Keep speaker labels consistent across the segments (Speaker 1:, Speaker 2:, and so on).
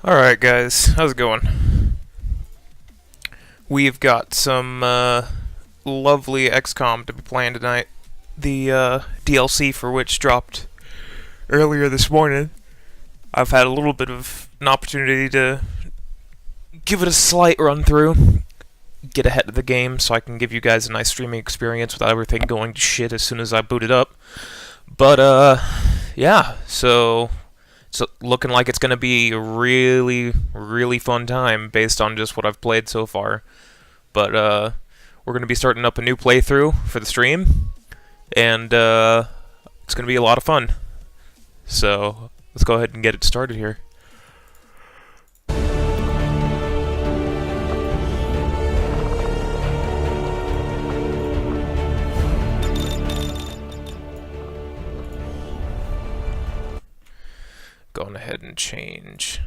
Speaker 1: Alright guys, how's it going? We've got some lovely XCOM to be playing tonight. The DLC for which dropped earlier this morning. I've had a little bit of an opportunity to give it a slight run through, get ahead of the game so I can give you guys a nice streaming experience without everything going to shit as soon as I boot it up. But yeah, so it's looking like it's going to be a really, really fun time based on just what I've played so far. But we're going to be starting up a new playthrough for the stream, and it's going to be a lot of fun. So let's go ahead and get it started here. Going ahead and change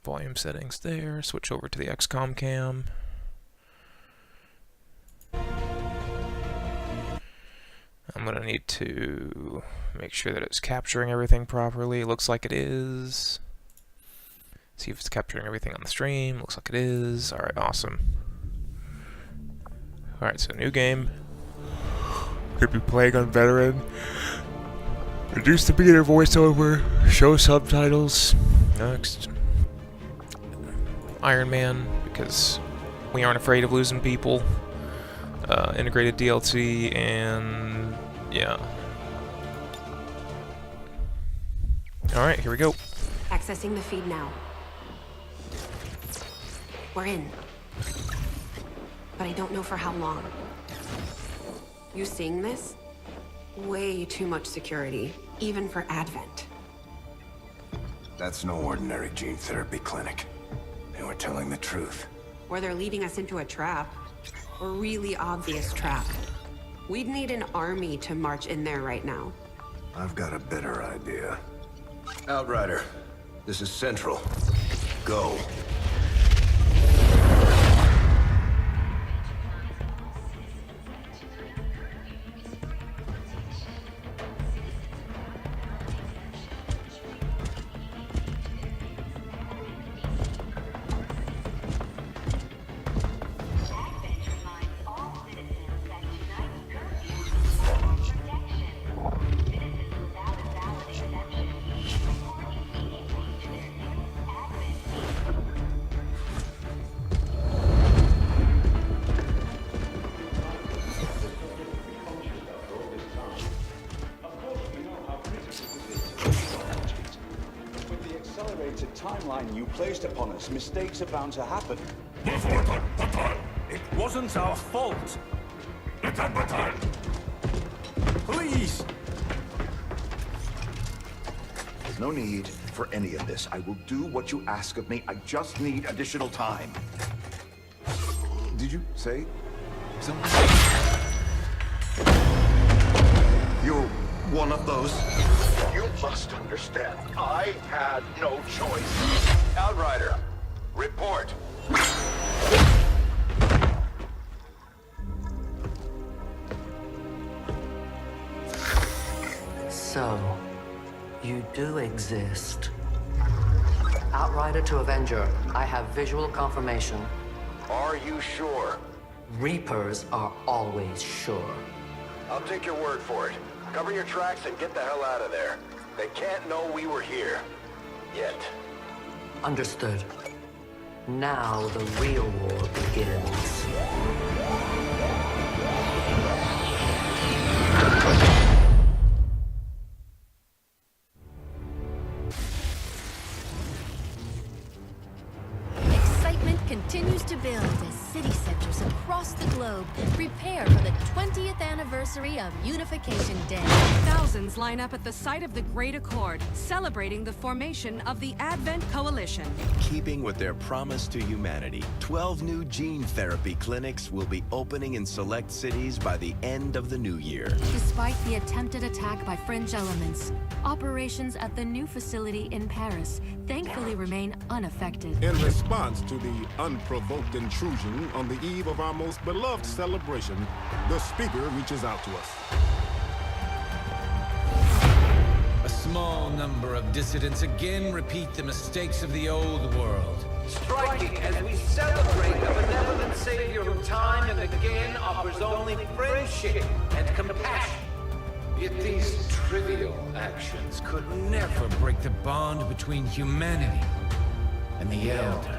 Speaker 1: volume settings there, switch over to the XCOM cam. I'm gonna need to make sure that it's capturing everything properly. It looks like it is. See if it's capturing everything on the stream. Looks like it is. Alright, awesome. Alright, so new game. Could be playing on veteran. Reduce the beginner voiceover, show subtitles. Next. Iron Man, because we aren't afraid of losing people. Integrated DLC, and yeah. Alright, here we go.
Speaker 2: Accessing the feed now. We're in. But I don't know for how long. You seeing this? Way too much security, even for Advent.
Speaker 3: That's no ordinary gene therapy clinic. And we're telling the truth.
Speaker 2: Or they're leading us into a trap. A really obvious trap. We'd need an army to march in there right now.
Speaker 3: I've got a better idea. Outrider, this is Central. Go.
Speaker 4: Timeline you placed upon us, mistakes are bound to happen.
Speaker 5: It wasn't our fault. Please!
Speaker 4: There's no need for any of this. I will do what you ask of me. I just need additional time. Did you say something? You're one of those? You must understand, I had no choice.
Speaker 3: Outrider, report.
Speaker 6: So, you do exist. Outrider to Avenger, I have visual confirmation.
Speaker 3: Are you sure?
Speaker 6: Reapers are always sure.
Speaker 3: I'll take your word for it. Cover your tracks and get the hell out of there. They can't know we were here. Yet.
Speaker 6: Understood. Now the real war begins.
Speaker 7: Excitement continues to build as city centers across the globe prepare for the 20th anniversary of Unification Day.
Speaker 8: Thousands line up at the site of the Great Accord, celebrating the formation of the Advent Coalition.
Speaker 9: In keeping with their promise to humanity, 12 new gene therapy clinics will be opening in select cities by the end of the new year.
Speaker 7: Despite the attempted attack by fringe elements, operations at the new facility in Paris thankfully remain unaffected.
Speaker 10: In response to the unprovoked intrusion on the eve of our most beloved celebration, the speaker reaches out to us.
Speaker 11: A small number of dissidents again repeat the mistakes of the old world.
Speaker 12: Striking as we celebrate the benevolent savior who time and again offers only friendship and compassion.
Speaker 11: Yet these trivial actions could never break the bond between humanity and the Elders.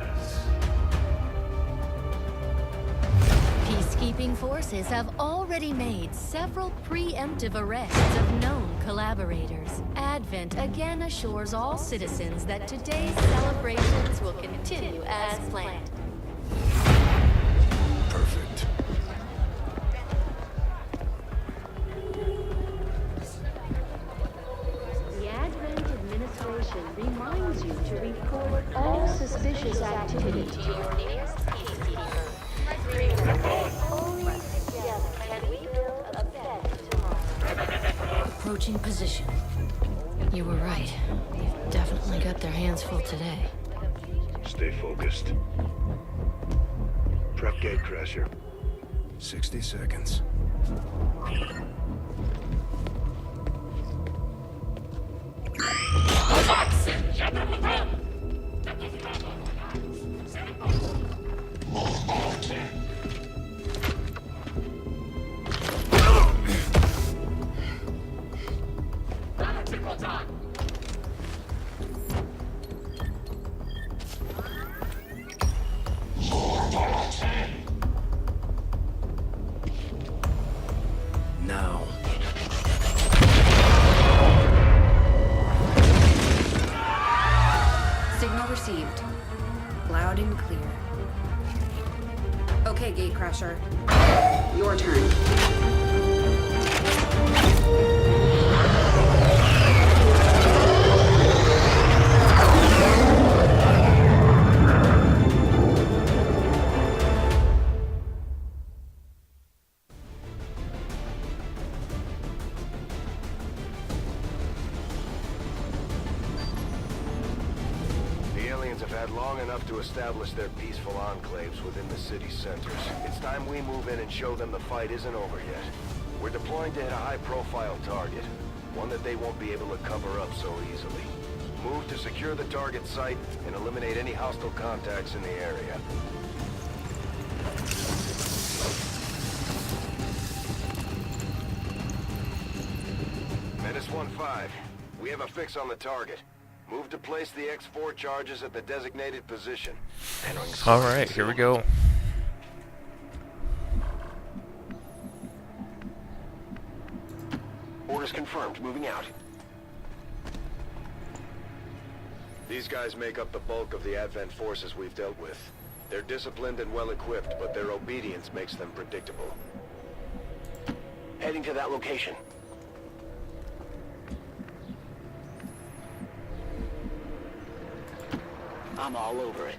Speaker 7: Peacekeeping forces have already made several preemptive arrests of known collaborators. Advent again assures all citizens that today's celebrations will continue as planned.
Speaker 11: Perfect.
Speaker 13: The Advent administration reminds you to report all suspicious activity to your nearest peacekeeper. Only together can we build a better tomorrow.
Speaker 7: Approaching position. You were right. They've definitely got their hands full today.
Speaker 14: Stay focused. Prep gatecrasher.
Speaker 11: 60 seconds. Now.
Speaker 2: Signal received. Loud and clear. Okay, Gatecrasher. Your turn.
Speaker 3: The aliens have had long enough to establish their peaceful enclaves within the city's centers. It's time we move in and show them the fight isn't over yet. We're deploying to hit a high-profile target, one that they won't be able to cover up so easily. Move to secure the target site and eliminate any hostile contacts in the area. Menace 1-5, we have a fix on the target. Move to place the X4 charges at the designated position.
Speaker 1: Alright, here we go.
Speaker 3: Orders confirmed. Moving out. These guys make up the bulk of the Advent forces we've dealt with. They're disciplined and well-equipped, but their obedience makes them predictable. Heading to that location. I'm all over it.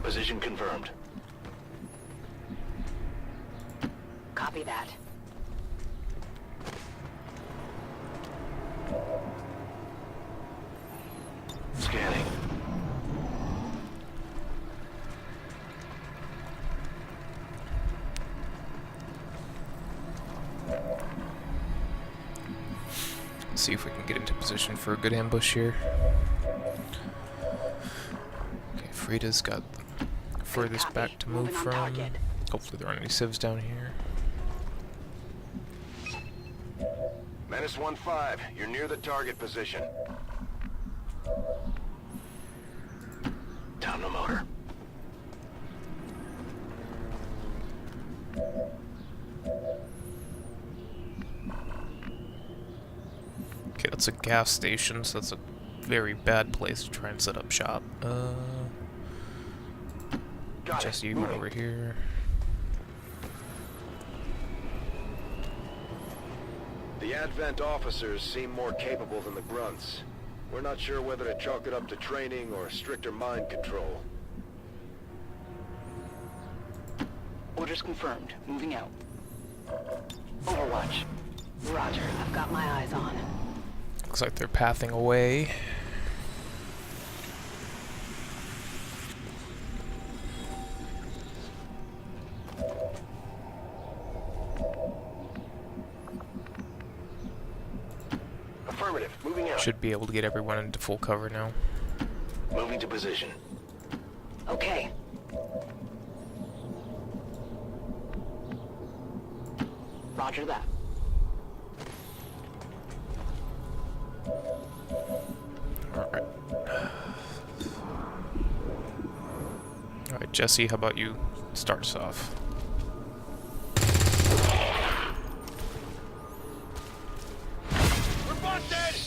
Speaker 3: Position confirmed.
Speaker 2: Copy that.
Speaker 3: Scanning.
Speaker 1: Let's see if we can get into position for a good ambush here. Okay, Frida's got the furthest back to move from. Hopefully there aren't any civs down here.
Speaker 3: Menace 1-5, you're near the target position. Down the motor.
Speaker 1: Okay, that's a gas station, so that's a very bad place to try and set up shop. Jesse, you go over here.
Speaker 3: The Advent officers seem more capable than the grunts. We're not sure whether to chalk it up to training or stricter mind control.
Speaker 2: Orders confirmed. Moving out. Overwatch. Roger. I've got my eyes on.
Speaker 1: Looks like they're pathing away.
Speaker 3: Affirmative. Moving out.
Speaker 1: Should be able to get everyone into full cover now.
Speaker 3: Moving to position.
Speaker 2: Okay. Roger that.
Speaker 1: Alright. Alright, Jesse, how about you start us off?
Speaker 12: We're busted!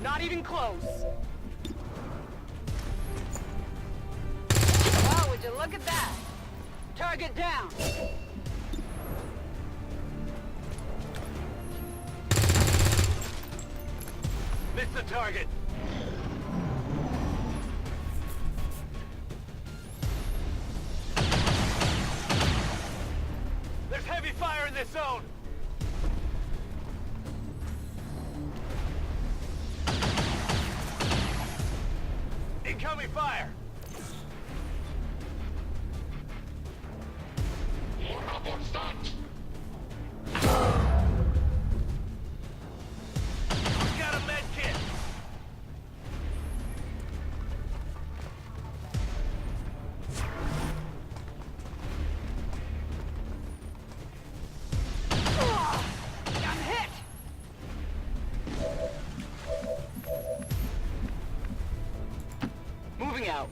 Speaker 15: Not even close. Wow, would you look at that? Target down.
Speaker 12: Missed the target. There's heavy fire in this zone. Incoming fire. Who's got a med kit?
Speaker 15: I'm hit. Moving out.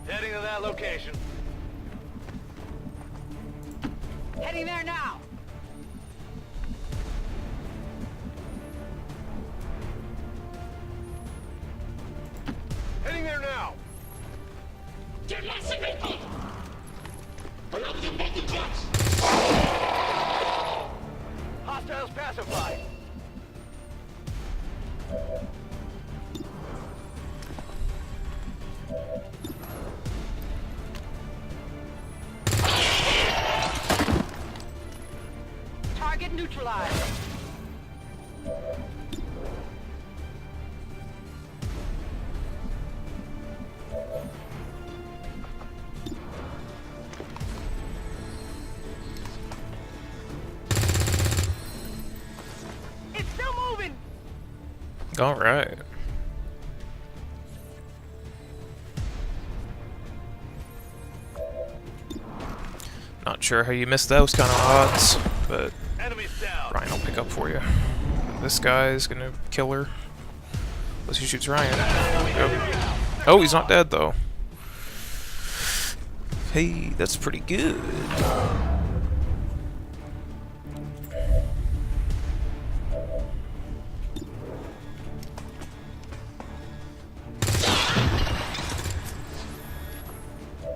Speaker 12: Heading to that location.
Speaker 15: Heading there now.
Speaker 12: Heading there now. Hostiles pacified.
Speaker 15: Target neutralized. It's still moving.
Speaker 1: Alright. Not sure how you missed those kind of odds, but Ryan will pick up for you. This guy's gonna kill her. Unless he shoots Ryan. Oh. Oh, he's not dead though. Hey, that's pretty good.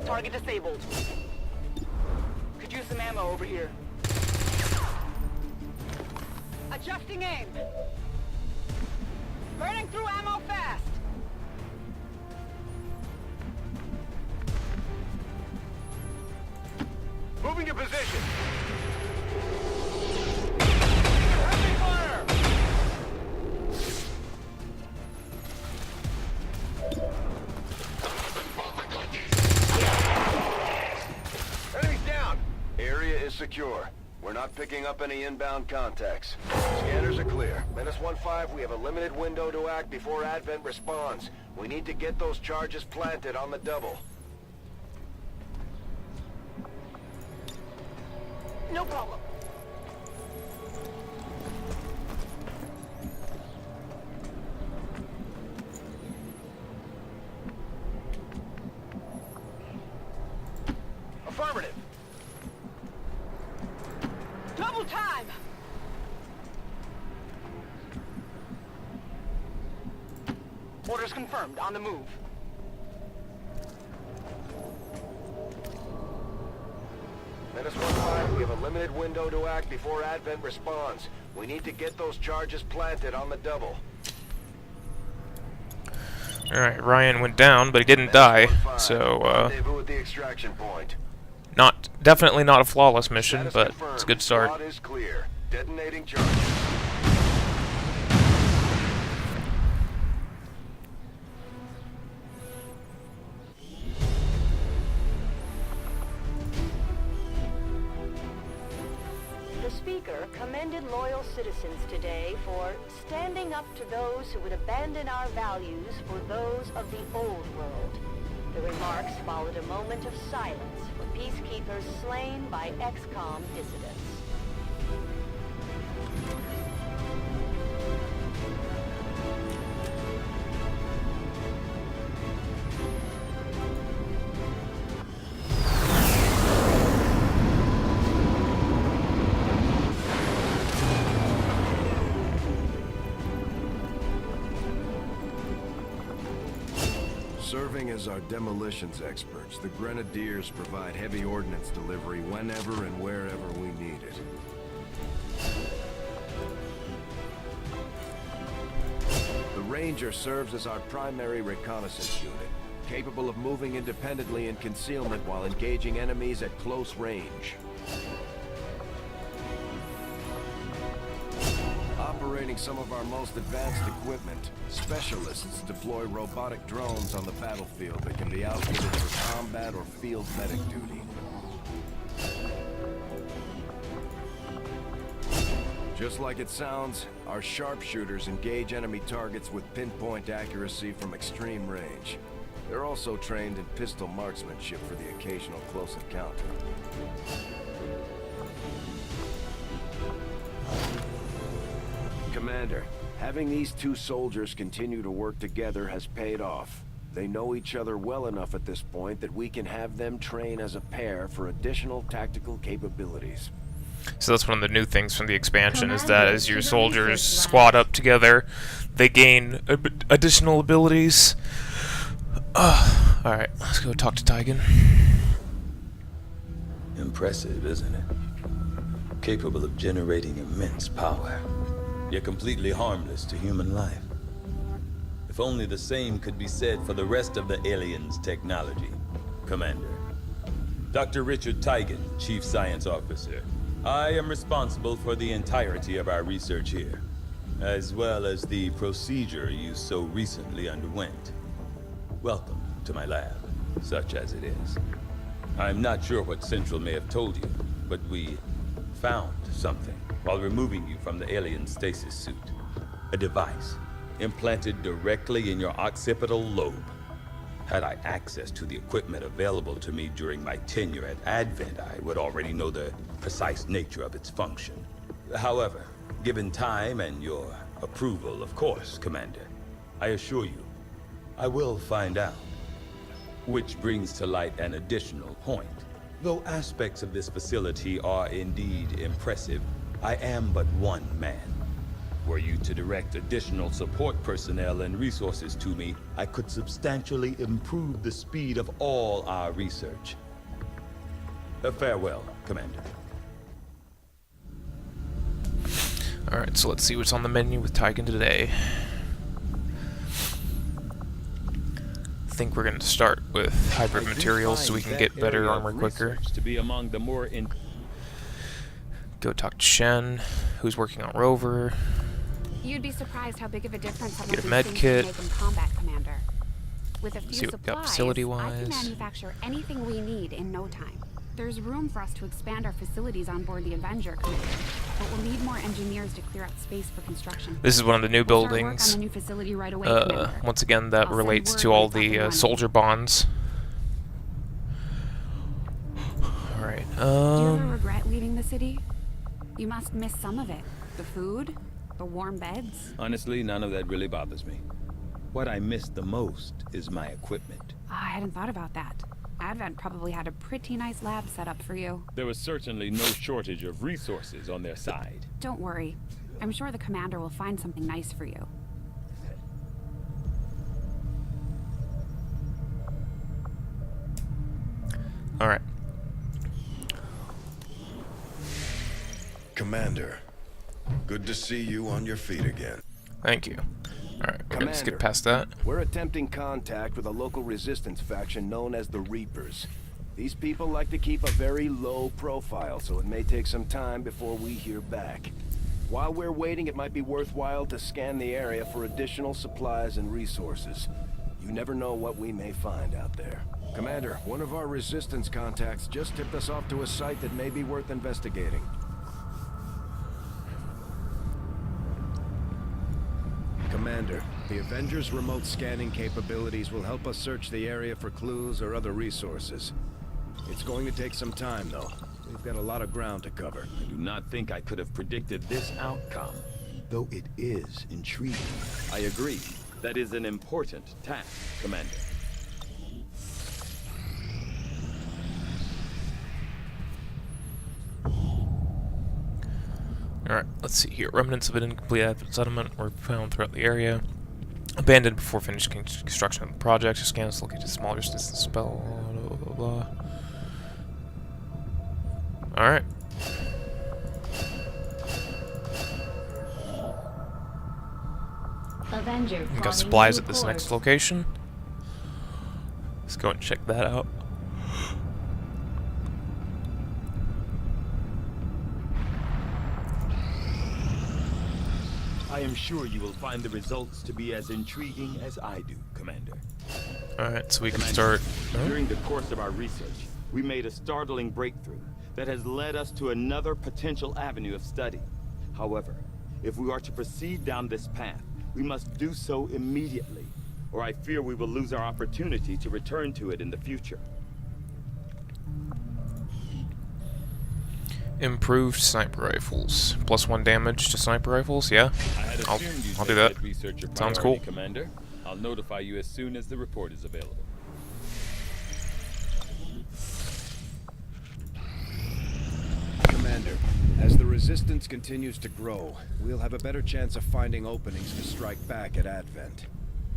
Speaker 15: Target disabled. Could use some ammo over here. Adjusting aim. Burning through ammo fast.
Speaker 12: Moving to position. Heavy fire! Enemies down.
Speaker 3: Area is secure. We're not picking up any inbound contacts. Scanners are clear. -15, we have a limited window to act before Advent responds. We need to get those charges planted on the double.
Speaker 15: No problem.
Speaker 12: Affirmative.
Speaker 15: Double time. Orders confirmed. On the move.
Speaker 3: Menace 1-5, we have a limited window to act before Advent responds. We need to get those charges planted on the double.
Speaker 1: Alright, Ryan went down, but he didn't die, so,
Speaker 3: Rendezvous at the extraction point.
Speaker 1: definitely not a flawless mission, but it's a good start.
Speaker 3: Squad is clear. Detonating charges.
Speaker 13: The speaker commended loyal citizens today for standing up to those who would abandon our values for those of the old world. The remarks followed a moment of silence for peacekeepers slain by XCOM dissidents.
Speaker 3: Serving as our demolitions experts, the Grenadiers provide heavy ordnance delivery whenever and wherever we need it. The Ranger serves as our primary reconnaissance unit, capable of moving independently in concealment while engaging enemies at close range. Operating some of our most advanced equipment, specialists deploy robotic drones on the battlefield that can be outfitted for combat or field medic duty. Just like it sounds, our sharpshooters engage enemy targets with pinpoint accuracy from extreme range. They're also trained in pistol marksmanship for the occasional close encounter. Commander, having these two soldiers continue to work together has paid off. They know each other well enough at this point that we can have them train as a pair for additional tactical capabilities.
Speaker 1: So that's one of the new things from the expansion, is that as your soldiers squad up together, they gain additional abilities. Alright, let's go talk to Tygan.
Speaker 16: Impressive, isn't it? Capable of generating immense power, yet completely harmless to human life. If only the same could be said for the rest of the aliens' technology. Commander. Dr. Richard Tygan, Chief Science Officer. I am responsible for the entirety of our research here, as well as the procedure you so recently underwent. Welcome to my lab, such as it is. I'm not sure what Central may have told you, but we found something while removing you from the alien stasis suit. A device implanted directly in your occipital lobe. Had I access to the equipment available to me during my tenure at Advent, I would already know the precise nature of its function. However, given time and your approval, of course, Commander, I assure you, I will find out. Which brings to light an additional point. Though aspects of this facility are indeed impressive, I am but one man. Were you to direct additional support personnel and resources to me, I could substantially improve the speed of all our research. Farewell, Commander.
Speaker 1: Alright, so let's see what's on the menu with Tygan today. I think we're going to start with hybrid materials so we can get better armor quicker.
Speaker 16: To be among the more
Speaker 1: Go talk to Shen, who's working on Rover.
Speaker 2: You'd be surprised how big of a difference some
Speaker 1: Get
Speaker 2: of
Speaker 1: a
Speaker 2: these
Speaker 1: med
Speaker 2: things
Speaker 1: kit.
Speaker 2: can make in combat, Commander. With a few
Speaker 1: See what we got
Speaker 2: supplies, I
Speaker 1: facility-wise.
Speaker 2: can manufacture anything we need in no time. There's room for us to expand our facilities on board the Avenger, Commander, but we'll need more engineers to clear out space for construction.
Speaker 1: This is one of the new
Speaker 2: We'll start work
Speaker 1: buildings.
Speaker 2: on the new facility right away, Commander.
Speaker 1: Once again, that
Speaker 2: I'll send
Speaker 1: relates
Speaker 2: word
Speaker 1: to
Speaker 2: when
Speaker 1: all
Speaker 2: it's up and
Speaker 1: the
Speaker 2: running.
Speaker 1: soldier bonds. Alright,
Speaker 2: Do you ever regret leaving the city? You must miss some of it. The food, the warm beds.
Speaker 16: Honestly, none of that really bothers me. What I miss the most is my equipment.
Speaker 2: I hadn't thought about that. Advent probably had a pretty nice lab set up for you.
Speaker 16: There was certainly no shortage of resources on their side.
Speaker 2: Don't worry. I'm sure the commander will find something nice for you.
Speaker 1: Alright.
Speaker 17: Commander, good to see you on your feet again.
Speaker 1: Thank you. Alright, we're gonna skip
Speaker 3: Commander,
Speaker 1: past that.
Speaker 3: We're attempting contact with a local resistance faction known as the Reapers. These people like to keep a very low profile, so it may take some time before we hear back. While we're waiting, it might be worthwhile to scan the area for additional supplies and resources. You never know what we may find out there. Commander, one of our resistance contacts just tipped us off to a site that may be worth investigating. Commander, the Avengers' remote scanning capabilities will help us search the area for clues or other resources. It's going to take some time, though. We've got a lot of ground to cover.
Speaker 16: I do not think I could have predicted this outcome.
Speaker 17: Though it is intriguing.
Speaker 16: I agree. That is an important task, Commander.
Speaker 1: Alright, let's see here. Remnants of an incomplete Advent settlement were found throughout the area. Abandoned before finishing construction of the project. Scans located smaller distance spell. Blah, blah, blah. Alright.
Speaker 7: Avenger
Speaker 1: We got supplies at this next location. Let's go and check that out.
Speaker 16: I am sure you will find the results to be as intriguing as I do, Commander.
Speaker 1: Alright, so we can
Speaker 16: Commander,
Speaker 1: start...
Speaker 16: During the course of our research, we made a startling breakthrough that has led us to another potential avenue of study. However, if we are to proceed down this path, we must do so immediately, or I fear we will lose our opportunity to return to it in the future.
Speaker 1: Improved sniper rifles. +1 damage to sniper rifles, yeah? I'll do that. Sounds cool.
Speaker 16: Commander. I'll notify you as soon as the report is available.
Speaker 3: Commander, as the Resistance continues to grow, we'll have a better chance of finding openings to strike back at Advent.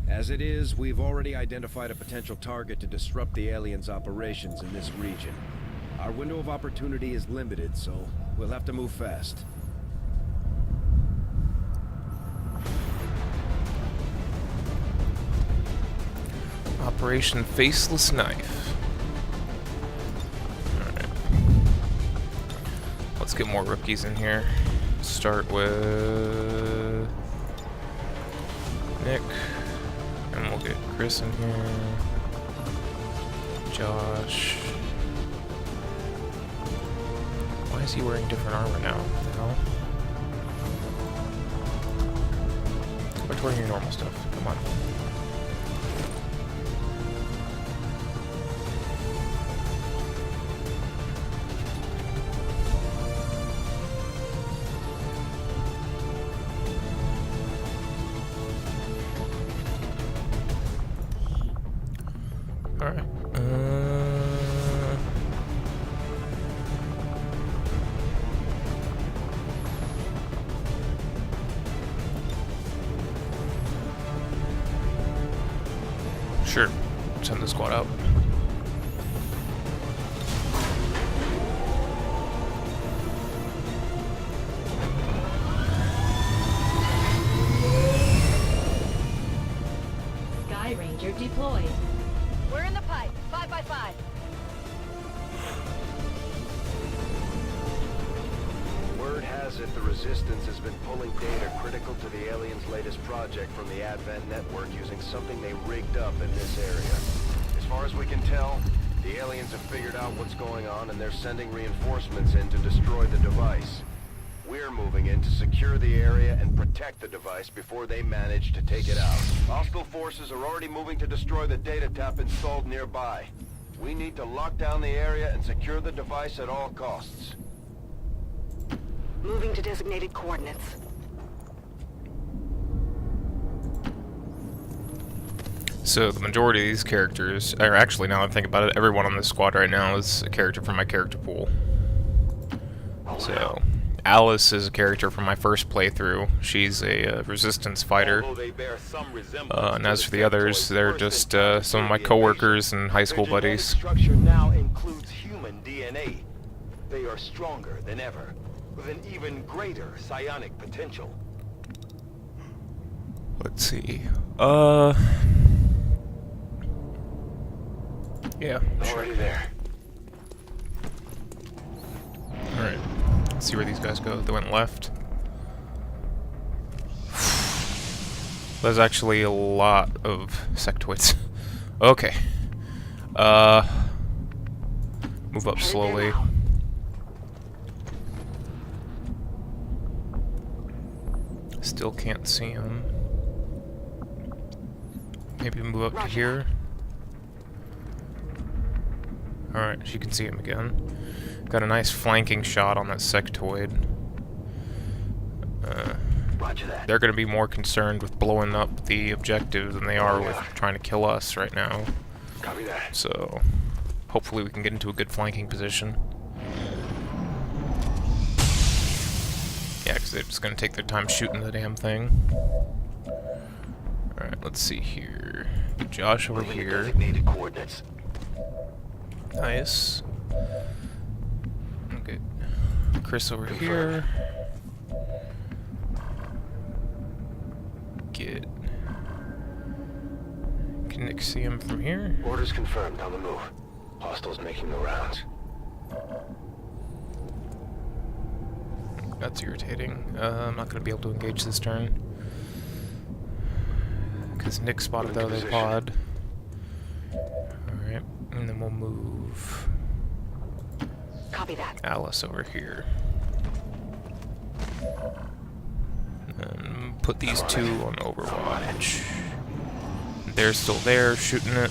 Speaker 3: As it is, we've already identified a potential target to disrupt the aliens' operations in this region. Our window of opportunity is limited, so we'll have to move fast.
Speaker 1: Operation Faceless Knife. Let's get more rookies in here. Start with Nick, and we'll get Chris in here. Josh. Why is he wearing different armor now? What the hell? Go back to wearing your normal stuff. Come on. Alright. Sure. Send the squad out.
Speaker 7: Sky Ranger deployed.
Speaker 13: We're in the pipe. 5 by 5.
Speaker 3: Word has it the Resistance has been pulling data critical to the aliens' latest project from the Advent network using something they rigged up in this area. As far as we can tell, the aliens have figured out what's going on and they're sending reinforcements in to destroy the device. We're moving in to secure the area and protect the device before they manage to take it out. Hostile forces are already moving to destroy the data tap installed nearby. We need to lock down the area and secure the device at all costs.
Speaker 15: Moving to designated coordinates.
Speaker 1: So the majority of these characters, or actually now that I think about it, everyone on this squad right now is a character from my character pool. So Alice is a character from my first playthrough. She's a resistance fighter. And as for the others, they're just some of my coworkers and high school buddies.
Speaker 12: Structure now includes
Speaker 3: DNA. They are stronger than ever, with an even greater psionic potential.
Speaker 1: Let's see. Yeah.
Speaker 3: Already there.
Speaker 1: Alright. Let's see where these guys go. They went left. There's actually a lot of sectoids. Okay. Move up slowly. Still can't see him. Maybe move up to here. Alright, she can see him again. Got a nice flanking shot on that sectoid. They're going to be more concerned with blowing up the objective than they are with trying to kill us right now.
Speaker 3: Copy that.
Speaker 1: So, hopefully we can get into a good flanking position. Yeah, because they're just going to take their time shooting the damn thing. Alright, let's see here. Get Josh over here.
Speaker 3: Designated coordinates.
Speaker 1: Nice. Okay. Chris over here. Get... Can Nick see him from here?
Speaker 3: Orders confirmed, on the move. Hostiles making the rounds.
Speaker 1: That's irritating. I'm not going to be able to engage this turn. Because Nick spotted the other pod. Alright, and then we'll move...
Speaker 2: Copy that.
Speaker 1: Alice over here. And put these two on Overwatch. They're still there, shooting it.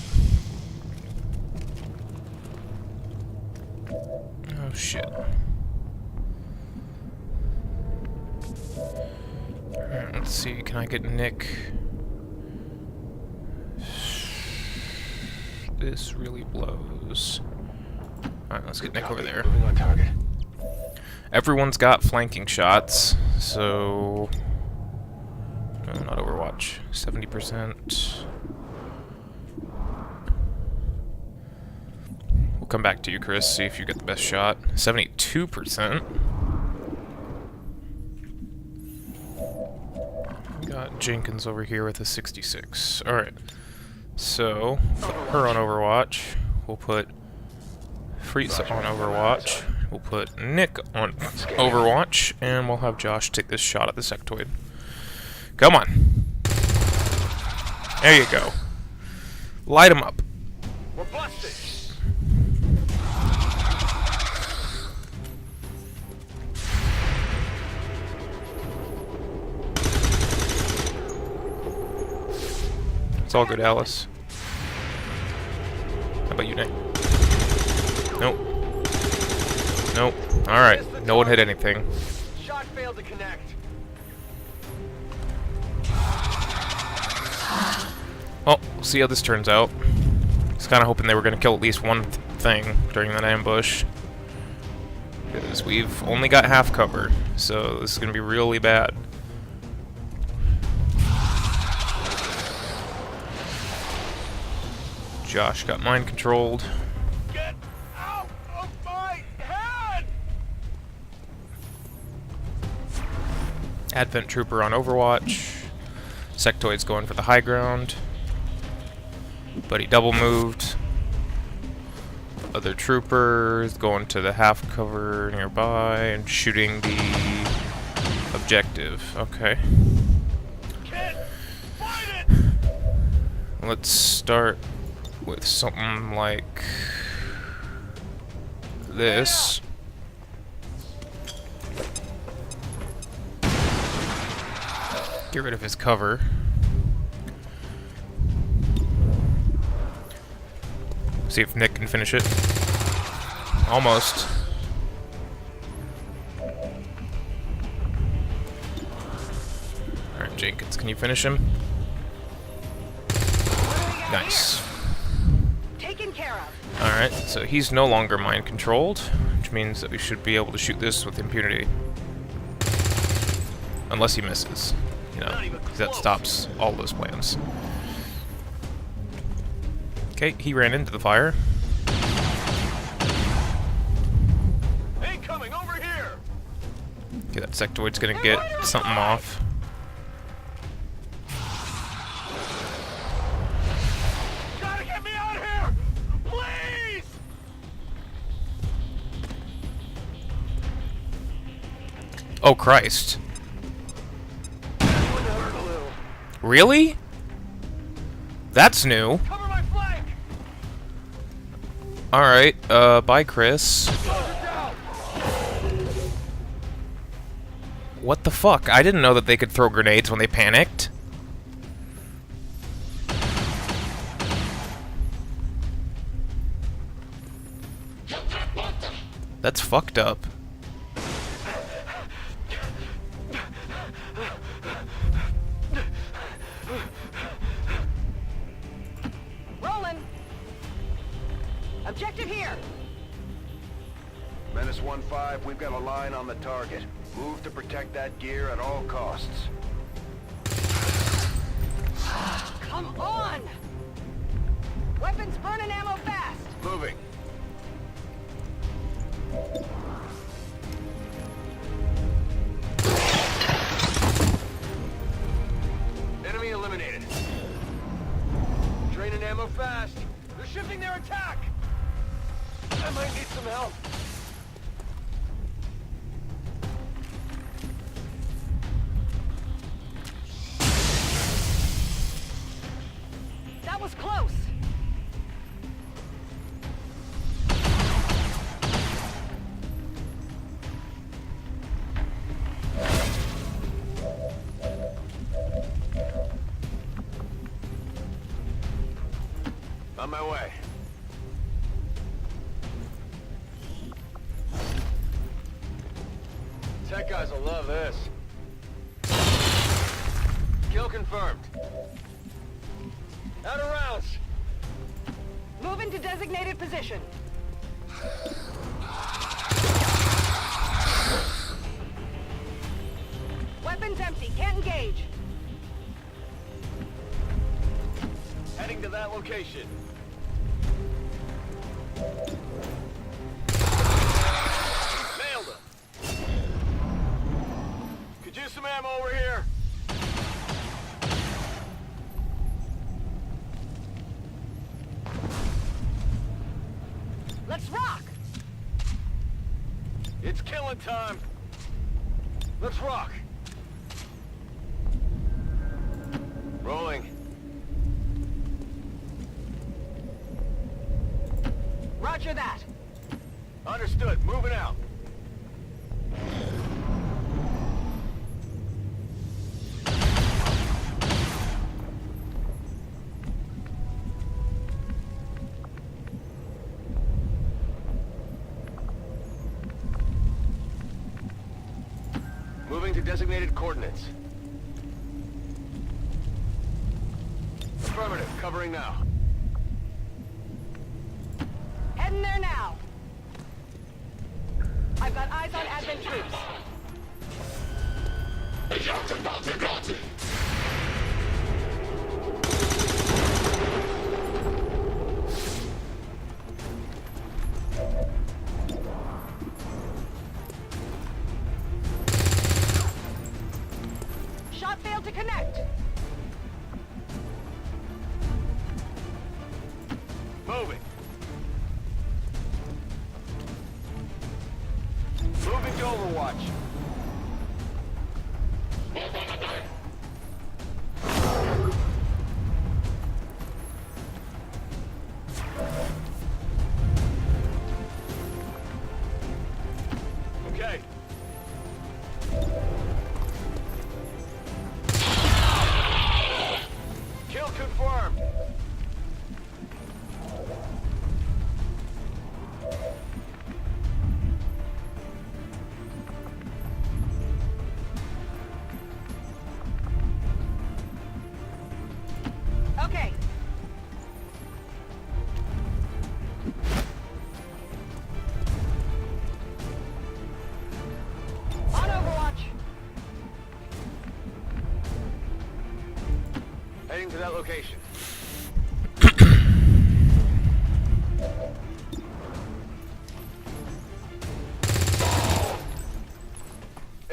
Speaker 1: Oh shit. Alright, let's see, can I get Nick? This really blows. Alright, let's get Nick over there.
Speaker 3: Moving on target.
Speaker 1: Everyone's got flanking shots, so... No, not Overwatch. 70%. We'll come back to you, Chris, see if you get the best shot. 72%. We got Jenkins over here with a 66. Alright. So, put her on Overwatch. We'll put Frieza on Overwatch. We'll put Nick on Overwatch. And we'll have Josh take this shot at the sectoid. Come on. There you go. Light him up.
Speaker 3: We're busted.
Speaker 1: It's all good, Alice. How about you, Nick? Nope. Nope. Alright. No one hit anything.
Speaker 3: Shot failed to connect.
Speaker 1: Well, we'll see how this turns out. I was kind of hoping they were going to kill at least one thing during that ambush. Because we've only got half cover, so this is going to be really bad. Josh got mind controlled.
Speaker 3: Get out of my head!
Speaker 1: Advent Trooper on Overwatch. Sectoid's going for the high ground. But he double moved. Other troopers going to the half cover nearby and shooting the objective. Okay. Let's start with something like this. Get rid of his cover. See if Nick can finish it. Almost. Alright, Jenkins, can you finish him? Nice.
Speaker 15: Taken care of.
Speaker 1: Alright, so he's no longer mind controlled, which means that we should be able to shoot this with impunity. Unless he misses, you know, because that stops all those plans. Okay, he ran into the fire. Okay, that sectoid's gonna get something off.
Speaker 5: Gotta get me out of here! Please!
Speaker 1: Oh, Christ. Really? That's new.
Speaker 5: Cover my flank!
Speaker 1: Alright, bye, Chris. What the fuck? I didn't know that they could throw grenades when they panicked. That's fucked up.
Speaker 15: Rolling. Objective here.
Speaker 3: Menace 1-5, we've got a line on the target. Move to protect that gear at all costs.
Speaker 15: Come on! Weapons burning ammo fast!
Speaker 3: Moving. Enemy eliminated.
Speaker 5: Draining ammo fast. They're shifting their attack. I might need some help.
Speaker 15: That was close!
Speaker 3: On my way. Tech guys will love this. Kill confirmed. Out of rounds.
Speaker 15: Moving to designated position. Weapons empty. Can't engage.
Speaker 3: Heading to that location. Nailed him. Could use some ammo over here.
Speaker 15: Let's rock!
Speaker 3: It's killing time. Let's rock. Rolling.
Speaker 15: Roger that.
Speaker 3: Understood. Moving out. Moving to designated coordinates. Affirmative. Covering now.
Speaker 15: Heading there now. I've got eyes on Advent troops. Shot failed to connect.
Speaker 3: Moving. Moving to Overwatch. Okay. Kill confirmed.
Speaker 15: Okay. On Overwatch.
Speaker 3: Heading to that location.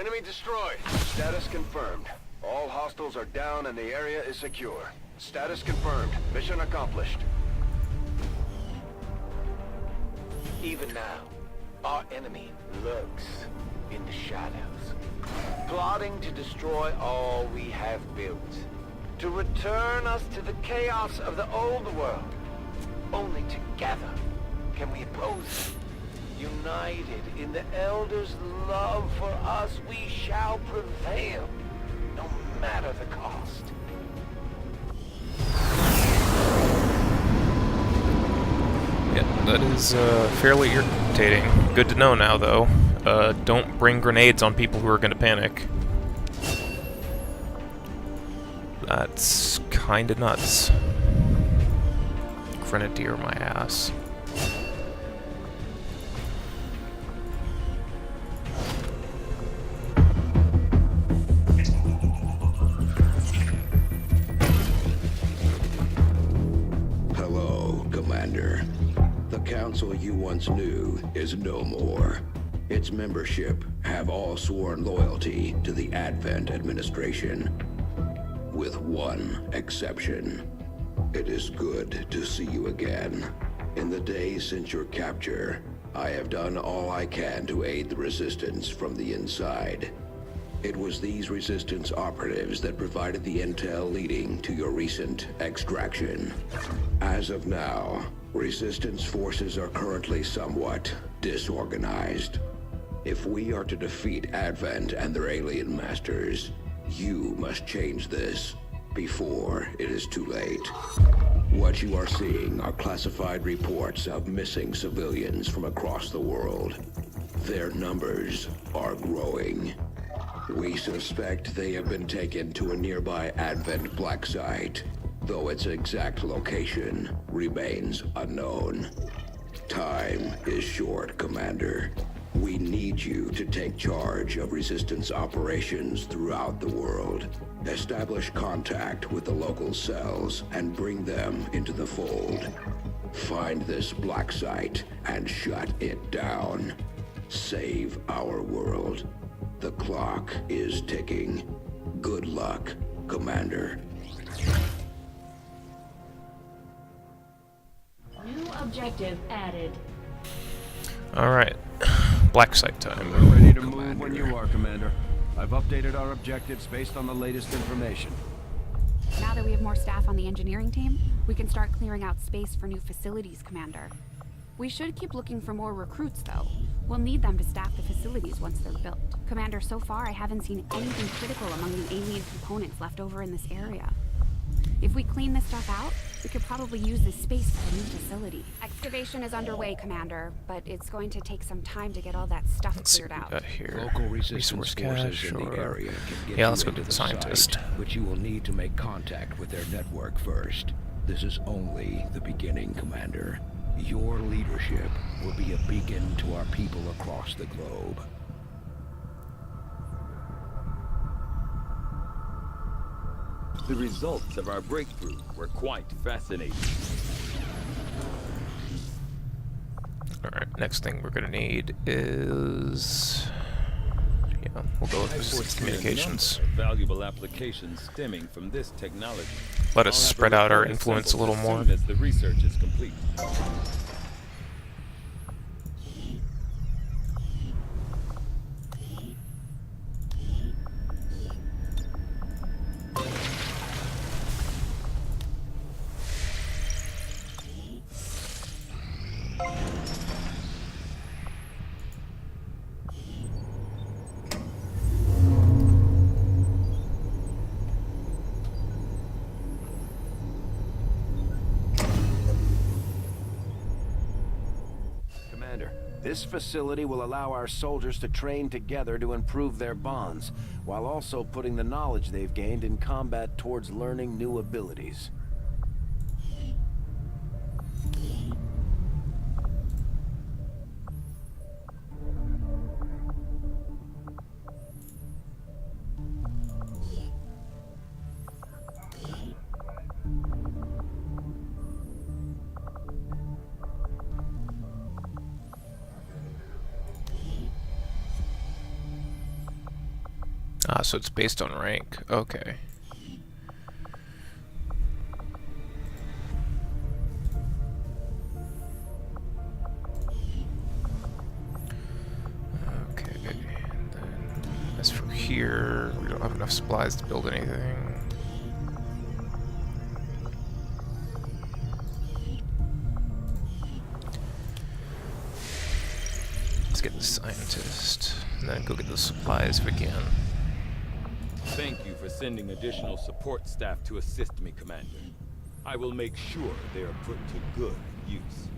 Speaker 3: Enemy destroyed. Status confirmed. All hostiles are down and the area is secure. Status confirmed. Mission accomplished.
Speaker 12: Even now, our enemy lurks in the shadows, plotting to destroy all we have built, to return us to the chaos of the old world. Only together can we oppose it. United in the Elders' love for us, we shall prevail, no matter the cost.
Speaker 1: Yeah, that is fairly irritating. Good to know now, though. Don't bring grenades on people who are gonna panic. That's kinda nuts. Grenadier my ass.
Speaker 18: Hello, Commander. The council you once knew is no more. Its membership have all sworn loyalty to the Advent administration. With one exception. It is good to see you again. In the days since your capture, I have done all I can to aid the Resistance from the inside. It was these Resistance operatives that provided the intel leading to your recent extraction. As of now, Resistance forces are currently somewhat disorganized. If we are to defeat Advent and their alien masters, you must change this before it is too late. What you are seeing are classified reports of missing civilians from across the world. Their numbers are growing. We suspect they have been taken to a nearby Advent black site, though its exact location remains unknown. Time is short, Commander. We need you to take charge of Resistance operations throughout the world. Establish contact with the local cells and bring them into the fold. Find this black site and shut it down. Save our world. The clock is ticking. Good luck, Commander.
Speaker 7: New objective added.
Speaker 1: Alright. Black site time.
Speaker 5: We're ready to move when you are, Commander. I've updated our objectives based on the latest information.
Speaker 19: Now that we have more staff on the engineering team, we can start clearing out space for new facilities, Commander. We should keep looking for more recruits, though. We'll need them to staff the facilities once they're built. Commander, so far I haven't seen anything critical among the alien components left over in this area. If we clean this stuff out, we could probably use this space for a new facility. Excavation is underway, Commander, but it's going to take some time to get all that stuff cleared out.
Speaker 1: Got here.
Speaker 20: Local resistance
Speaker 1: Resource
Speaker 20: forces
Speaker 1: cache,
Speaker 20: in the
Speaker 1: or...
Speaker 20: area can get
Speaker 1: yeah,
Speaker 20: you
Speaker 1: let's go
Speaker 20: into
Speaker 1: do the
Speaker 20: the
Speaker 1: scientist.
Speaker 20: site, but you will need to make contact with their network first. This is only the beginning, Commander. Your leadership will be a beacon to our people across the globe.
Speaker 16: The results of our breakthrough were quite fascinating.
Speaker 1: Alright, next thing we're gonna need is... yeah, we'll go with resistance communications.
Speaker 16: Valuable applications stemming from this technology.
Speaker 1: Let us spread out our influence a little more.
Speaker 16: As soon as the research is complete.
Speaker 5: This facility will allow our soldiers to train together to improve their bonds, while also putting the knowledge they've gained in combat towards learning new abilities.
Speaker 1: Ah, so it's based on rank. Okay. Okay, and then as for here, we don't have enough supplies to build anything. Let's get the scientist, and then go get the supplies if we can.
Speaker 16: Thank you for sending additional support staff to assist me, Commander. I will make sure they are put to good use.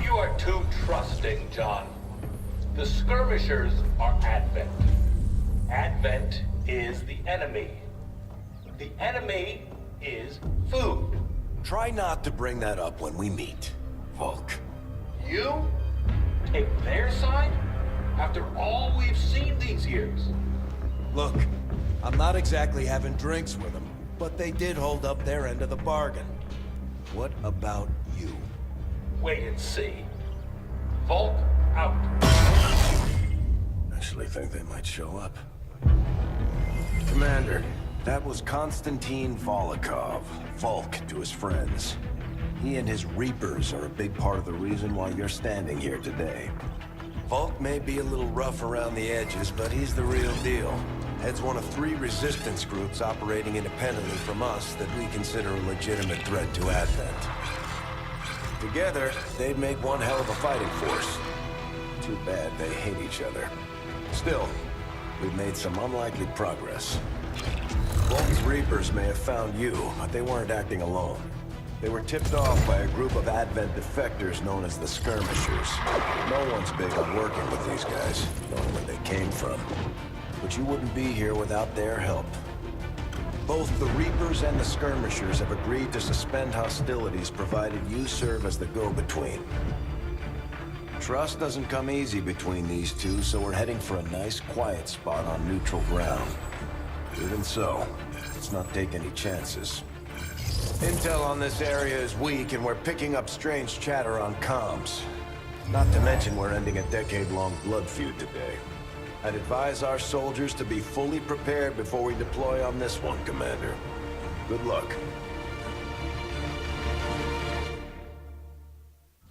Speaker 11: You are too trusting, John. The skirmishers are Advent. Advent is the enemy. The enemy is food.
Speaker 5: Try not to bring that up when we meet, Volk.
Speaker 11: You take their side after all we've seen these years?
Speaker 5: Look, I'm not exactly having drinks with them, but they did hold up their end of the bargain. What about you?
Speaker 11: Wait and see. Volk out.
Speaker 5: Actually think they might show up. Commander, that was Konstantin Volokov, Volk to his friends. He and his Reapers are a big part of the reason why you're standing here today. Volk may be a little rough around the edges, but he's the real deal. Heads one of 3 resistance groups operating independently from us that we consider a legitimate threat to Advent. Together, they'd make one hell of a fighting force. Too bad they hate each other. Still, we've made some unlikely progress. Volk's Reapers may have found you, but they weren't acting alone. They were tipped off by a group of Advent defectors known as the Skirmishers. No one's big on working with these guys, knowing where they came from. But you wouldn't be here without their help. Both the Reapers and the Skirmishers have agreed to suspend hostilities provided you serve as the go-between. Trust doesn't come easy between these two, so we're heading for a nice, quiet spot on neutral ground. Even so, let's not take any chances. Intel on this area is weak, and we're picking up strange chatter on comms. Not to mention we're ending a decade-long blood feud today. I'd advise our soldiers to be fully prepared before we deploy on this one, Commander. Good luck.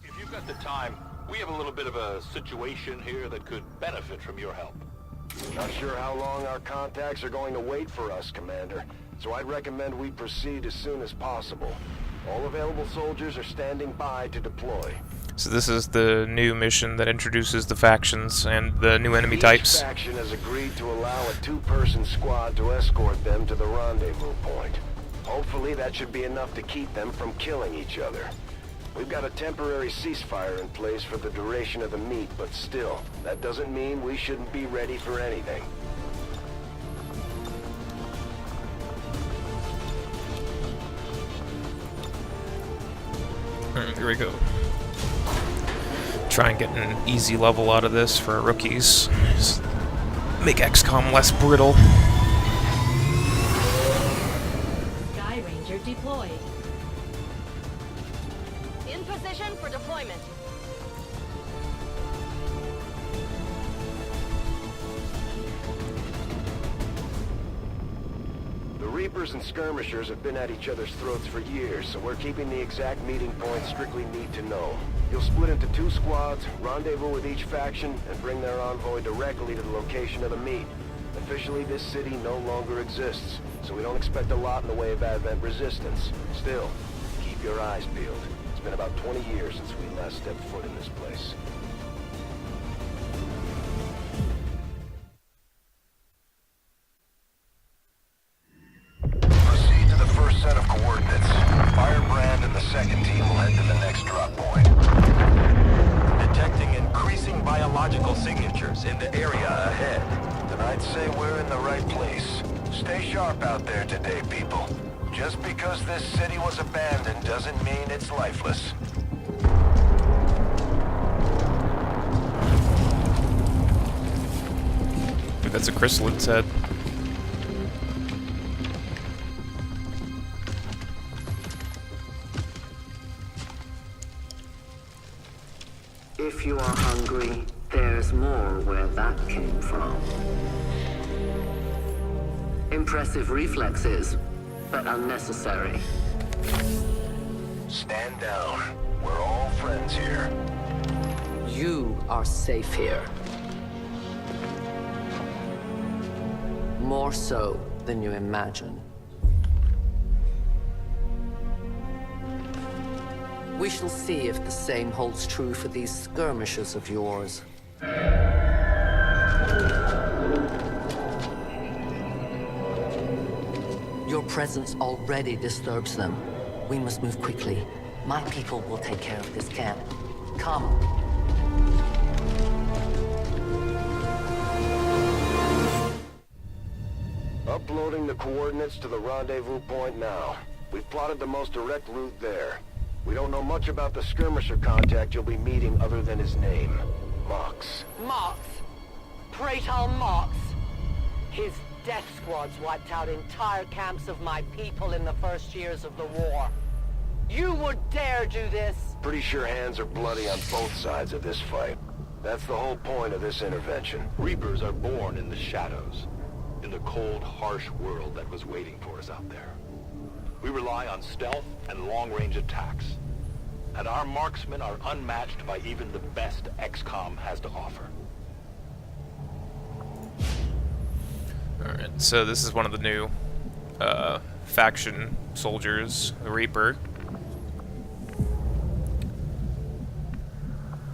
Speaker 12: If you've got the time, we have a little bit of a situation here that could benefit from your help. Not sure how long our contacts are going to wait for us, Commander. So I'd recommend we proceed as soon as possible. All available soldiers are standing by to deploy.
Speaker 1: So this is the new mission that introduces the factions and the new enemy types.
Speaker 3: Each faction has agreed to allow a 2-person squad to escort them to the rendezvous point. Hopefully that should be enough to keep them from killing each other. We've got a temporary ceasefire in place for the duration of the meet, but still, that doesn't mean we shouldn't be ready for anything.
Speaker 1: Alright, here we go. Try and get an easy level out of this for rookies. Just make XCOM less brittle.
Speaker 7: Sky Ranger deployed.
Speaker 13: In position for deployment.
Speaker 3: The Reapers and Skirmishers have been at each other's throats for years, so we're keeping the exact meeting point strictly need to know. You'll split into 2 squads, rendezvous with each faction, and bring their envoy directly to the location of the meet. Officially, this city no longer exists, so we don't expect a lot in the way of Advent resistance. Still, keep your eyes peeled. It's been about 20 years since we last stepped foot in this place.
Speaker 4: Proceed to the first set of coordinates. Firebrand and the second team will head to the next drop point.
Speaker 12: Detecting increasing biological signatures in the area ahead.
Speaker 3: Then I'd say we're in the right place. Stay sharp out there today, people. Just because this city was abandoned doesn't mean it's lifeless.
Speaker 1: That's a chrysalid's head.
Speaker 6: us more where that came from. Impressive reflexes, but unnecessary.
Speaker 3: Stand down. We're all friends here.
Speaker 6: You are safe here. More so than you imagine. We shall see if the same holds true for these skirmishes of yours. Your presence already disturbs them. We must move quickly. My people will take care of this camp. Come.
Speaker 3: Uploading the coordinates to the rendezvous point now. We've plotted the most direct route there. We don't know much about the skirmisher contact you'll be meeting other than his name. Mox.
Speaker 15: Mox? Praetor Mox? His death squads wiped out entire camps of my people in the first years of the war. You would dare do this?
Speaker 3: Pretty sure hands are bloody on both sides of this fight. That's the whole point of this intervention.
Speaker 21: Reapers are born in the shadows, in the cold, harsh world that was waiting for us out there. We rely on stealth and long-range attacks, and our marksmen are unmatched by even the best XCOM has to offer.
Speaker 1: Alright, so this is one of the new faction soldiers, the Reaper.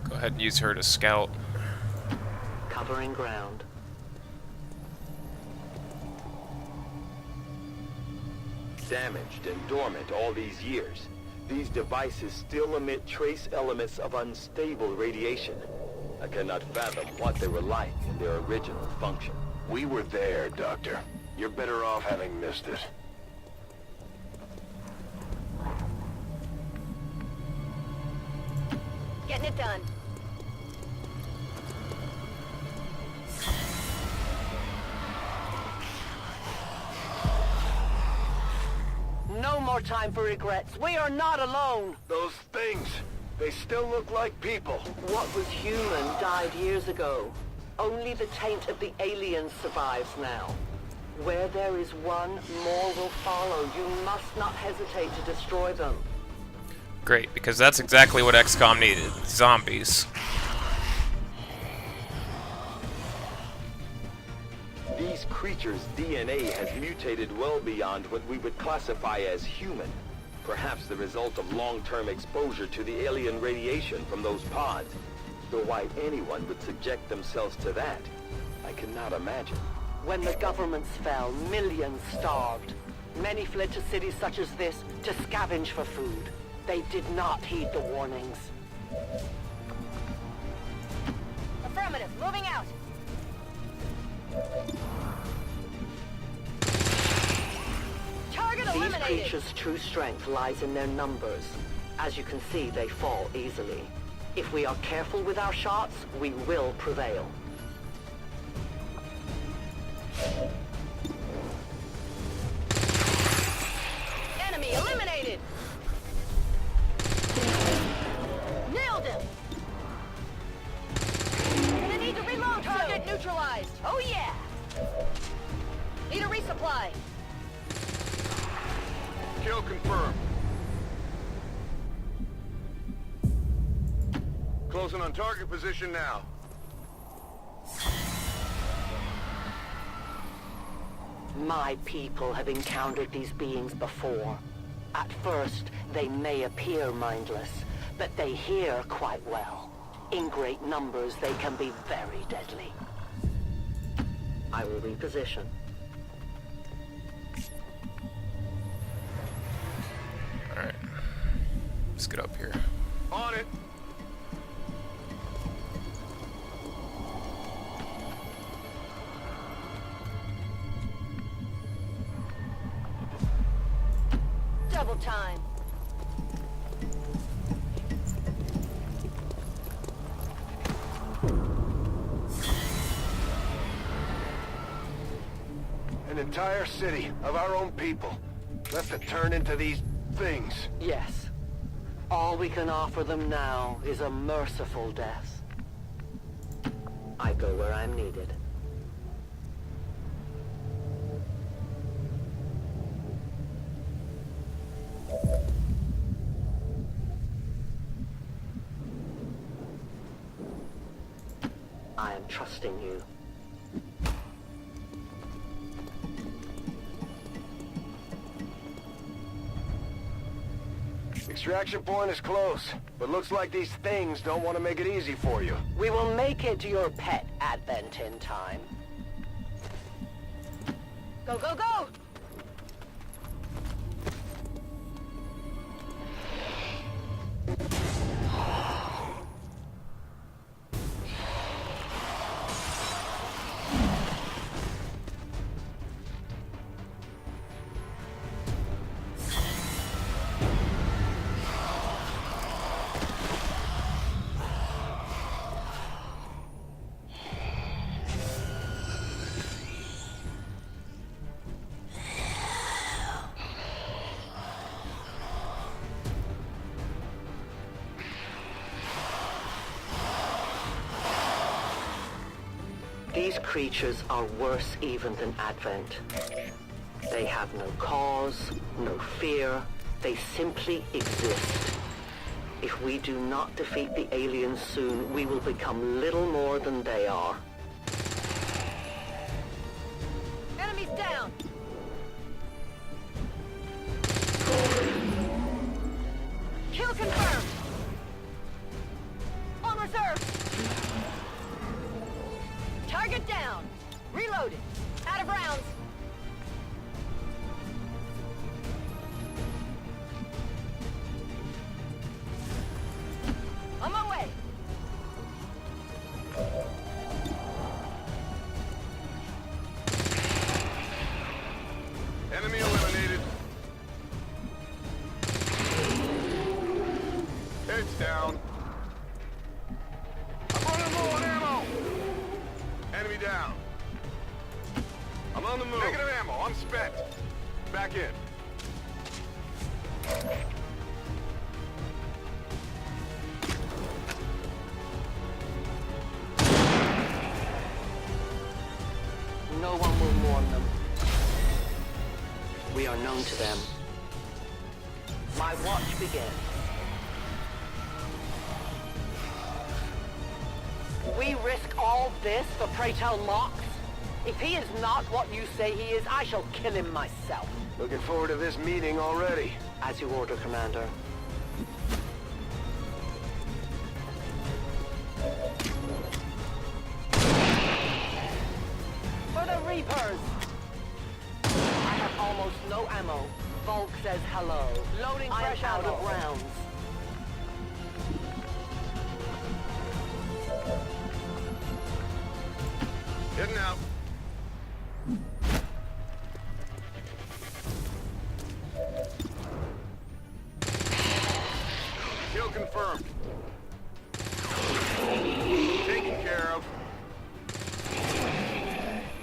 Speaker 1: Go ahead and use her to scout.
Speaker 6: Covering ground.
Speaker 12: Damaged and dormant all these years, these devices still emit trace elements of unstable radiation. I cannot fathom what they were like in their original function.
Speaker 3: We were there, Doctor. You're better off having missed it.
Speaker 13: Getting it done.
Speaker 15: No more time for regrets. We are not alone.
Speaker 3: Those things, they still look like people.
Speaker 15: What was human died years ago. Only the taint of the aliens survives now. Where there is one, more will follow. You must not hesitate to destroy them.
Speaker 1: Great, because that's exactly what XCOM needed. Zombies.
Speaker 12: These creatures' DNA has mutated well beyond what we would classify as human. Perhaps the result of long-term exposure to the alien radiation from those pods. Though why anyone would subject themselves to that, I cannot imagine.
Speaker 15: When the governments fell, millions starved. Many fled to cities such as this to scavenge for food. They did not heed the warnings.
Speaker 13: Affirmative, moving out. Target
Speaker 15: These
Speaker 13: eliminated.
Speaker 15: creatures' true strength lies in their numbers. As you can see, they fall easily. If we are careful with our shots, we will prevail.
Speaker 13: Enemy eliminated. Nailed him. Gonna need to reload. Target neutralized. Oh yeah. Need a resupply.
Speaker 3: Kill confirmed. Closing on target position now.
Speaker 15: My people have encountered these beings before. At first, they may appear mindless, but they hear quite well. In great numbers, they can be very deadly. I will reposition.
Speaker 1: Alright. Let's get up here.
Speaker 3: On it.
Speaker 13: Double time.
Speaker 3: An entire city of our own people left to turn into these things.
Speaker 15: Yes. All we can offer them now is a merciful death. where I'm needed. I am trusting you.
Speaker 3: Extraction point is close, but looks like these things don't want to make it easy for you.
Speaker 15: We will make it to your pet Advent in time.
Speaker 13: Go, go, go!
Speaker 15: These creatures are worse even than Advent. They have no cause, no fear. They simply exist. If we do not defeat the aliens soon, we will become little more than they are.
Speaker 13: Enemies down! Kill confirmed! On reserve! Target down! Reloaded! Out of rounds! On my way!
Speaker 3: Enemy eliminated. Heads down. I'm running low on ammo. Enemy down. I'm on the move. Negative ammo. I'm spent. Back in.
Speaker 15: No one will mourn them. We are known to them. My watch begins. We risk all this for pray tell Mox? If he is not what you say he is, I shall kill him myself.
Speaker 3: Looking forward to this meeting already.
Speaker 15: As you order, Commander. For the Reapers! I have almost no ammo. Volk says hello. Loading fresh out of rounds.
Speaker 3: Heading out. Kill confirmed. Taken care of.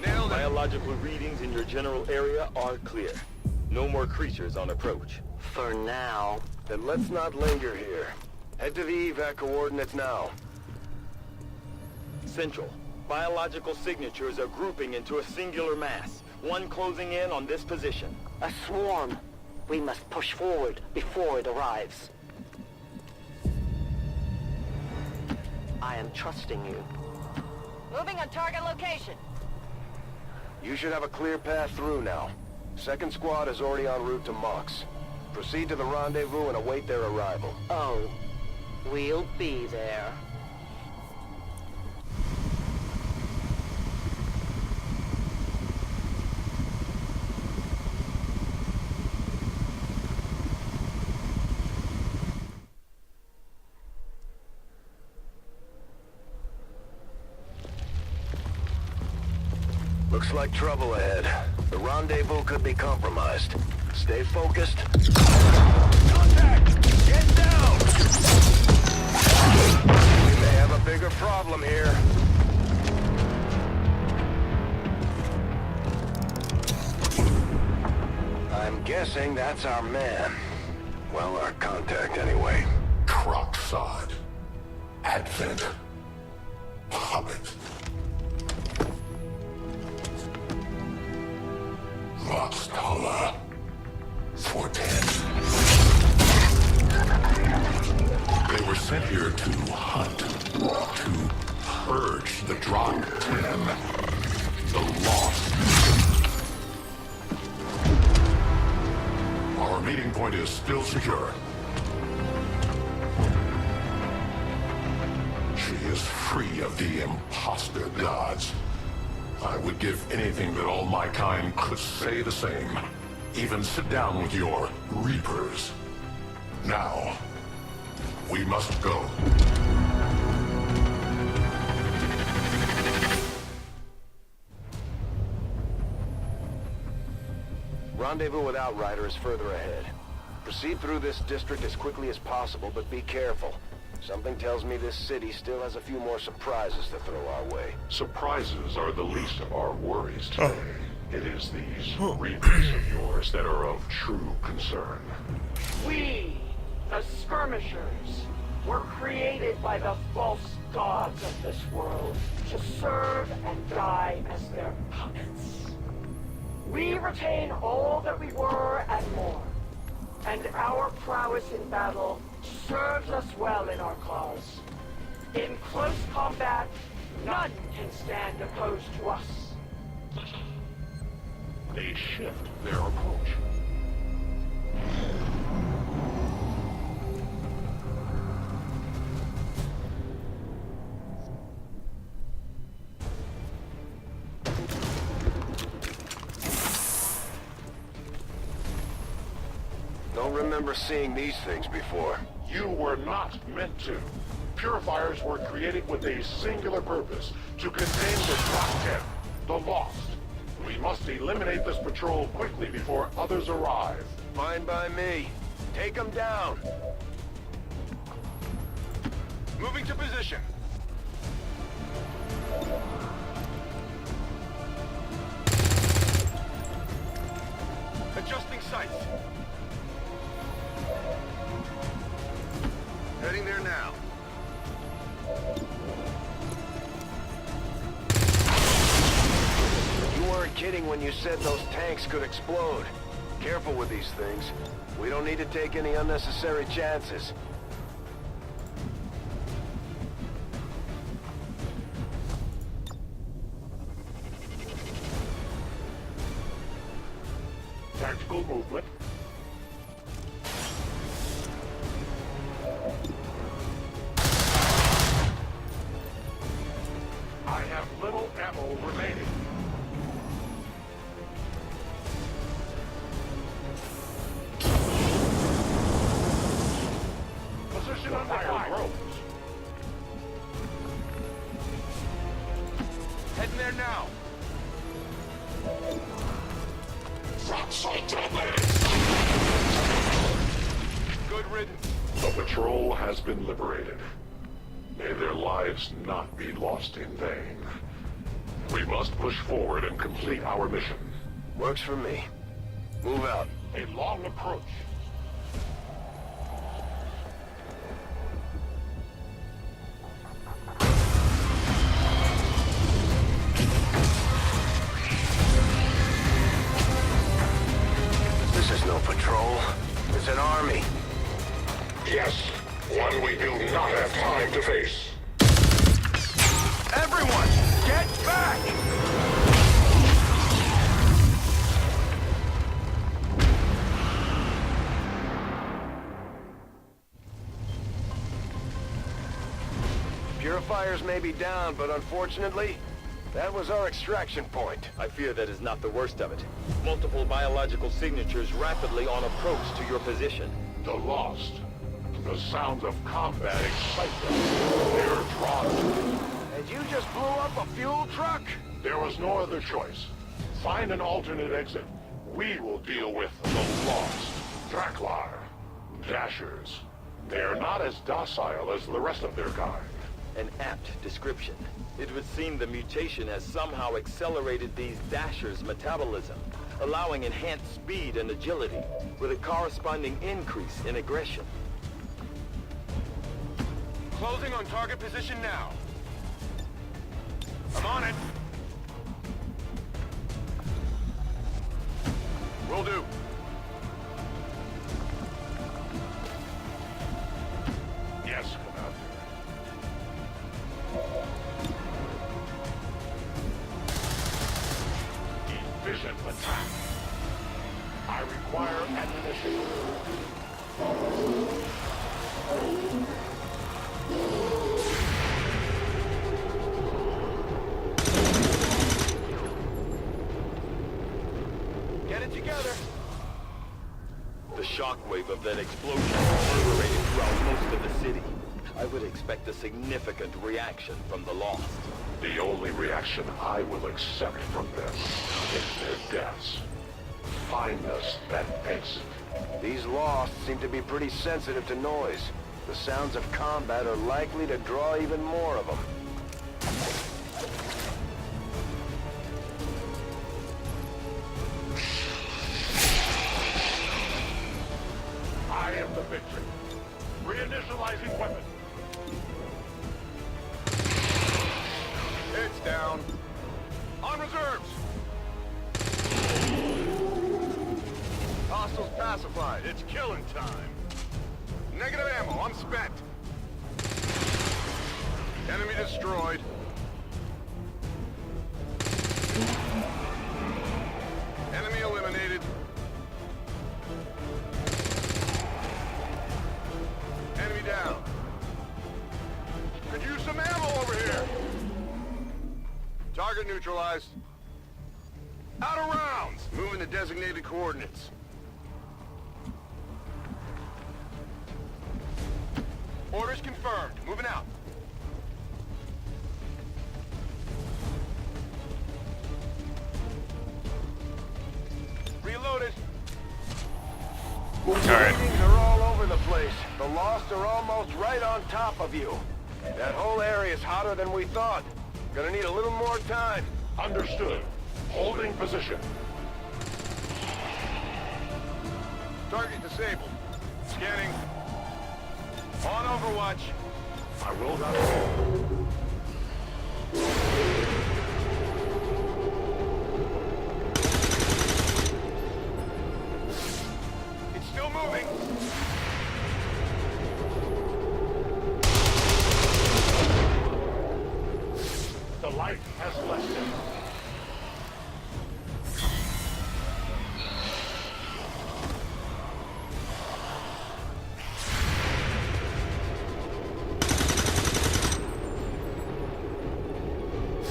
Speaker 3: Nailed it.
Speaker 8: Biological readings in your general area are clear. No more creatures on approach.
Speaker 15: For now.
Speaker 3: Then let's not linger here. Head to the evac coordinates now.
Speaker 8: Central. Biological signatures are grouping into a singular mass. One closing in on this position.
Speaker 15: A swarm. We must push forward before it arrives. I am trusting you.
Speaker 13: Moving on target location.
Speaker 3: You should have a clear path through now. Second squad is already en route to Mox. Proceed to the rendezvous and await their arrival.
Speaker 15: Oh, we'll be there.
Speaker 3: Looks like trouble ahead. The rendezvous could be compromised. Stay focused. Contact! Get down! We may have a bigger problem here. I'm guessing that's our man. Well, our contact anyway.
Speaker 22: Crocksod. Advent. Hobbit.
Speaker 9: 10. The Lost. Our meeting point is still secure. She is free of the imposter gods. I would give anything that all my kind could say the same. Even sit down with your Reapers. Now, we must go.
Speaker 3: Rendezvous with Outrider is further ahead. Proceed through this district as quickly as possible, but be careful. Something tells me this city still has a few more surprises to throw our way.
Speaker 9: Surprises are the least of our worries today. It is these Reapers of yours that are of true concern.
Speaker 12: We, the Skirmishers, were created by the false gods of this world to serve and die as their puppets. We retain all that we were and more, and our prowess in battle serves us well in our cause. In close combat, none can stand opposed to us.
Speaker 9: They shift their approach.
Speaker 3: Don't remember seeing these things before.
Speaker 9: You were not meant to. Purifiers were created with a singular purpose, to contain the Top 10, the Lost. We must eliminate this patrol quickly before others arrive.
Speaker 3: Fine by me. Take them down. Moving to position. Adjusting sights. Heading there now. You weren't kidding when you said those tanks could explode. Careful with these things. We don't need to take any unnecessary chances.
Speaker 9: Tactical movement. I have little ammo remaining. Position on fire grows.
Speaker 3: Heading there now. Good riddance.
Speaker 9: The patrol has been liberated. May their lives not be lost in vain. We must push forward and complete our mission.
Speaker 3: Works for me. Move out.
Speaker 9: A long approach.
Speaker 3: This is no patrol. It's an army.
Speaker 9: Yes, one we do not have time to face.
Speaker 3: Everyone, get back! Purifiers may be down, but unfortunately, that was our extraction point.
Speaker 8: I fear that is not the worst of it. Multiple biological signatures rapidly on approach to your position.
Speaker 9: The Lost. The sounds of combat excite them. They're drawn to it.
Speaker 3: And you just blew up a fuel truck?
Speaker 9: There was no other choice. Find an alternate exit. We will deal with the Lost. Draklar. Dashers. They are not as docile as the rest of their kind.
Speaker 8: An apt description. It would seem the mutation has somehow accelerated these Dashers' metabolism, allowing enhanced speed and agility, with a corresponding increase in aggression.
Speaker 3: Closing on target position now. I'm on it. Will do.
Speaker 9: Yes, Commander. Insufficient attack. I require ammunition.
Speaker 8: Get it together. The shockwave of that explosion reverberated throughout most of the city. I would expect a significant reaction from the Lost.
Speaker 9: The only reaction I will accept from them is their deaths. Find us that exit.
Speaker 3: These Lost seem to be pretty sensitive to noise. The sounds of combat are likely to draw even more of them.
Speaker 9: I am the victory. Reinitializing weapon.
Speaker 3: It's down.
Speaker 8: On reserves!
Speaker 3: Hostiles pacified. It's killing time. Negative ammo. I'm spent. Enemy destroyed. Enemy eliminated. Enemy down. Could use some ammo over here. Target neutralized. Out of rounds. Moving to designated coordinates. Orders confirmed. Moving out. Reloaded.
Speaker 1: Alright.
Speaker 3: Meetings are all over the place. The Lost are almost right on top of you. That whole area is hotter than we thought. Gonna need a little more time.
Speaker 9: Understood. Holding position.
Speaker 3: Target disabled. Scanning. On Overwatch.
Speaker 9: I will not.
Speaker 3: It's still moving.
Speaker 9: The light has left him.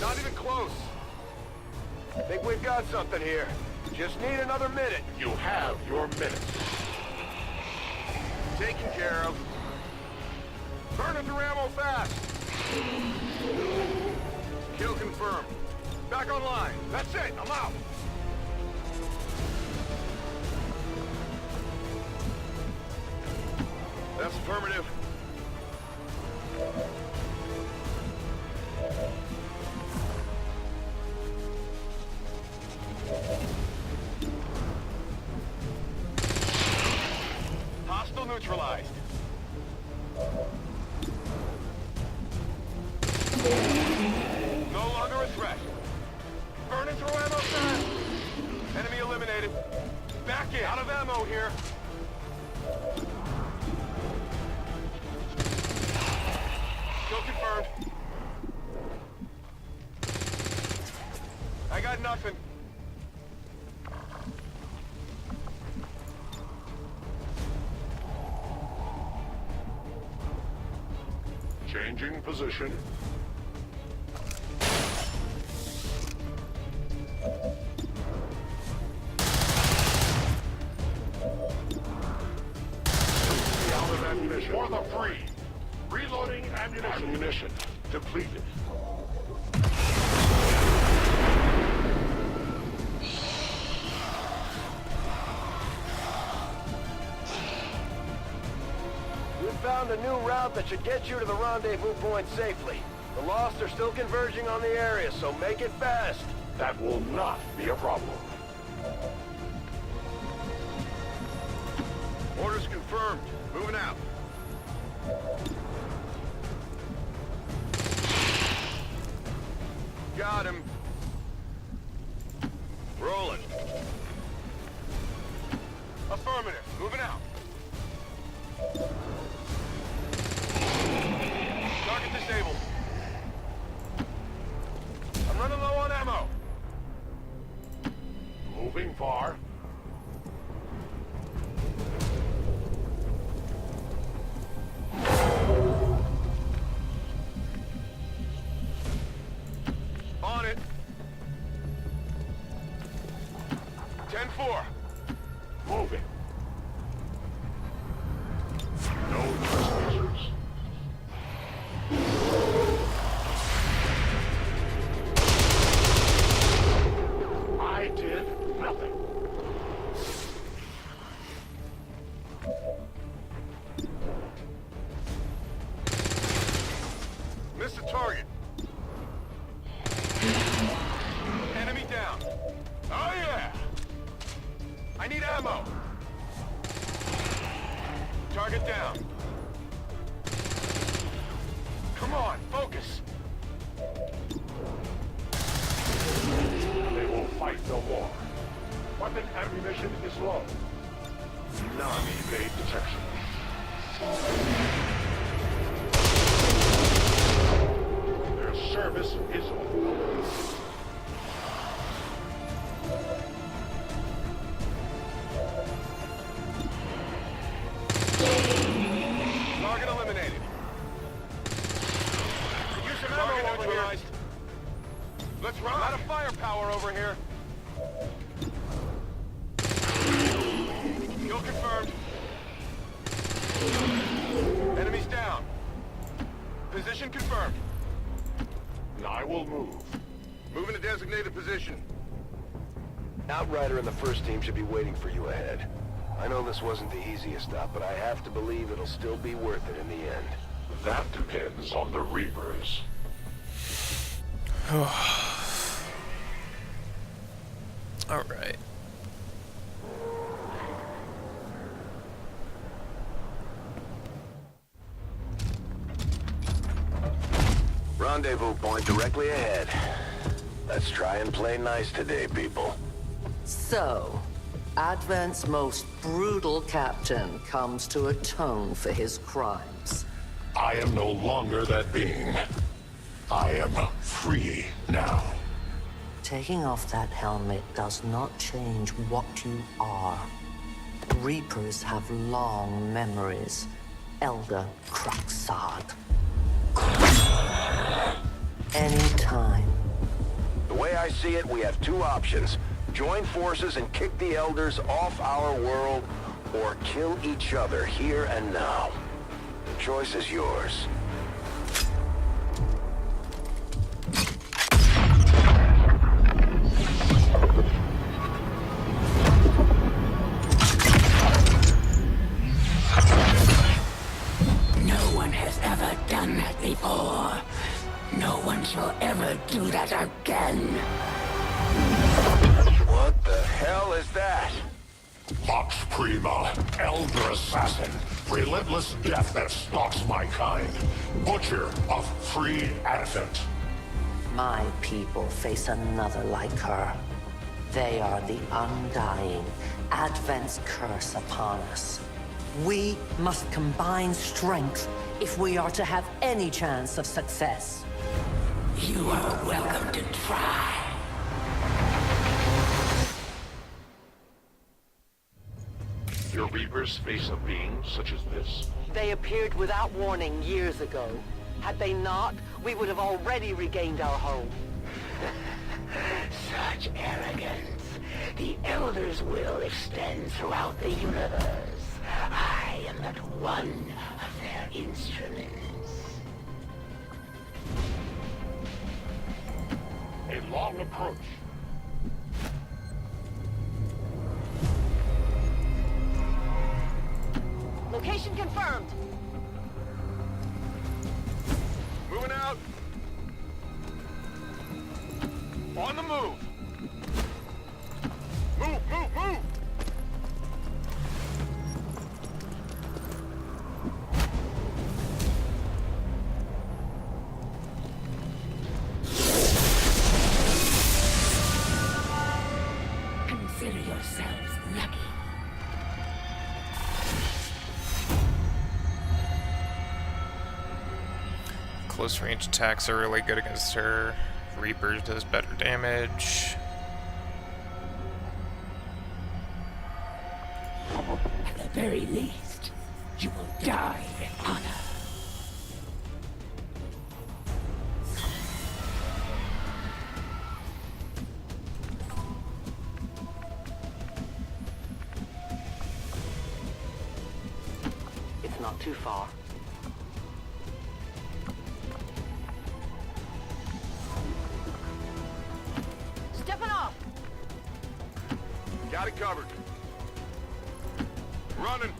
Speaker 3: Not even close. Think we've got something here. Just need another minute.
Speaker 9: You have your minute.
Speaker 3: Taken care of. Burning through ammo fast. Kill confirmed. Back online. That's it. I'm out. That's affirmative. Hostile neutralized. No longer a threat. Burning through ammo fast. Enemy eliminated. Back in. Out of ammo here. Kill confirmed. I got nothing.
Speaker 9: Changing position. Out of ammunition. For the free. Reloading ammunition. Ammunition depleted.
Speaker 3: We found a new route that should get you to the rendezvous point safely. The Lost are still converging on the area, so make it fast.
Speaker 9: That will not be a problem.
Speaker 3: Orders confirmed. Moving out. Got him. Rolling. Affirmative. Moving out. Target disabled. I'm running low on ammo.
Speaker 9: moving far?
Speaker 3: On it. 10-4.
Speaker 9: Moving. No trespassers. I did nothing.
Speaker 3: Missed the target. Enemy down. Oh yeah! I need ammo. Target down. Come on, focus.
Speaker 9: They will fight no more. Weapon ammunition is low. Non-evade detection. Their service is over.
Speaker 3: Target eliminated. Use some ammo neutralized. Let's run out of firepower over here. Kill confirmed. Enemies down. Position confirmed.
Speaker 9: I will move.
Speaker 3: Moving to designated position.
Speaker 5: Outrider and the first team should be waiting for you ahead.
Speaker 3: I know this wasn't the easiest stop, but I have to believe it'll still be worth it in the end.
Speaker 9: That depends on the Reapers.
Speaker 1: Alright.
Speaker 3: Rendezvous point directly ahead. Let's try and play nice today, people.
Speaker 6: So, Advent's most brutal captain comes to atone for his crimes.
Speaker 9: I am no longer that being. I am free now.
Speaker 6: Taking off that helmet does not change what you are. Reapers have long memories. Elder Craxad. Anytime.
Speaker 3: The way I see it, we have two options. Join forces and kick the Elders off our world, or kill each other here and now. The choice is yours.
Speaker 10: No one has ever done that before. No one shall ever do that again.
Speaker 3: What the hell is that?
Speaker 9: Vox Prima, Elder Assassin, relentless death that stalks my kind. Butcher of free Advent.
Speaker 6: My people face another like her. They are the undying, Advent's curse upon us. We must combine strength if we are to have any chance of success.
Speaker 10: You are welcome to try.
Speaker 9: Your Reapers face a being such as this?
Speaker 15: They appeared without warning years ago. Had they not, we would have already regained our home.
Speaker 10: Such arrogance. The Elder's will extends throughout the universe. I am but one of their instruments.
Speaker 9: A long approach.
Speaker 13: Location confirmed.
Speaker 3: Moving out. On the move. Move, move, move!
Speaker 10: Consider yourselves lucky.
Speaker 1: Close range attacks are really good against her. Reapers does better damage.
Speaker 10: very least, you will die in honor.
Speaker 15: It's not too far.
Speaker 13: Stepping off!
Speaker 21: Got it covered. Running.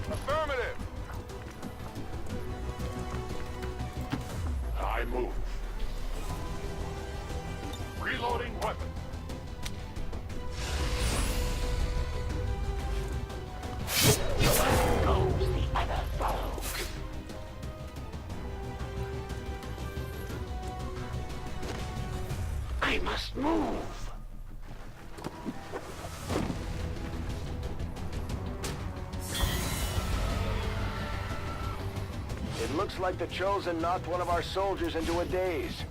Speaker 21: Affirmative. I move. Reloading weapon.
Speaker 10: Goes the other folks. I must move.
Speaker 3: It looks like the Chosen knocked one of our soldiers into a daze.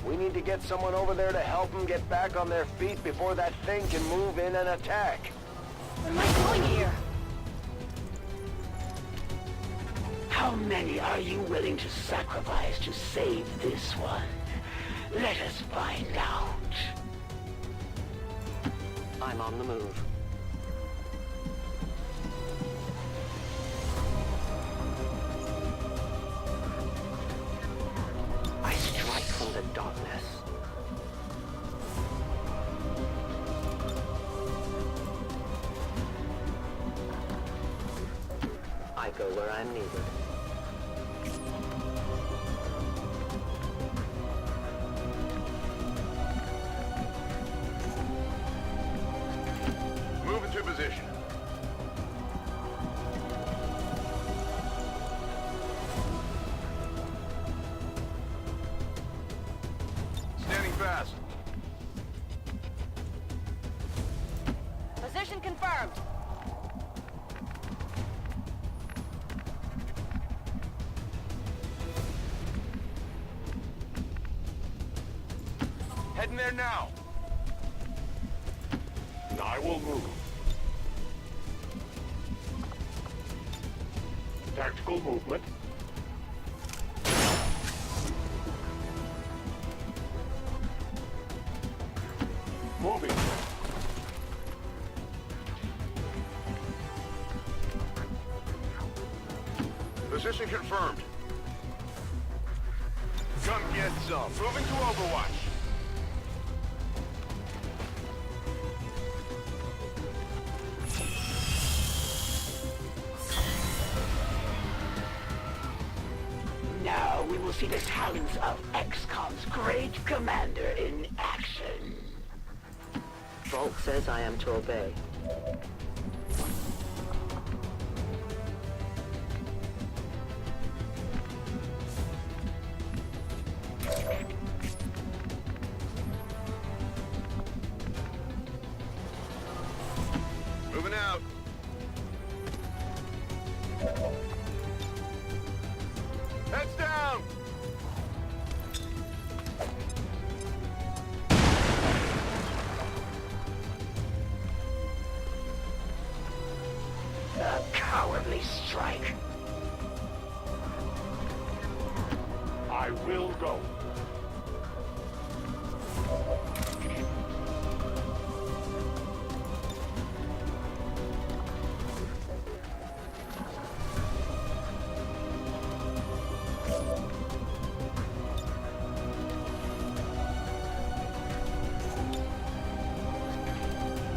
Speaker 3: We need to get someone over there to help them get back on their feet before that thing can move in and attack.
Speaker 13: What am I doing here?
Speaker 10: How many are you willing to sacrifice to save this one? Let us find out.
Speaker 15: I'm on the move. I strike from the darkness. I go where I'm needed.
Speaker 21: Move into position. Standing fast.
Speaker 13: Position confirmed.
Speaker 21: Heading there now. I will move. Tactical movement. Moving. Position confirmed. Come get some. Moving to Overwatch.
Speaker 10: Now we will see the talents of XCOM's great commander in action.
Speaker 15: Volk says I am to obey.
Speaker 21: Moving out. Heads down!
Speaker 10: A cowardly strike.
Speaker 21: I will go.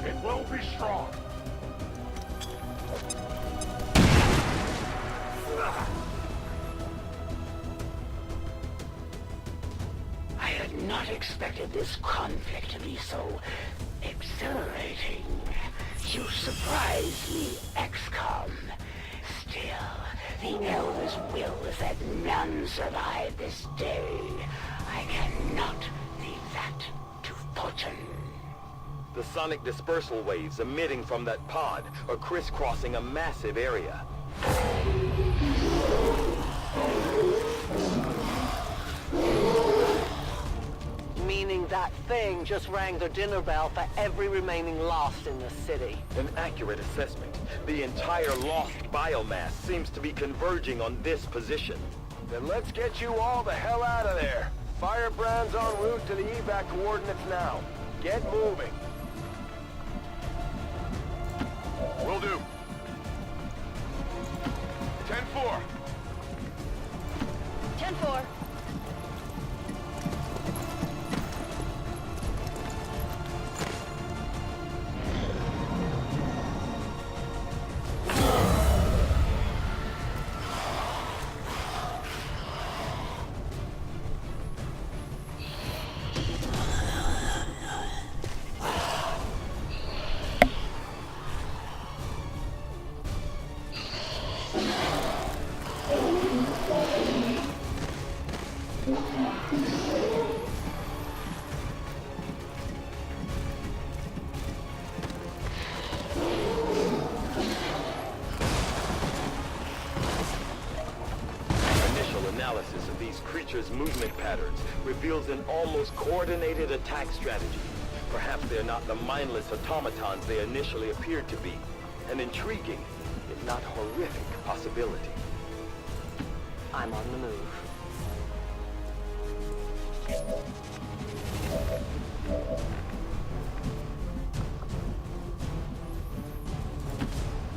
Speaker 21: It will be strong.
Speaker 10: I had not expected this conflict to be so exhilarating. You surprise me, XCOM. Still, the Elder's will is that none survive this day. I cannot leave that to fortune.
Speaker 8: The sonic dispersal waves emitting from that pod are crisscrossing a massive area.
Speaker 15: Meaning that thing just rang the dinner bell for every remaining Lost in the city.
Speaker 8: An accurate assessment. The entire Lost biomass seems to be converging on this position.
Speaker 3: Then let's get you all the hell out of there. Firebrand's en route to the evac coordinates now. Get moving.
Speaker 21: Will do. 10-4.
Speaker 13: 10-4.
Speaker 8: Analysis of these creatures' movement patterns reveals an almost coordinated attack strategy. Perhaps they're not the mindless automatons they initially appeared to be. An intriguing, if not horrific, possibility.
Speaker 15: I'm on the move.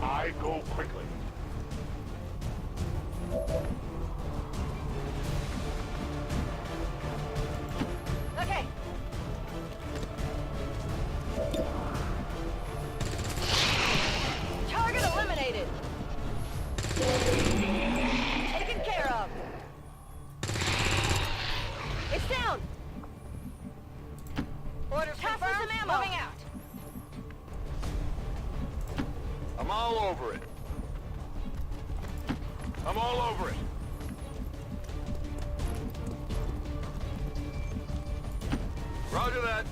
Speaker 9: I go quickly.
Speaker 13: Okay. Target eliminated. Taken care of. It's down. Orders confirmed. Some ammo. Moving out.
Speaker 21: I'm all over it. I'm all over it. Roger that.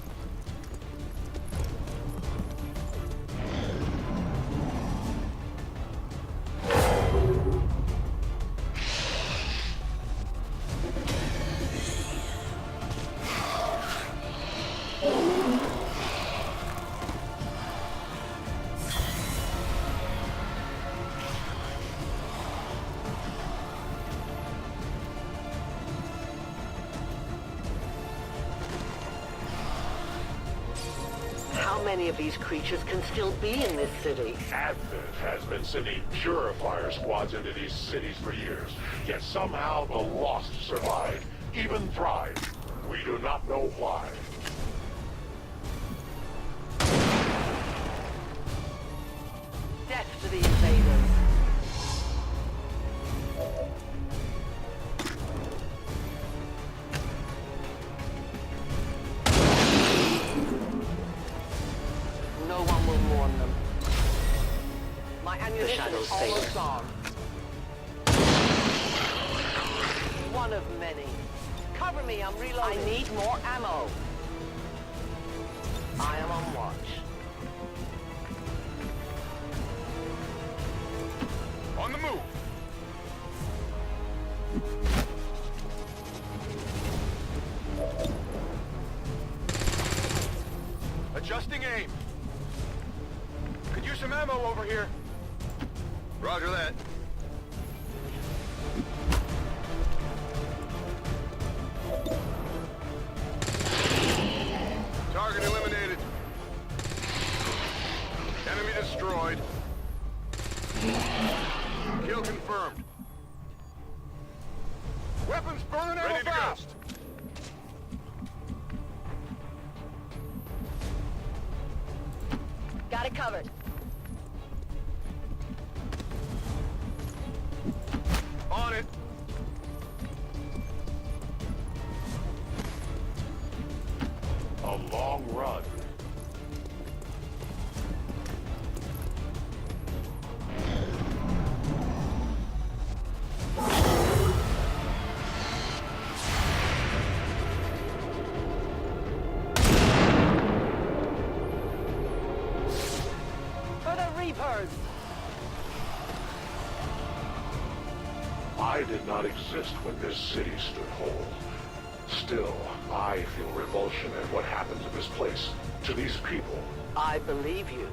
Speaker 15: How many of these creatures can still be in this city?
Speaker 9: Advent has been sending purifier squads into these cities for years, yet somehow the Lost survive, even thrive. We do not know why.
Speaker 15: Death to the invaders. No one will warn them. My ammunition is almost gone. One of many. Cover me, I'm reloading. I need more ammo. I am on watch.
Speaker 21: On the move. Adjusting aim. Could use some ammo over here. Roger that. Target eliminated. Enemy destroyed. Kill confirmed. Weapons burning ammo fast.
Speaker 13: Got it covered.
Speaker 21: On it.
Speaker 9: A long run.
Speaker 15: For the Reapers!
Speaker 9: I did not exist when this city stood whole. Still, I feel revulsion at what happened to this place, to these people.
Speaker 15: I believe you.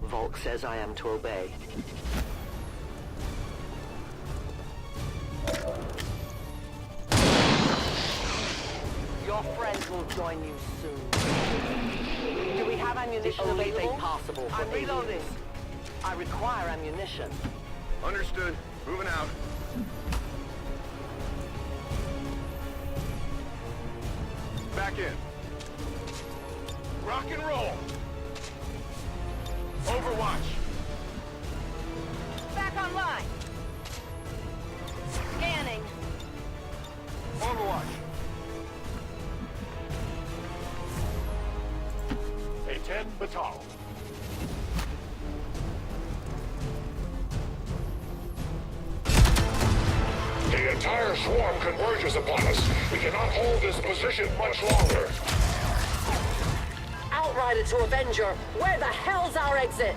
Speaker 15: Volk says I am to obey. Your friends will join you soon. Do we have ammunition available? Possible for I'm reloading. I require ammunition.
Speaker 3: Understood. Moving out. Back in. Rock and roll. Overwatch.
Speaker 13: Back online. Scanning.
Speaker 3: Overwatch. A-10 Batal.
Speaker 9: The entire swarm converges upon us. We cannot hold this position much longer.
Speaker 15: Outrider to Avenger, where the hell's our exit?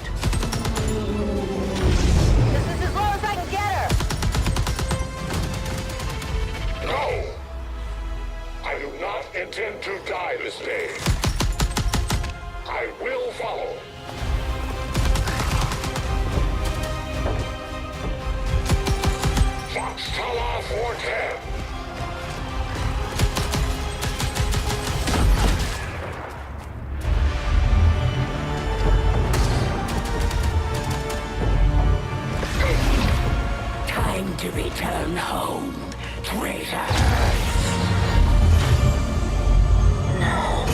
Speaker 13: This is as low as I can get her.
Speaker 9: No! I do not intend to die this day. I will follow. Foxtrot 410.
Speaker 10: Time to return home, traitor. No.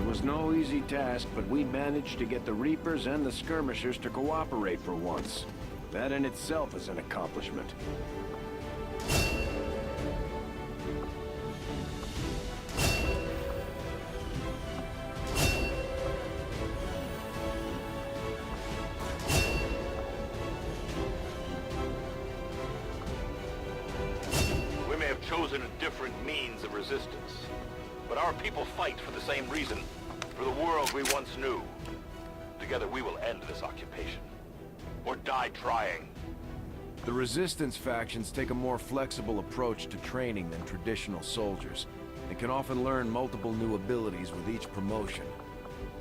Speaker 20: It was no easy task, but we managed to get the Reapers and the Skirmishers to cooperate for once. That in itself is an accomplishment.
Speaker 21: We may have chosen a different means of resistance, but our people fight for the same reason, for the world we once knew. Together we will end this occupation, or die trying.
Speaker 20: The Resistance factions take a more flexible approach to training than traditional soldiers, and can often learn multiple new abilities with each promotion.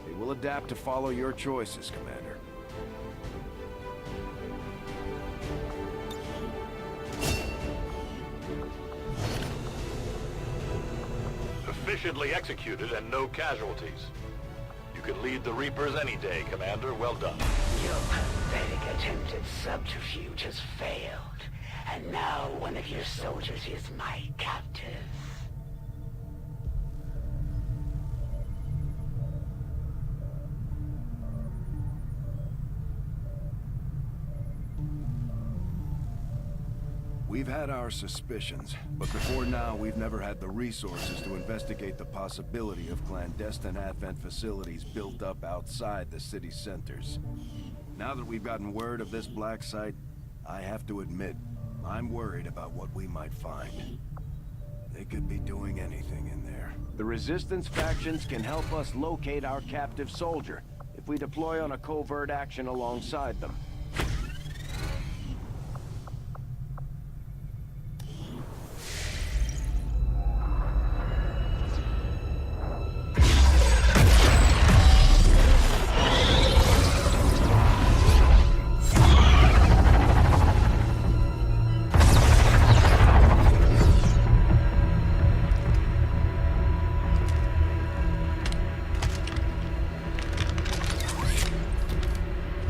Speaker 20: They will adapt to follow your choices, Commander.
Speaker 21: Efficiently executed and no casualties. You can lead the Reapers any day, Commander. Well done.
Speaker 10: Your pathetic attempt at subterfuge has failed, and now one of your soldiers is my captive.
Speaker 20: We've had our suspicions, but before now we've never had the resources to investigate the possibility of clandestine Advent facilities built up outside the city centers. Now that we've gotten word of this black site, I have to admit, I'm worried about what we might find. They could be doing anything in there. The Resistance factions can help us locate our captive soldier if we deploy on a covert action alongside them.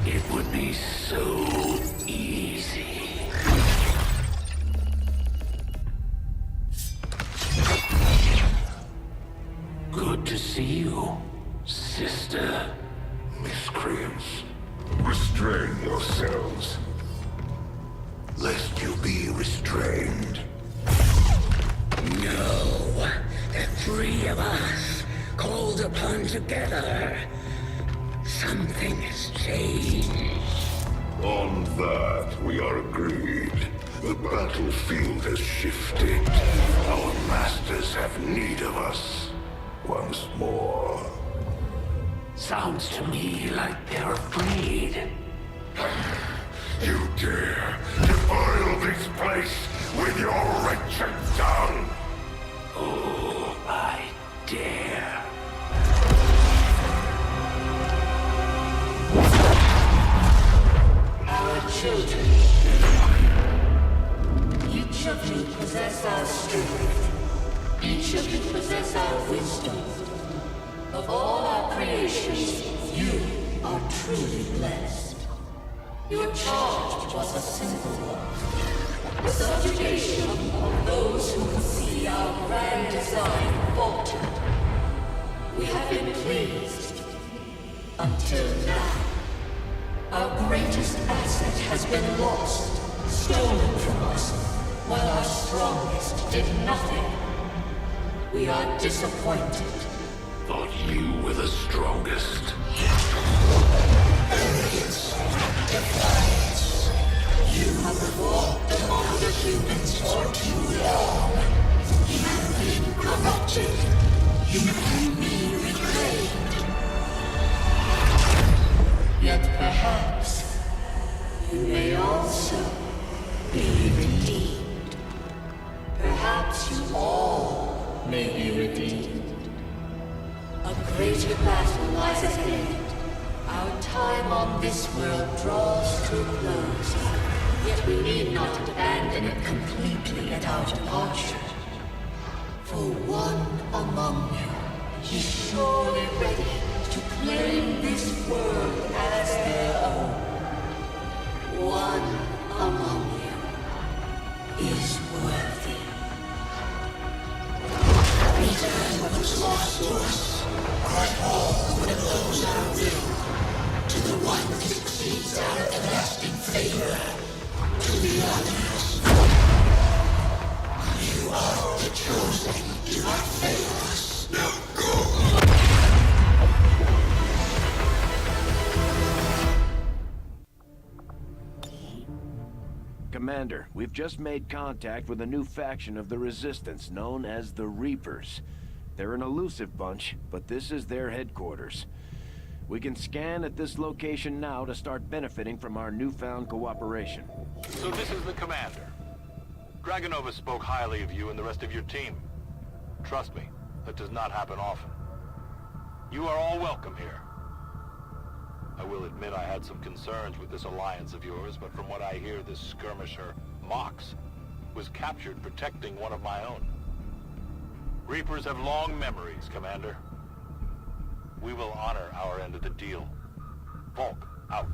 Speaker 10: It would be so easy. Good to see you, sister.
Speaker 9: Miscreants, restrain yourselves, lest you be restrained.
Speaker 10: No, the three of us, called upon together. Something has changed.
Speaker 9: On that, we are agreed. The battlefield has shifted. Our masters have need of us once more.
Speaker 10: Sounds to me like they're afraid.
Speaker 9: You dare defile this place with your wretched tongue?
Speaker 10: Oh, I dare. Our children. Each of you possess our strength. Each of you possess our wisdom. Of all our creations, you are truly blessed. Your charge was a simple one. The subjugation of those who would see our grand design falter. We have been pleased. Until now. Our greatest asset has been lost, stolen from us, while our strongest did nothing. We are disappointed.
Speaker 9: Thought you were the strongest.
Speaker 10: Arrogance, defiance. You have walked among the humans for too long. You've been corrupted. You can be reclaimed. Yet perhaps you may also be redeemed. Perhaps you all may be redeemed. A greater battle lies ahead. Our time on this world draws to a close. Yet we need not abandon it completely at our departure. For one among you is surely ready to claim this world as their own. One among you is worthy. Return what was lost to us. Grant all that knows our will. To the one that succeeds our everlasting favor. To the others. You are the chosen. Do not fail us. Now go.
Speaker 20: Commander, we've just made contact with a new faction of the Resistance known as the Reapers. They're an elusive bunch, but this is their headquarters. We can scan at this location now to start benefiting from our newfound cooperation.
Speaker 21: So this is the commander. Dragonova spoke highly of you and the rest of your team. Trust me, that does not happen often. You are all welcome here. I will admit I had some concerns with this alliance of yours, but from what I hear, this skirmisher, Mox, was captured protecting one of my own. Reapers have long memories, Commander. We will honor our end of the deal. Volk, out.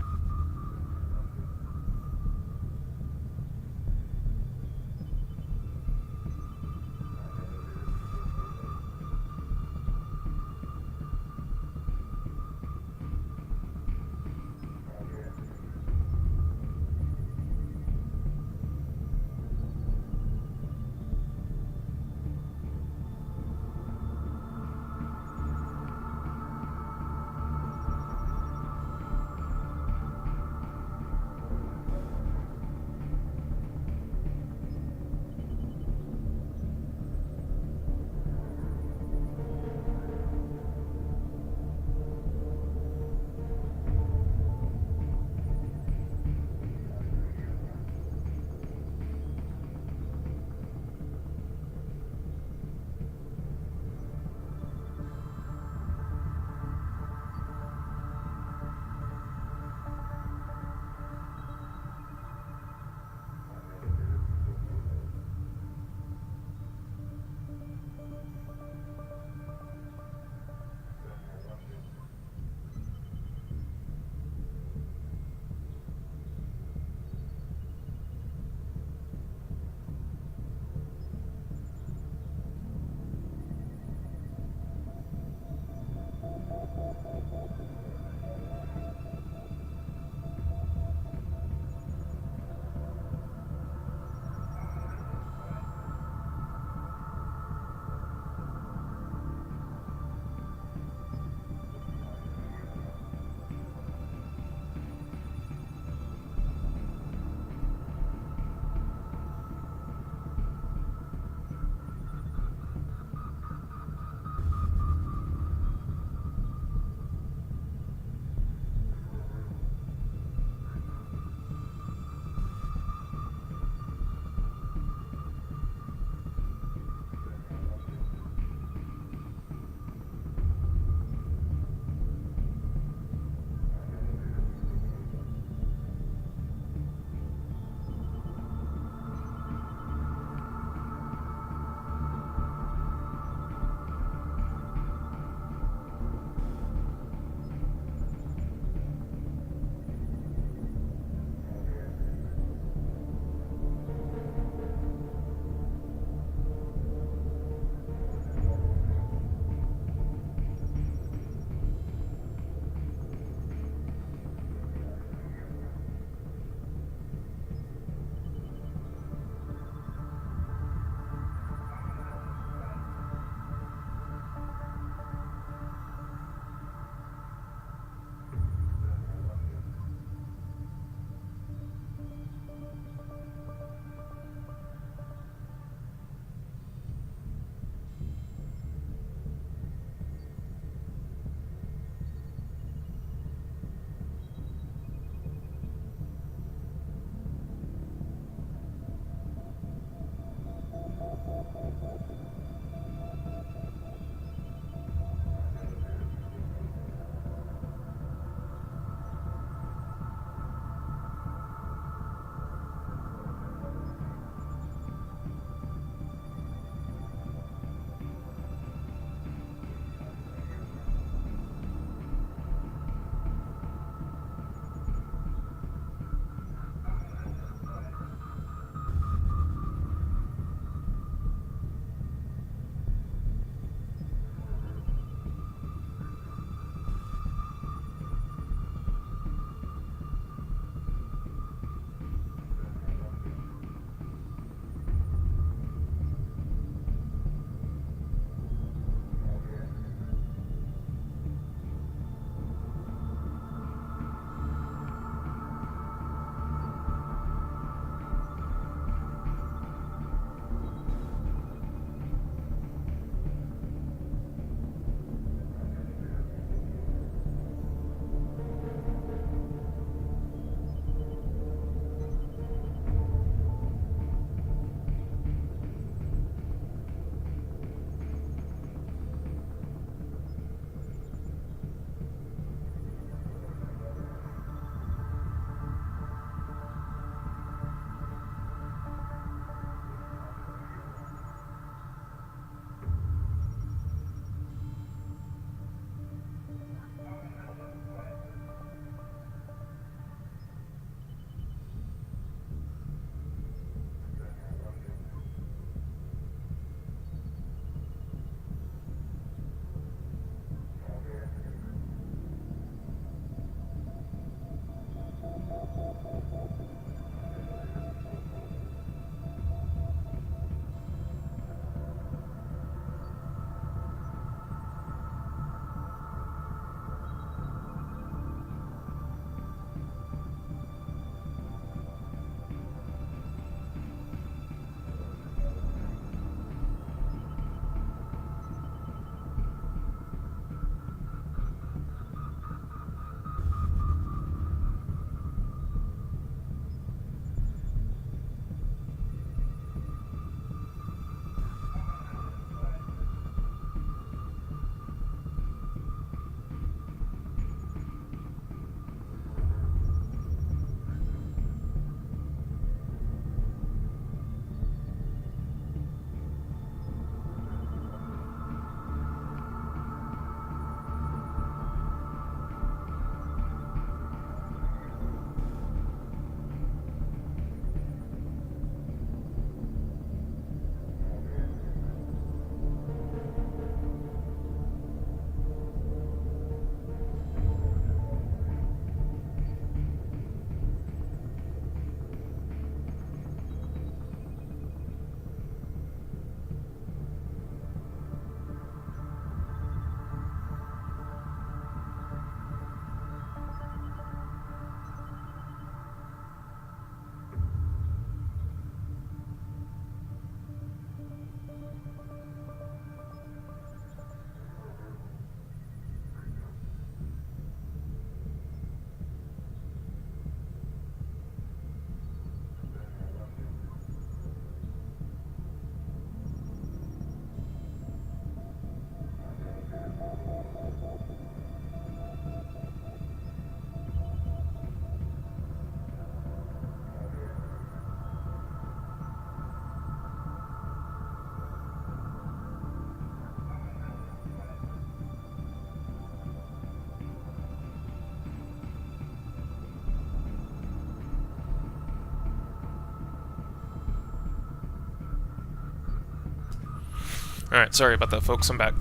Speaker 1: Alright, sorry about that, folks. I'm back.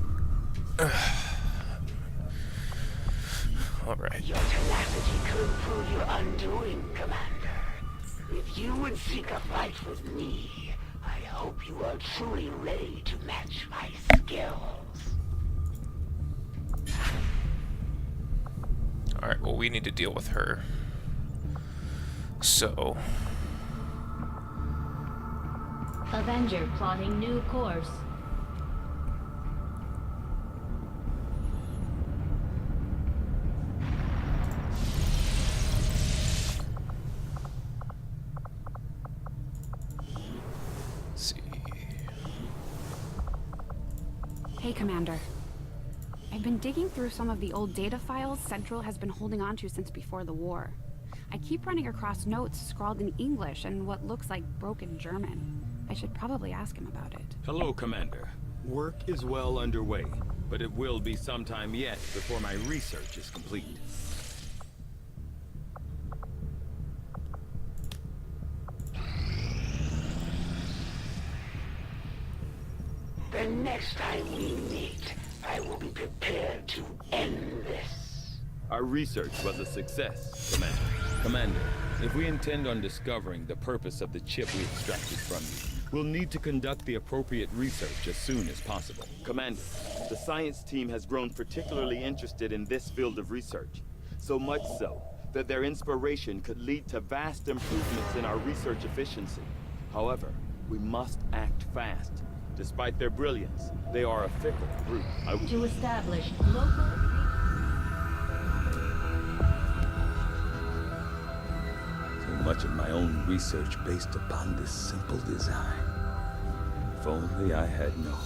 Speaker 1: Alright.
Speaker 10: Your tenacity could prove your undoing, Commander. If you would seek a fight with me, I hope you are truly ready to match my skills.
Speaker 1: Alright, well, we need to deal with her. So...
Speaker 7: Avenger plotting new course.
Speaker 1: Let's see.
Speaker 19: Hey, Commander. I've been digging through some of the old data files Central has been holding onto since before the war. I keep running across notes scrawled in English and what looks like broken German. I should probably ask him about it.
Speaker 14: Hello, Commander. Work is well underway, but it will be some time yet before my research is complete.
Speaker 10: The next time we meet, I will be prepared to end this.
Speaker 14: Our research was a success, Commander. Commander, if we intend on discovering the purpose of the chip we extracted from you, we'll need to conduct the appropriate research as soon as possible. Commander, the science team has grown particularly interested in this field of research, so much so that their inspiration could lead to vast improvements in our research efficiency. However, we must act fast. Despite their brilliance, they are a fickle group.
Speaker 7: To establish local...
Speaker 16: Much of my own research based upon this simple design. If only I had known.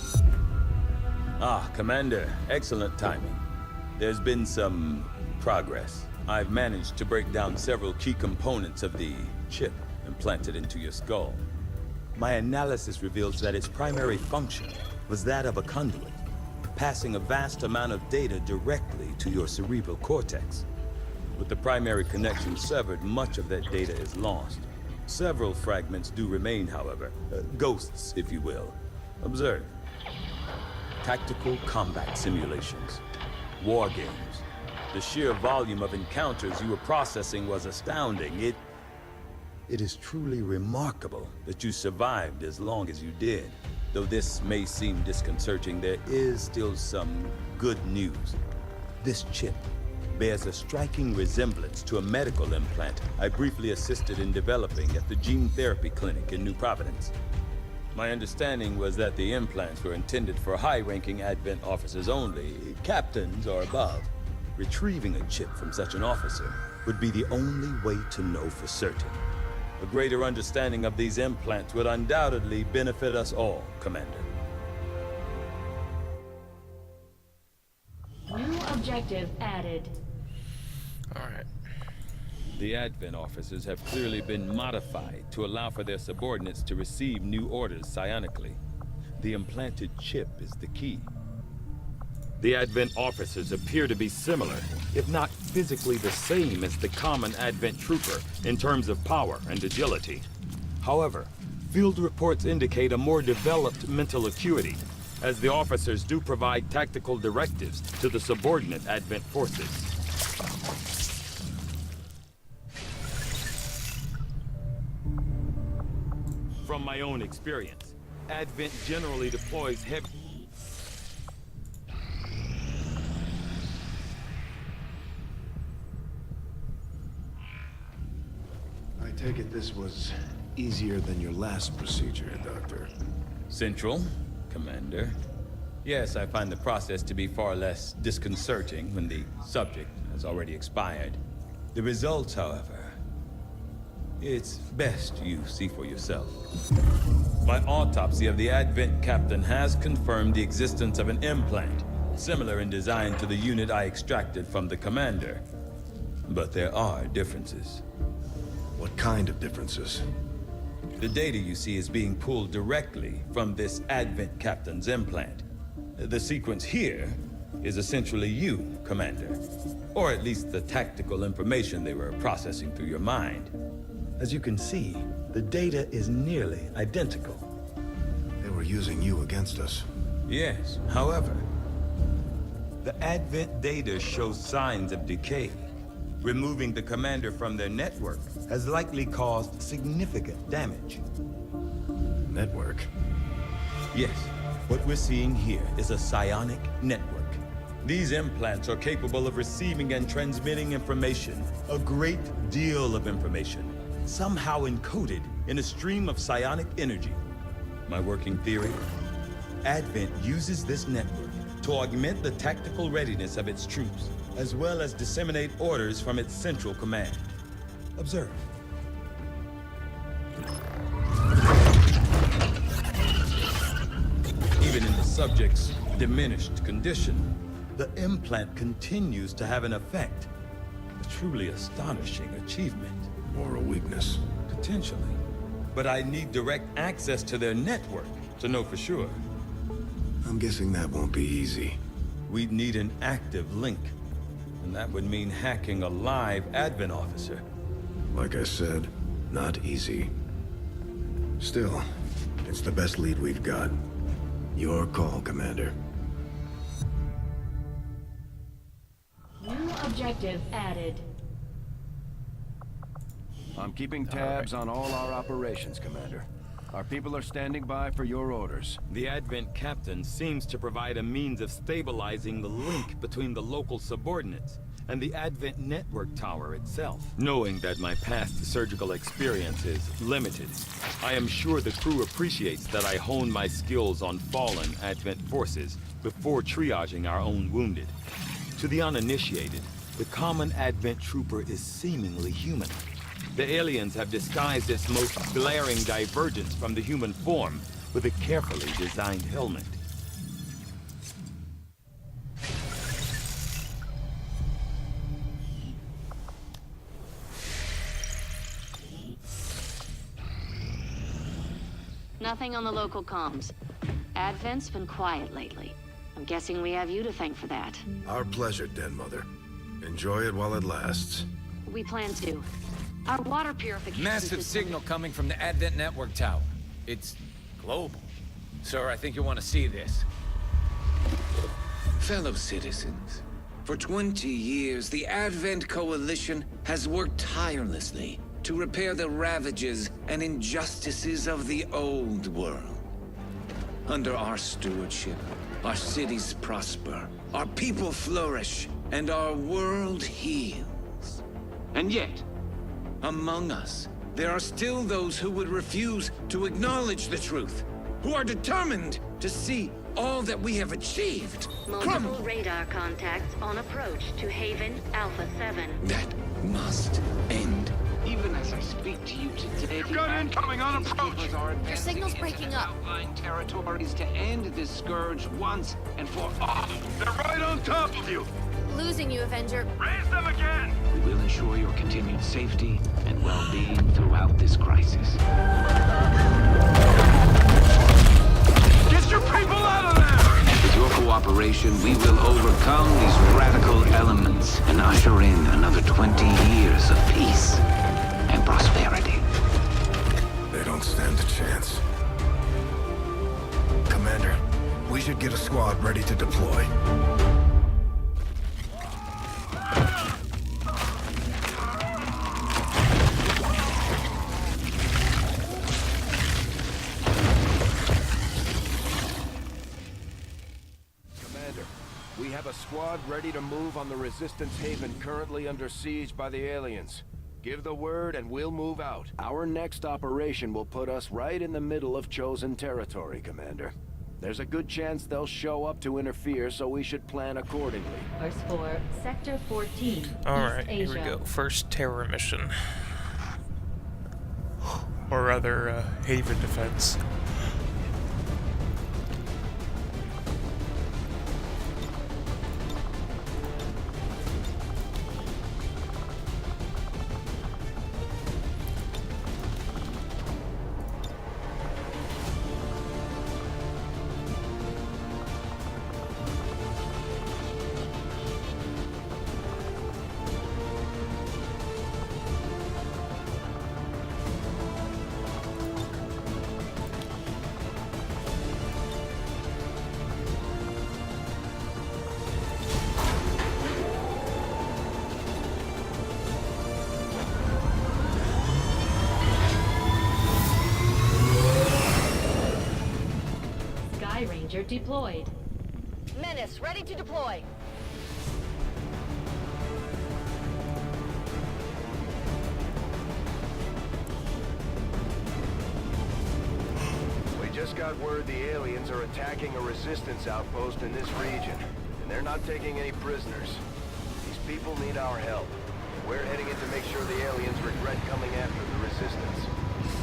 Speaker 16: Ah, Commander, excellent timing. There's been some progress. I've managed to break down several key components of the chip implanted into your skull. My analysis reveals that its primary function was that of a conduit, passing a vast amount of data directly to your cerebral cortex. With the primary connection severed, much of that data is lost. Several fragments do remain, however. Ghosts, if you will. Observe. Tactical combat simulations. War games. The sheer volume of encounters you were processing was astounding. It is truly remarkable that you survived as long as you did. Though this may seem disconcerting, there is still some good news. This chip bears a striking resemblance to a medical implant I briefly assisted in developing at the gene therapy clinic in New Providence. My understanding was that the implants were intended for high-ranking Advent officers only, captains or above. Retrieving a chip from such an officer would be the only way to know for certain. A greater understanding of these implants would undoubtedly benefit us all, Commander.
Speaker 7: New objective added.
Speaker 1: Alright.
Speaker 14: The Advent officers have clearly been modified to allow for their subordinates to receive new orders psionically. The implanted chip is the key. The Advent officers appear to be similar, if not physically the same as the common Advent trooper in terms of power and agility. However, field reports indicate a more developed mental acuity, as the officers do provide tactical directives to the subordinate Advent forces. From my own experience, Advent generally deploys heavy...
Speaker 20: I take it this was easier than your last procedure, Doctor.
Speaker 16: Central, Commander. Yes, I find the process to be far less disconcerting when the subject has already expired. The results, however, it's best you see for yourself. My autopsy of the Advent captain has confirmed the existence of an implant, similar in design to the unit I extracted from the commander. But there are differences.
Speaker 20: What kind of differences?
Speaker 16: The data you see is being pulled directly from this Advent captain's implant. The sequence here is essentially you, Commander. Or at least the tactical information they were processing through your mind. As you can see, the data is nearly identical.
Speaker 20: They were using you against us.
Speaker 16: Yes, however, the Advent data shows signs of decay. Removing the commander from their network has likely caused significant damage.
Speaker 5: Network?
Speaker 16: Yes, what we're seeing here is a psionic network. These implants are capable of receiving and transmitting information, a great deal of information, somehow encoded in a stream of psionic energy. My working theory? Advent uses this network to augment the tactical readiness of its troops, as well as disseminate orders from its central command. Observe. Even in the subject's diminished condition, the implant continues to have an effect. A truly astonishing achievement.
Speaker 5: Or a weakness.
Speaker 16: Potentially. But I need direct access to their network to know for sure.
Speaker 5: I'm guessing that won't be easy.
Speaker 16: We'd need an active link. And that would mean hacking a live Advent officer.
Speaker 5: Like I said, not easy. Still, it's the best lead we've got. Your call, Commander.
Speaker 7: New objective added.
Speaker 20: I'm keeping tabs on all our operations, Commander. Our people are standing by for your orders.
Speaker 14: The Advent captain seems to provide a means of stabilizing the link between the local subordinates and the Advent network tower itself. Knowing that my past surgical experience is limited, I am sure the crew appreciates that I hone my skills on fallen Advent forces before triaging our own wounded. To the uninitiated, the common Advent trooper is seemingly human. The aliens have disguised its most glaring divergence from the human form with a carefully designed helmet.
Speaker 17: Nothing on the local comms. Advent's been quiet lately. I'm guessing we have you to thank for that.
Speaker 5: Our pleasure, Den Mother. Enjoy it while it lasts.
Speaker 17: We plan to. Our water purification
Speaker 11: Massive signal coming from the Advent network tower. It's global. Sir, I think you want to see this.
Speaker 22: Fellow citizens, for 20 years, the Advent Coalition has worked tirelessly to repair the ravages and injustices of the old world. Under our stewardship, our cities prosper, our people flourish, and our world heals. And yet, among us, there are still those who would refuse to acknowledge the truth, who are determined to see all that we have achieved
Speaker 17: Multiple radar contacts on approach to Haven Alpha 7.
Speaker 22: That must end.
Speaker 10: Even as I speak to you today,
Speaker 22: You've got incoming on approach.
Speaker 10: Your
Speaker 17: signal's breaking up.
Speaker 10: Outlying territories to end this scourge once and for all.
Speaker 22: They're right on top of you.
Speaker 17: Losing you, Avenger.
Speaker 22: Raise them again.
Speaker 10: We will ensure your continued safety and well-being throughout this crisis.
Speaker 22: Get your people out of there!
Speaker 10: With your cooperation, we will overcome these radical elements and usher in another 20 years of peace and prosperity.
Speaker 5: They don't stand a chance. Commander, we should get a squad ready to deploy.
Speaker 20: We have a squad ready to move on the Resistance Haven currently under siege by the aliens. Give the word and we'll move out. Our next operation will put us right in the middle of chosen territory, Commander. There's a good chance they'll show up to interfere, so we should plan accordingly.
Speaker 7: Course for Sector 14,
Speaker 1: Alright,
Speaker 7: East
Speaker 1: here we
Speaker 7: Asia.
Speaker 1: go. First terror mission. Or rather, Haven defense.
Speaker 7: deployed.
Speaker 13: Menace, ready to deploy.
Speaker 3: We just got word the aliens are attacking a resistance outpost in this region, and they're not taking any prisoners. These people need our help. We're heading in to make sure the aliens regret coming after the resistance.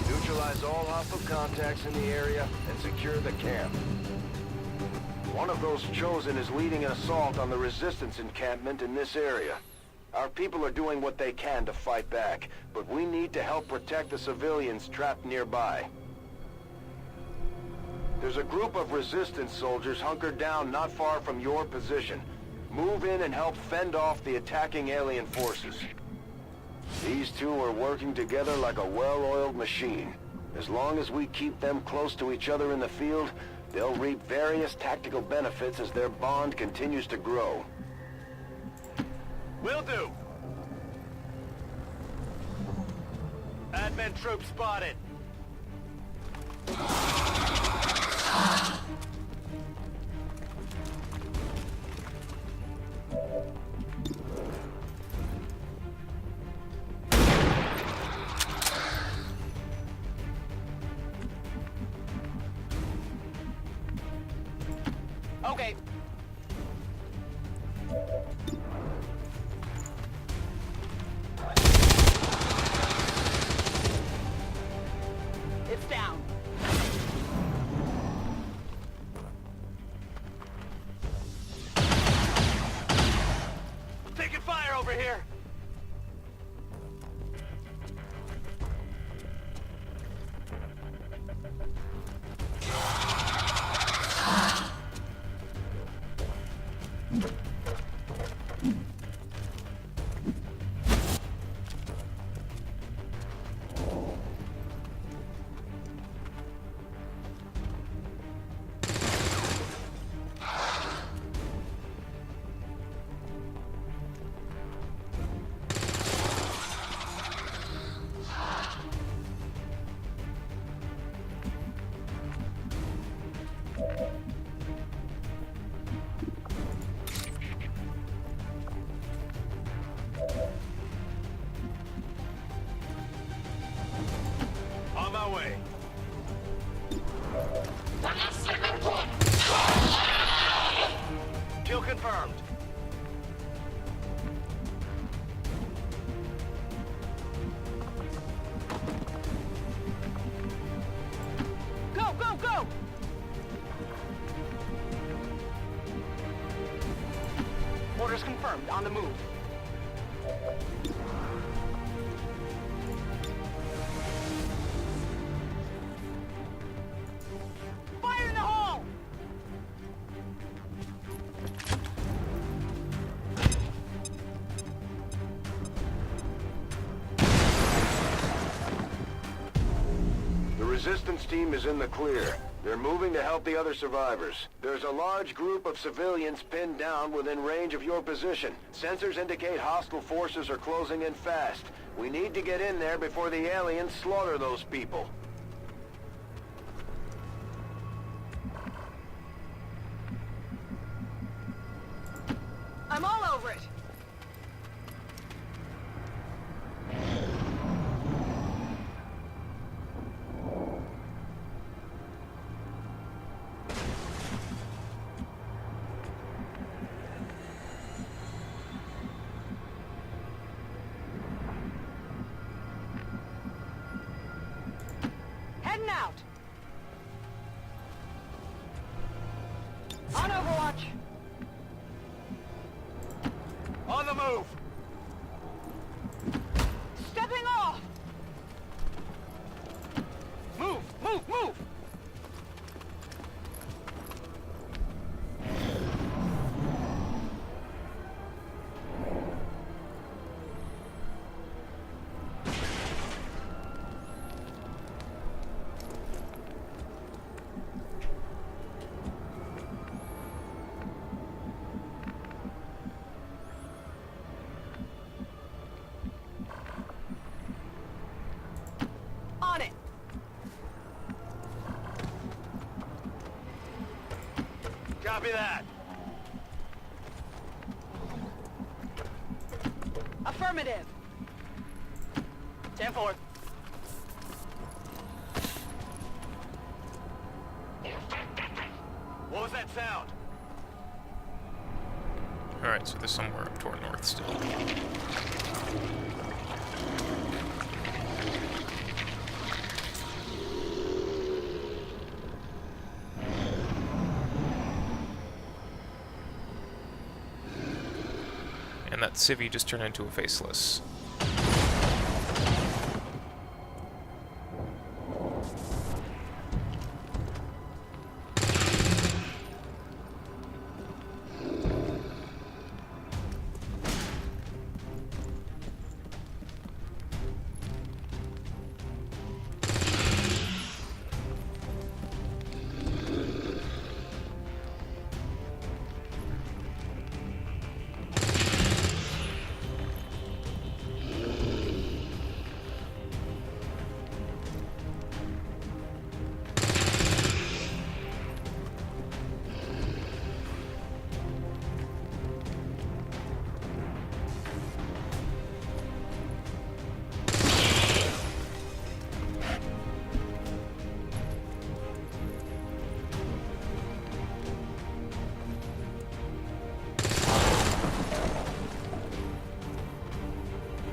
Speaker 3: Neutralize all hostile contacts in the area and secure the camp. One of those chosen is leading an assault on the resistance encampment in this area. Our people are doing what they can to fight back, but we need to help protect the civilians trapped nearby. There's a group of resistance soldiers hunkered down not far from your position. Move in and help fend off the attacking alien forces. These two are working together like a well-oiled machine. As long as we keep them close to each other in the field, they'll reap various tactical benefits as their bond continues to grow.
Speaker 12: Will do. Advent troops spotted. Okay. It's down. Taking fire over here. On my way. Kill confirmed. Go, go, go! Orders confirmed. On the move. Fire in the hole!
Speaker 3: The resistance team is in the clear. They're moving to help the other survivors. There's a large group of civilians pinned down within range of your position. Sensors indicate hostile forces are closing in fast. We need to get in there before the aliens slaughter those people.
Speaker 12: I'm all over it. Heading out. On Overwatch. On the move. Stepping off. Move, move, move. Copy that.
Speaker 15: Affirmative.
Speaker 12: 10-4. What was that sound?
Speaker 1: Alright, so there's somewhere up to our north still. And that civvy just turned into a faceless.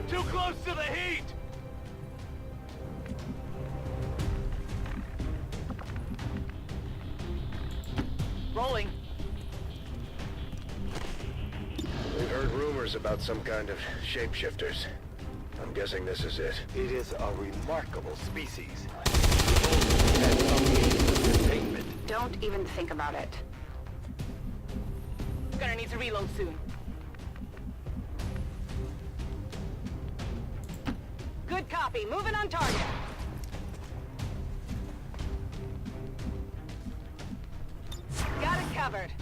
Speaker 12: Too close to the heat! Rolling.
Speaker 3: We've heard rumors about some kind of shapeshifters. I'm guessing this is it.
Speaker 8: It is a remarkable species.
Speaker 10: Don't even think about it.
Speaker 15: Gonna need to reload soon. Good copy. Moving on target. Got it covered.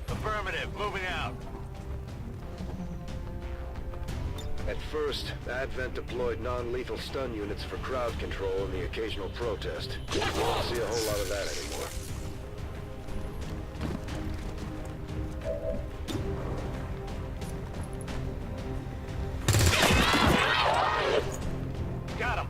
Speaker 12: Affirmative. Moving out.
Speaker 3: At first, Advent deployed non-lethal stun units for crowd control and the occasional protest. We don't see a whole lot of that anymore.
Speaker 12: Got him.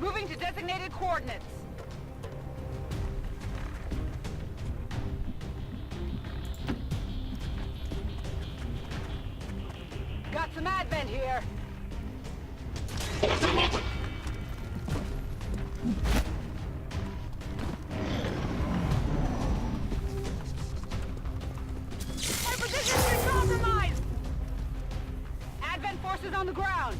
Speaker 15: Moving to designated coordinates. Got some Advent here. My position's been compromised! Advent forces on the ground.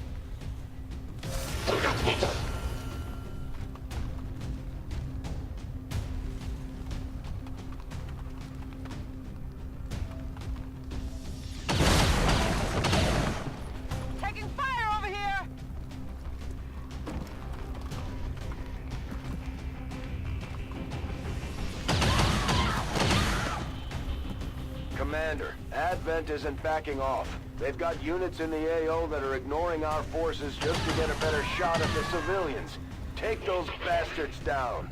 Speaker 15: Taking fire over here!
Speaker 3: Commander, Advent isn't backing off. They've got units in the AO that are ignoring our forces just to get a better shot at the civilians. Take those bastards down.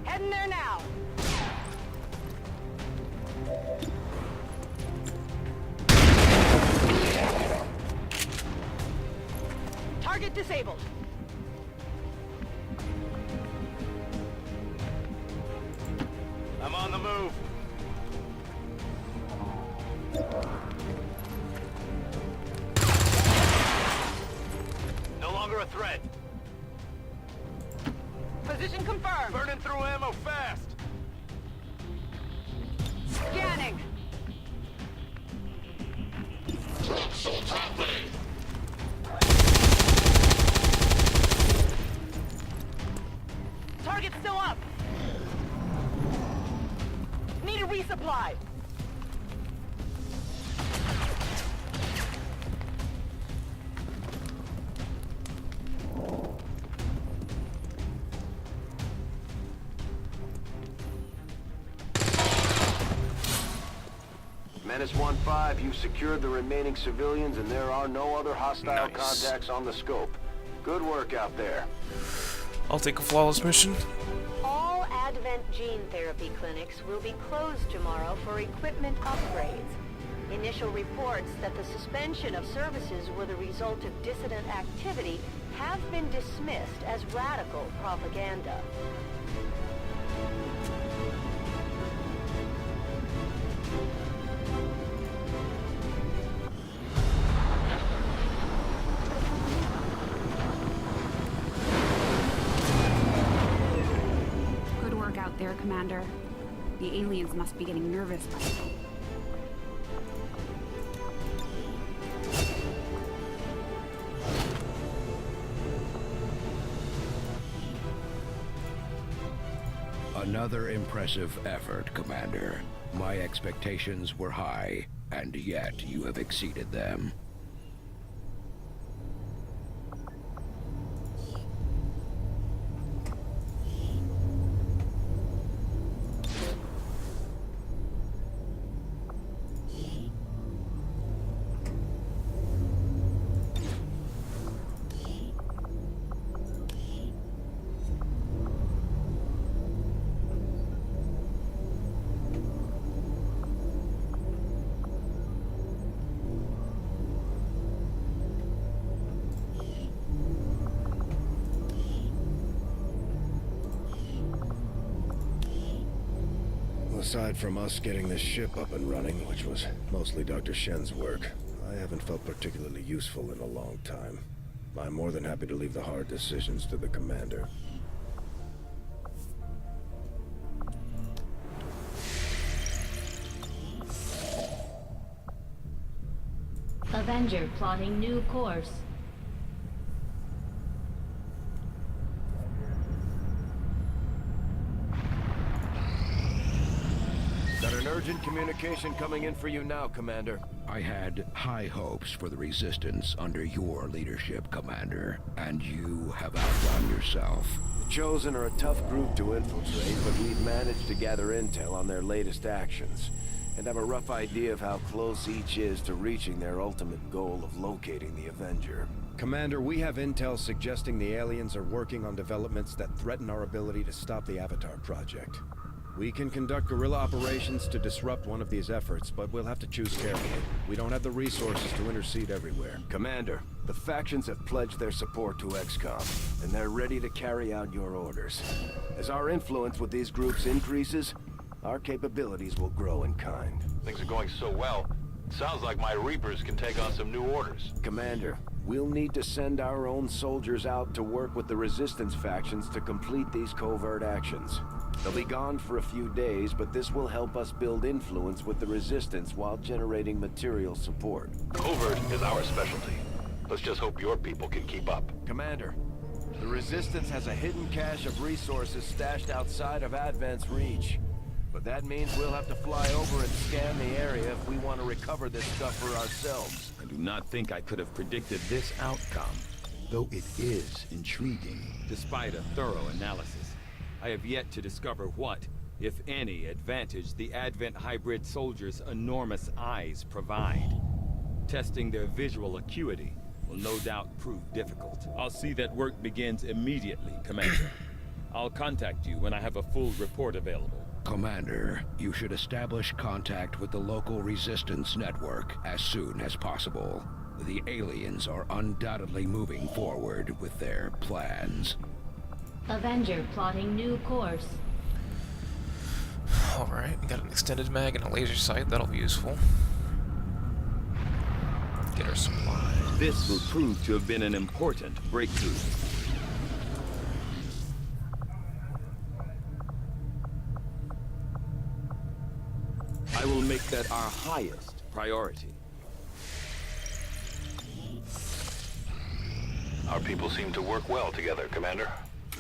Speaker 13: Heading there now. Target disabled.
Speaker 8: I'm on the move. No longer a threat.
Speaker 13: Position confirmed.
Speaker 8: Burning through ammo fast.
Speaker 13: Scanning. Target's still up. Need a resupply.
Speaker 3: Menace 1-5, you've secured the remaining civilians and there are no other hostile contacts on the scope. Good work out there.
Speaker 1: I'll take a flawless mission.
Speaker 13: All Advent gene therapy clinics will be closed tomorrow for equipment upgrades. Initial reports that the suspension of services were the result of dissident activity have been dismissed as radical propaganda.
Speaker 19: Good work out there, Commander. The aliens must be getting nervous by now.
Speaker 2: Another impressive effort, Commander. My expectations were high, and yet you have exceeded them.
Speaker 20: Aside from us getting this ship up and running, which was mostly Dr. Shen's work, I haven't felt particularly useful in a long time. I'm more than happy to leave the hard decisions to the Commander.
Speaker 7: Avenger plotting new course.
Speaker 20: Got an urgent communication coming in for you now, Commander.
Speaker 2: I had high hopes for the Resistance under your leadership, Commander, and you have outdone yourself.
Speaker 20: The Chosen are a tough group to infiltrate, but we've managed to gather intel on their latest actions, and have a rough idea of how close each is to reaching their ultimate goal of locating the Avenger. Commander, we have intel suggesting the aliens are working on developments that threaten our ability to stop the Avatar project. We can conduct guerrilla operations to disrupt one of these efforts, but we'll have to choose carefully. We don't have the resources to intercede everywhere. Commander, the factions have pledged their support to XCOM, and they're ready to carry out your orders. As our influence with these groups increases, our capabilities will grow in kind.
Speaker 21: Things are going so well. Sounds like my Reapers can take on some new orders.
Speaker 20: Commander, we'll need to send our own soldiers out to work with the Resistance factions to complete these covert actions. They'll be gone for a few days, but this will help us build influence with the Resistance while generating material support.
Speaker 21: Covert is our specialty. Let's just hope your people can keep up.
Speaker 20: Commander, the Resistance has a hidden cache of resources stashed outside of Advent's reach. But that means we'll have to fly over and scan the area if we want to recover this stuff for ourselves.
Speaker 14: I do not think I could have predicted this outcome, though it is intriguing. Despite a thorough analysis, I have yet to discover what, if any, advantage the Advent hybrid soldiers' enormous eyes provide. Testing their visual acuity will no doubt prove difficult. I'll see that work begins immediately, Commander. I'll contact you when I have a full report available.
Speaker 2: Commander, you should establish contact with the local resistance network as soon as possible. The aliens are undoubtedly moving forward with their plans.
Speaker 7: Avenger plotting new course.
Speaker 1: Alright, got an extended mag and a laser sight, that'll be useful. Get our supplies.
Speaker 14: This will prove to have been an important breakthrough. I will make that our highest priority.
Speaker 3: Our people seem to work well together, Commander.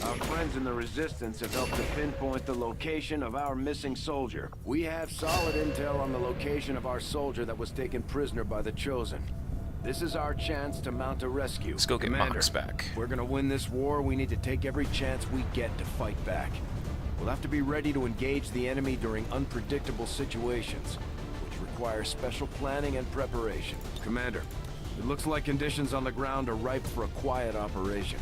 Speaker 20: Our friends in the Resistance have helped to pinpoint the location of our missing soldier. We have solid intel on the location of our soldier that was taken prisoner by the Chosen. This is our chance to mount a rescue.
Speaker 1: Let's go get Mox back.
Speaker 20: If we're gonna win this war, we need to take every chance we get to fight back. We'll have to be ready to engage the enemy during unpredictable situations, which require special planning and preparation. Commander, it looks like conditions on the ground are ripe for a quiet operation.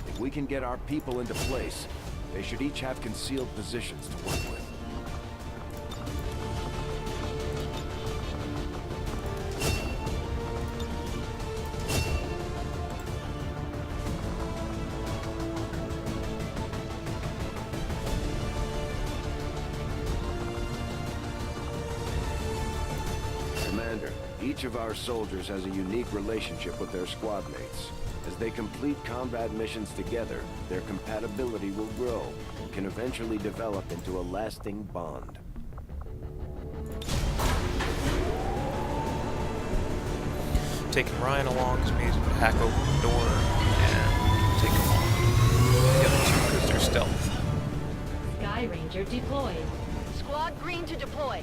Speaker 20: If we can get our people into place, they should each have concealed positions to work with. Commander, each of our soldiers has a unique relationship with their squad mates. As they complete combat missions together, their compatibility will grow and can eventually develop into a lasting bond.
Speaker 1: Taking Ryan along so he's gonna hack open the door and take him on. The other two because they're stealth.
Speaker 7: Sky Ranger deployed.
Speaker 13: Squad green to deploy.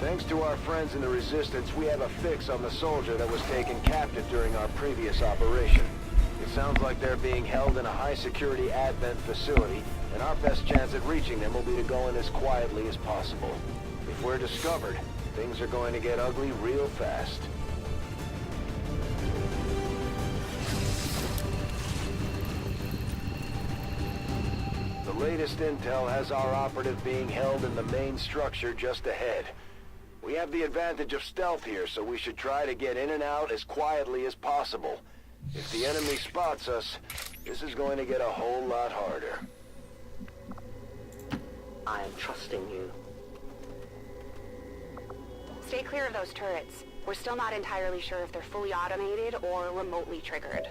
Speaker 3: Thanks to our friends in the Resistance, we have a fix on the soldier that was taken captive during our previous operation. It sounds like they're being held in a high-security Advent facility, and our best chance at reaching them will be to go in as quietly as possible. If we're discovered, things are going to get ugly real fast. The latest intel has our operative being held in the main structure just ahead. We have the advantage of stealth here, so we should try to get in and out as quietly as possible. If the enemy spots us, this is going to get a whole lot harder.
Speaker 15: I am trusting you.
Speaker 4: Stay clear of those turrets. We're still not entirely sure if they're fully automated or remotely triggered.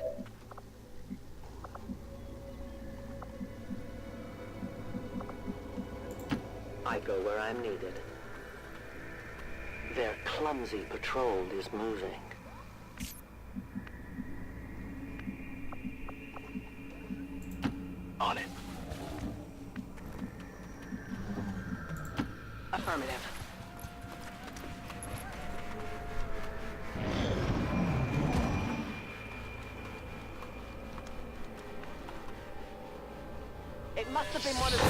Speaker 15: I go where I'm needed. Their clumsy patrol is moving.
Speaker 3: On it.
Speaker 4: Affirmative.
Speaker 13: It must have been one of you.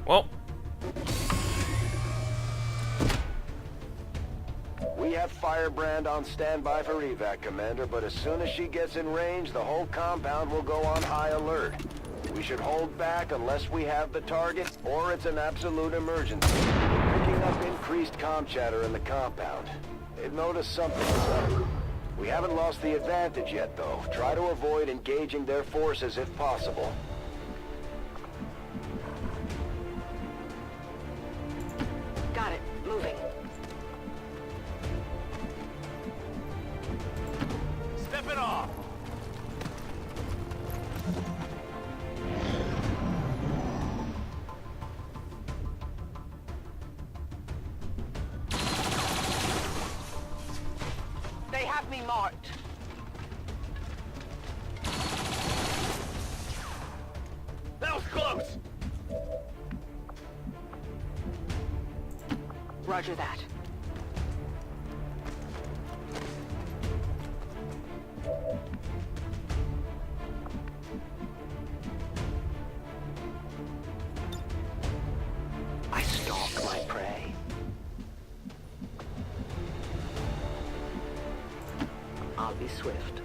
Speaker 1: Well,
Speaker 3: we have Firebrand on standby for evac, Commander, but as soon as she gets in range, the whole compound will go on high alert. We should hold back unless we have the target, or it's an absolute emergency. We're picking up increased comm chatter in the compound. They've noticed something is up. We haven't lost the advantage yet, though. Try to avoid engaging their forces if possible.
Speaker 4: Got it. Moving.
Speaker 12: Step it off!
Speaker 13: They have me marked.
Speaker 12: That was close!
Speaker 15: Roger that. I stalk my prey. I'll be swift.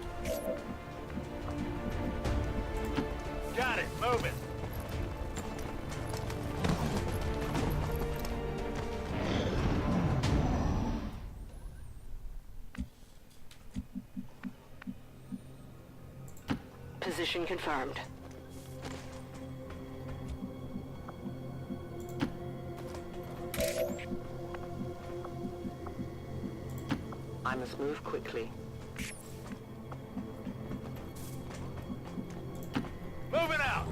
Speaker 12: Got it, move it.
Speaker 15: Position confirmed. I must move quickly.
Speaker 12: Moving out!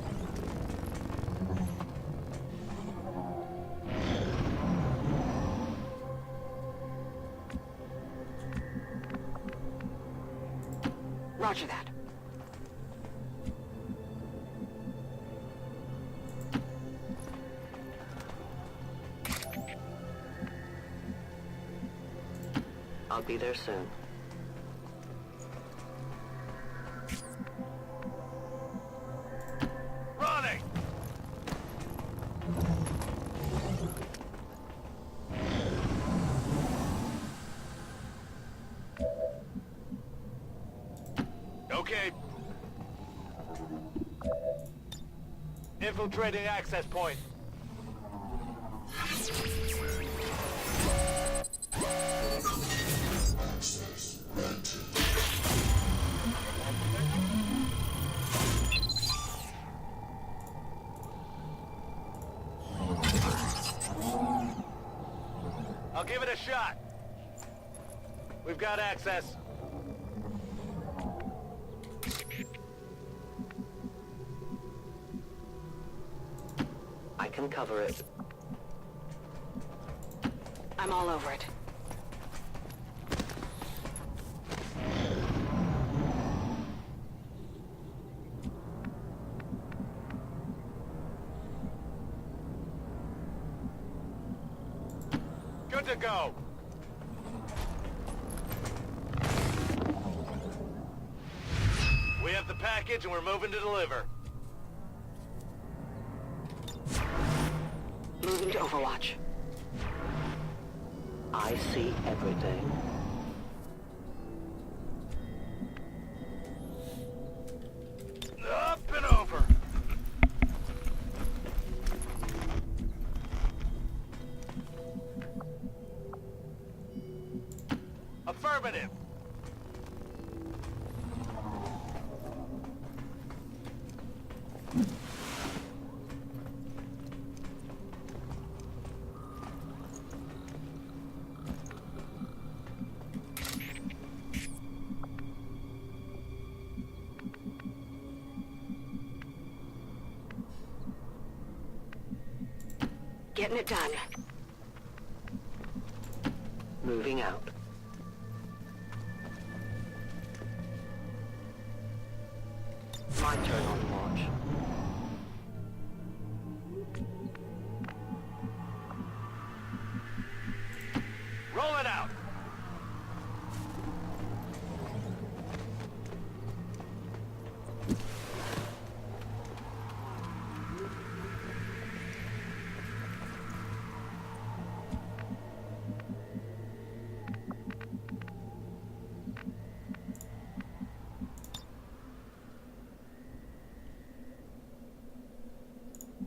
Speaker 15: Roger that. I'll be there soon.
Speaker 12: Running! Okay. Infiltrating access point. I'll give it a shot. We've got access.
Speaker 15: I can cover it. I'm all over it.
Speaker 12: Good to go. We have the package and we're moving to deliver.
Speaker 15: Moving to Overwatch. I see everything.
Speaker 12: Up and over. Affirmative.
Speaker 15: Getting it done. Moving out. My turn on launch.
Speaker 12: Roll it out.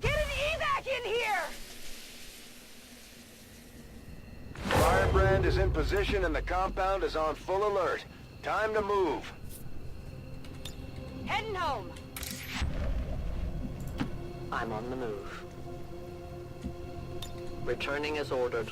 Speaker 10: Get an evac in here!
Speaker 3: Firebrand is in position and the compound is on full alert. Time to move.
Speaker 10: Heading home.
Speaker 15: I'm on the move. Returning as ordered.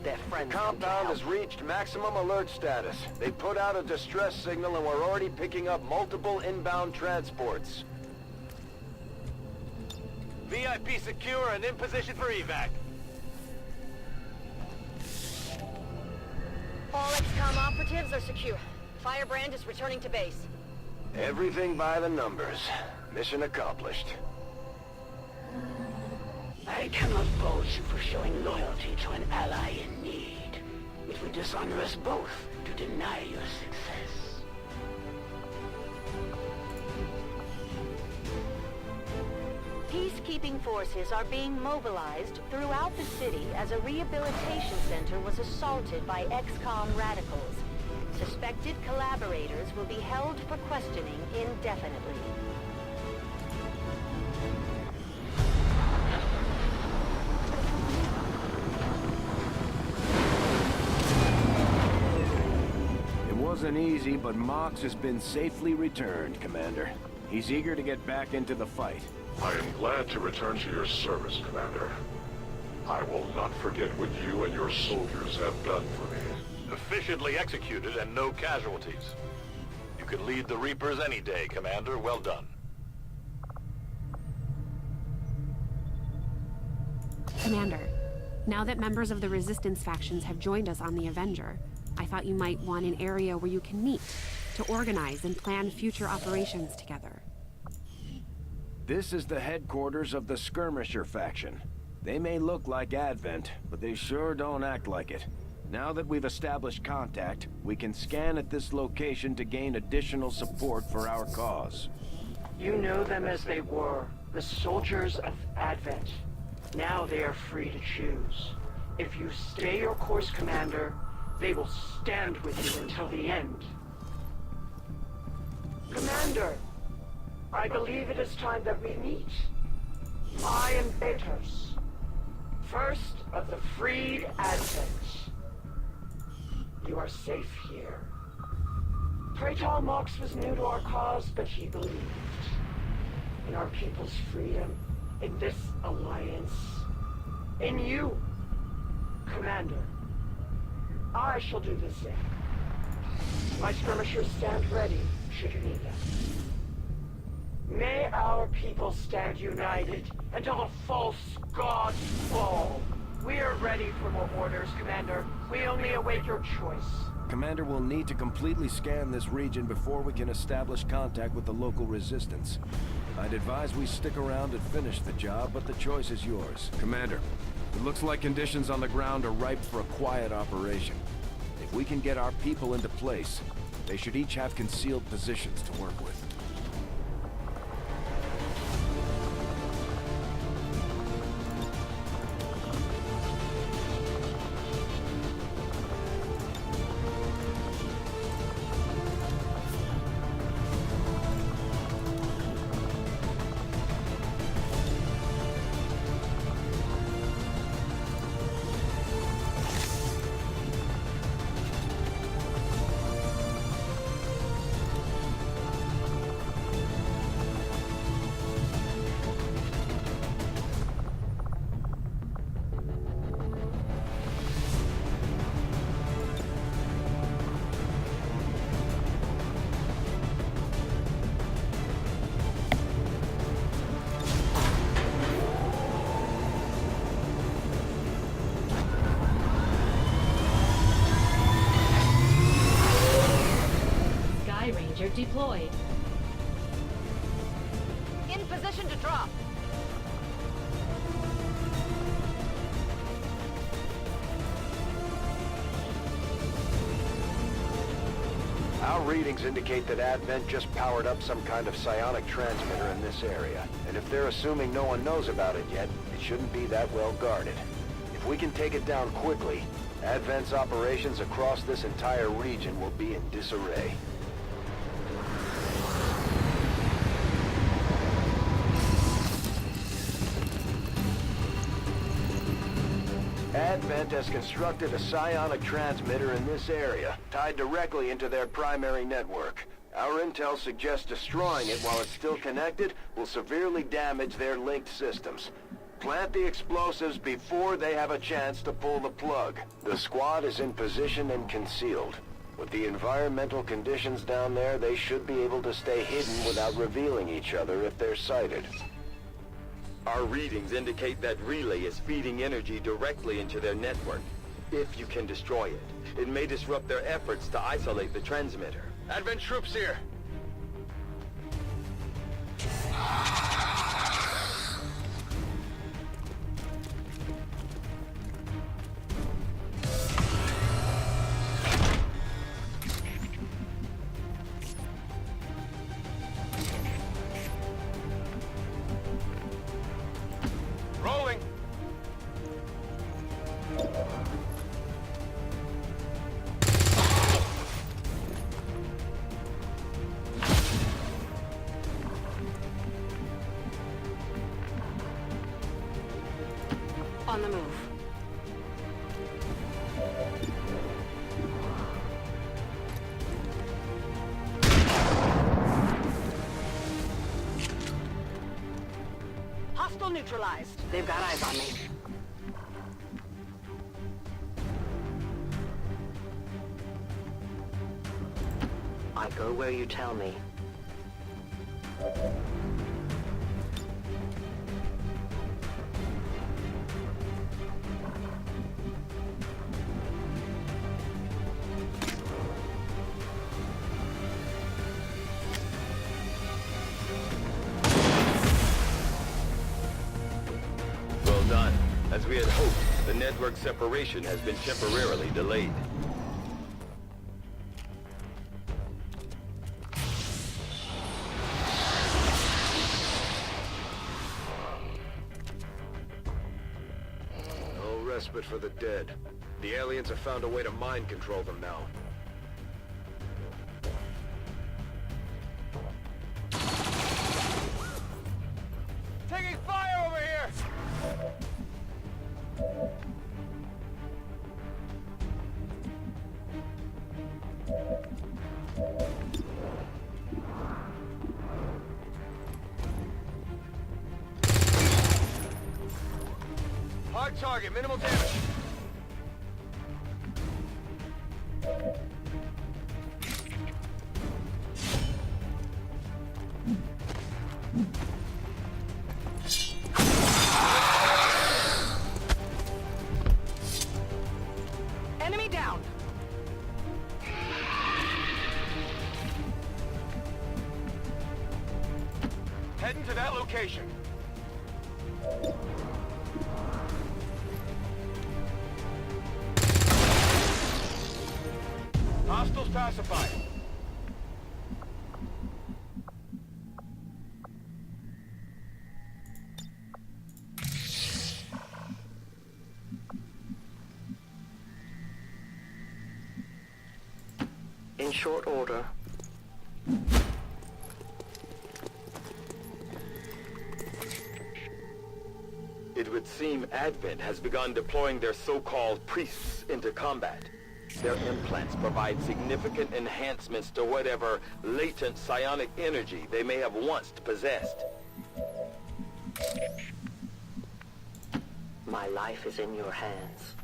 Speaker 15: Their
Speaker 3: The
Speaker 15: friends
Speaker 3: compound has reached maximum alert status. They put out a distress signal and we're already picking up multiple inbound transports.
Speaker 12: VIP secure and in position for evac.
Speaker 13: All XCOM operatives are secure. Firebrand is returning to base.
Speaker 3: Everything by the numbers. Mission accomplished.
Speaker 10: I cannot fault you for showing loyalty to an ally in need. It would dishonor us both to deny your success.
Speaker 13: Peacekeeping forces are being mobilized throughout the city as a rehabilitation center was assaulted by XCOM radicals. Suspected collaborators will be held for questioning indefinitely.
Speaker 20: It wasn't easy, but Mox has been safely returned, Commander. He's eager to get back into the fight.
Speaker 9: I am glad to return to your service, Commander. I will not forget what you and your soldiers have done for me.
Speaker 21: Efficiently executed and no casualties. You can lead the Reapers any day, Commander. Well done.
Speaker 19: Commander, now that members of the Resistance factions have joined us on the Avenger, I thought you might want an area where you can meet, to organize and plan future operations together.
Speaker 20: This is the headquarters of the Skirmisher faction. They may look like Advent, but they sure don't act like it. Now that we've established contact, we can scan at this location to gain additional support for our cause.
Speaker 10: You know them as they were, the soldiers of Advent. Now they are free to choose. If you stay your course, Commander, they will stand with you until the end. Commander, I believe it is time that we meet. I am Betos, first of the freed Advent. You are safe here. Praetor Mox was new to our cause, but he believed in our people's freedom, in this alliance, in you, Commander. I shall do the same. My skirmishers stand ready, should you need them. May our people stand united until the false gods fall. We are ready for more orders, Commander. We only await your choice.
Speaker 20: Commander will need to completely scan this region before we can establish contact with the local resistance. I'd advise we stick around and finish the job, but the choice is yours. Commander, it looks like conditions on the ground are ripe for a quiet operation. If we can get our people into place, they should each have concealed positions to work with.
Speaker 17: Deployed.
Speaker 13: In position to drop.
Speaker 3: Our readings indicate that Advent just powered up some kind of psionic transmitter in this area. And if they're assuming no one knows about it yet, it shouldn't be that well guarded. If we can take it down quickly, Advent's operations across this entire region will be in disarray. Advent has constructed a psionic transmitter in this area, tied directly into their primary network. Our intel suggests destroying it while it's still connected will severely damage their linked systems. Plant the explosives before they have a chance to pull the plug. The squad is in position and concealed. With the environmental conditions down there, they should be able to stay hidden without revealing each other if they're sighted.
Speaker 8: Our readings indicate that Relay is feeding energy directly into their network. If you can destroy it, it may disrupt their efforts to isolate the transmitter.
Speaker 12: Advent troops here. Rolling.
Speaker 15: On the move.
Speaker 4: Hostile neutralized.
Speaker 15: They've got eyes on me. I go where you tell me.
Speaker 8: Well done. As we had hoped, the network separation has been temporarily delayed.
Speaker 3: No respite for the dead. The aliens have found a way to mind control them now.
Speaker 12: Taking fire over here! Hard target, minimal damage.
Speaker 4: Enemy down.
Speaker 12: Heading to that location. Hostiles pacified.
Speaker 15: In short order.
Speaker 8: It would seem Advent has begun deploying their so-called priests into combat. Their implants provide significant enhancements to whatever latent psionic energy they may have once possessed.
Speaker 15: My life is in your hands.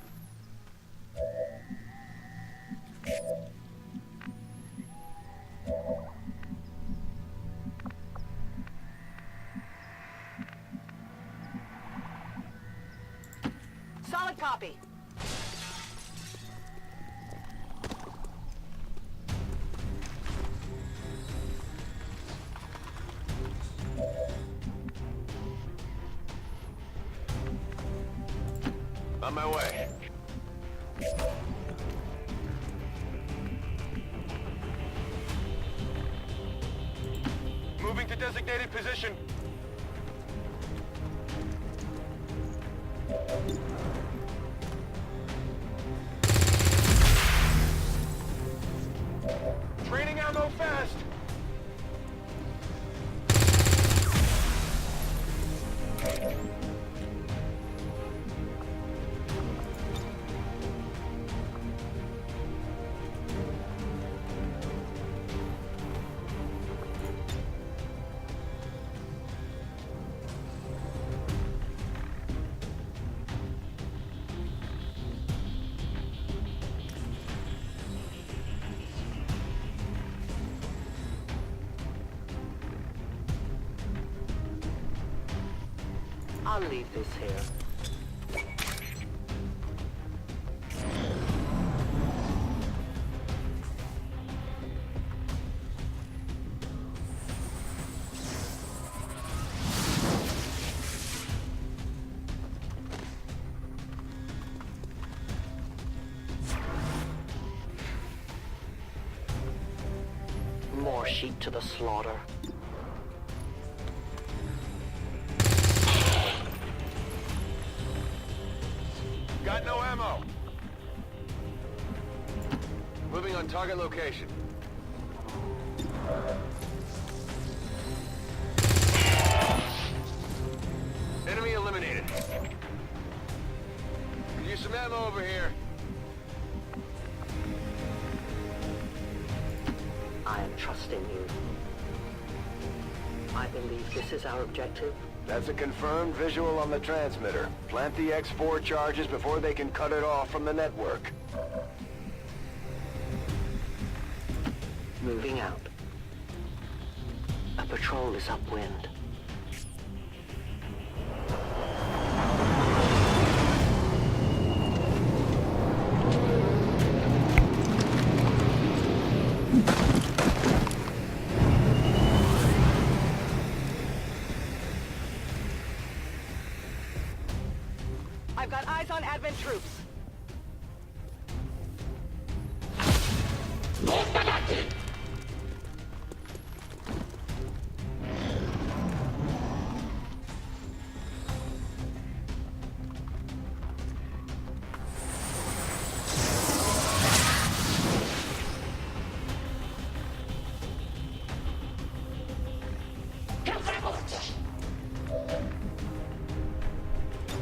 Speaker 4: Solid copy.
Speaker 12: On my way. Moving to designated position. Training ammo fast.
Speaker 15: I'll leave this here. more sheep to the slaughter.
Speaker 3: Got no ammo. Moving on target location. Enemy eliminated. Could use some ammo over here.
Speaker 15: I am trusting you. I believe this is our objective.
Speaker 3: That's a confirmed visual on the transmitter. Plant the X4 charges before they can cut it off from the network.
Speaker 15: Moving out. A patrol is upwind.
Speaker 6: I've got eyes on Advent troops.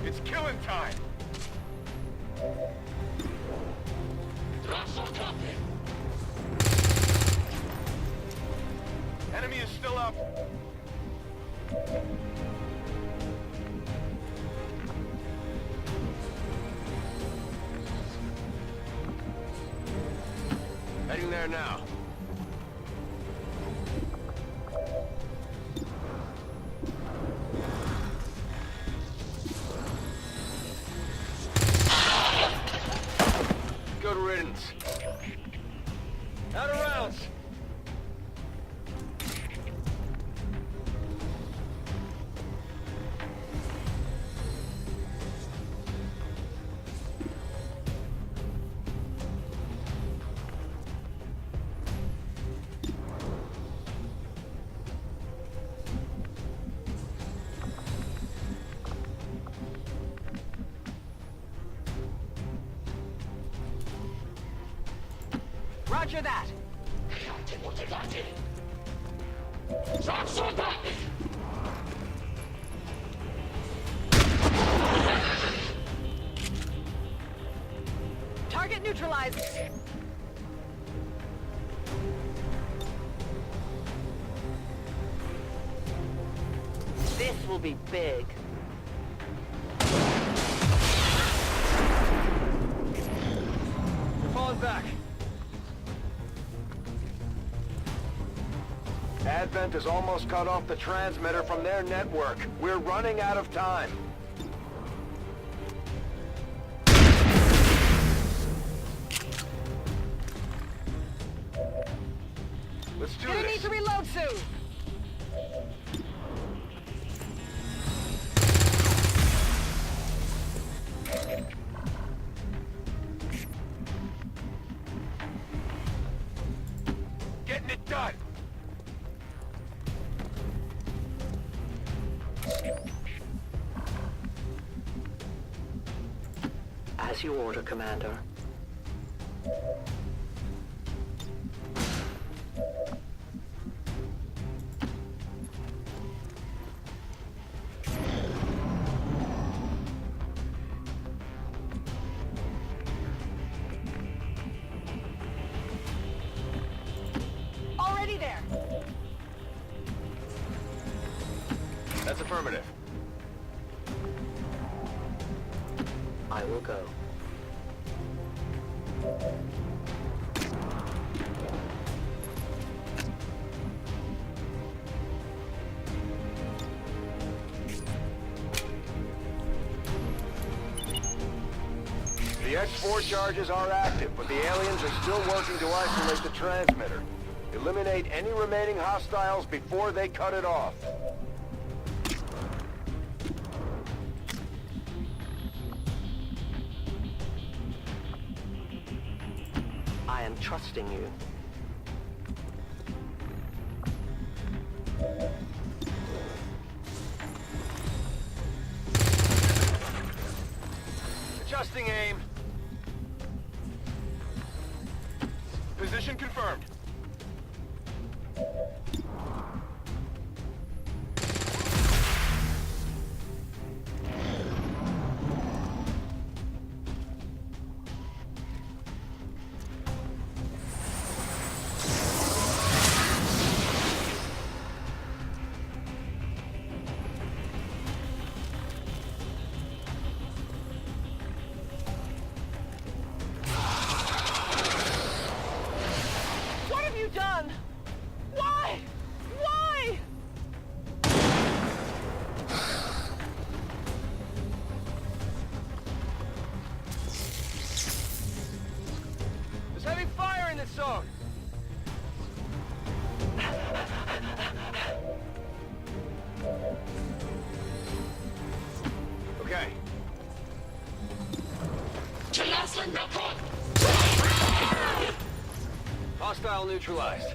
Speaker 3: It's killing time! Enemy is still up. Heading there now. Good riddance. Out of rounds.
Speaker 6: Roger that. Target neutralized.
Speaker 15: This will be big.
Speaker 3: We're falling back. Advent has almost cut off the transmitter from their network. We're running out of time. Let's do
Speaker 6: Gonna
Speaker 3: this.
Speaker 6: need to reload soon.
Speaker 3: Getting it done.
Speaker 15: As you order, Commander.
Speaker 6: Already there.
Speaker 3: That's affirmative.
Speaker 15: I will go.
Speaker 3: The X4 charges are active, but the aliens are still working to isolate the transmitter. Eliminate any remaining hostiles before they cut it off.
Speaker 15: I am trusting you.
Speaker 3: confirmed.
Speaker 6: What have you done? Why? Why?
Speaker 3: There's heavy fire in this zone. Okay. Hostile neutralized.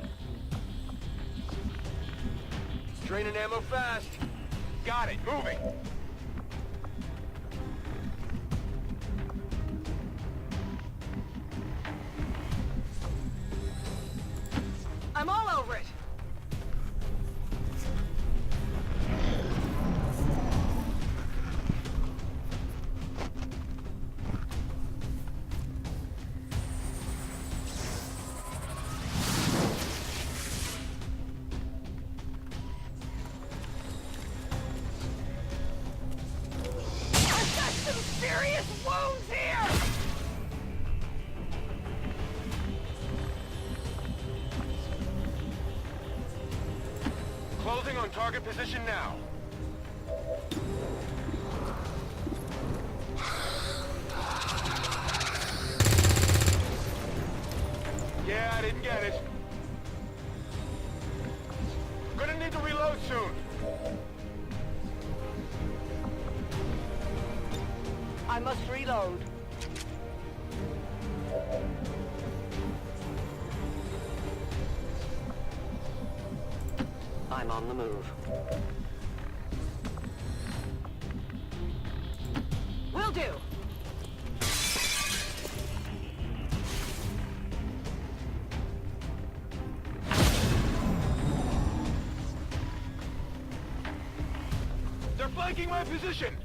Speaker 3: Draining ammo fast. Got it. Moving.
Speaker 6: I'm all over it. I've got some serious wounds here!
Speaker 3: Closing on target position now. Yeah, I didn't get it. Gonna need to reload soon.
Speaker 6: I must reload.
Speaker 15: I'm on the move.
Speaker 6: Will do.
Speaker 3: They're flanking my position.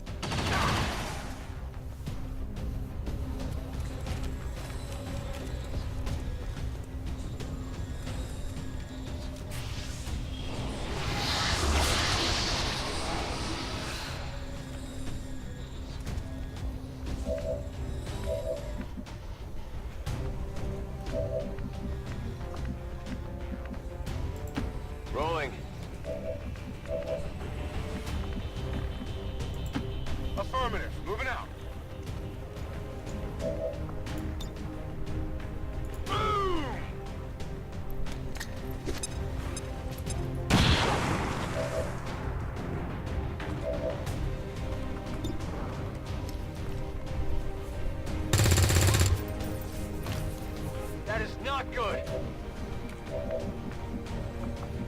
Speaker 3: Rolling. Affirmative. Moving out. Boom! That is not good.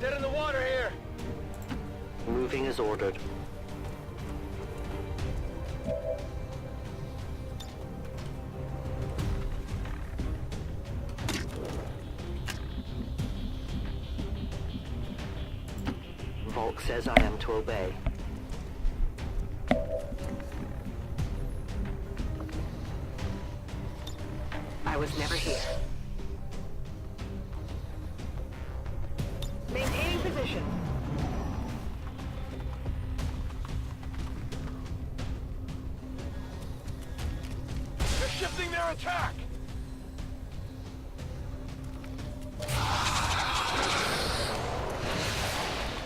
Speaker 3: Dead in the water here.
Speaker 15: Moving as ordered. Volk says I am to obey.
Speaker 6: I was never here. Maintaining position.
Speaker 3: They're shifting their attack.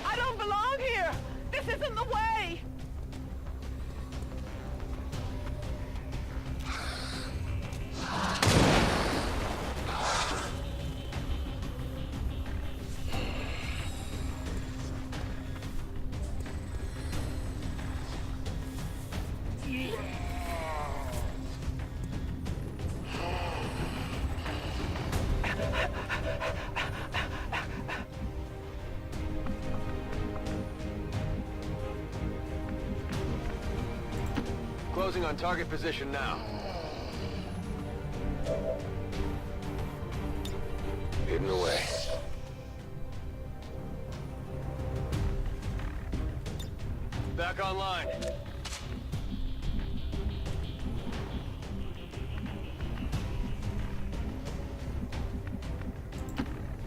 Speaker 6: I don't belong here! This isn't the way!
Speaker 3: Closing on target position now.
Speaker 2: In
Speaker 12: underway. Back online.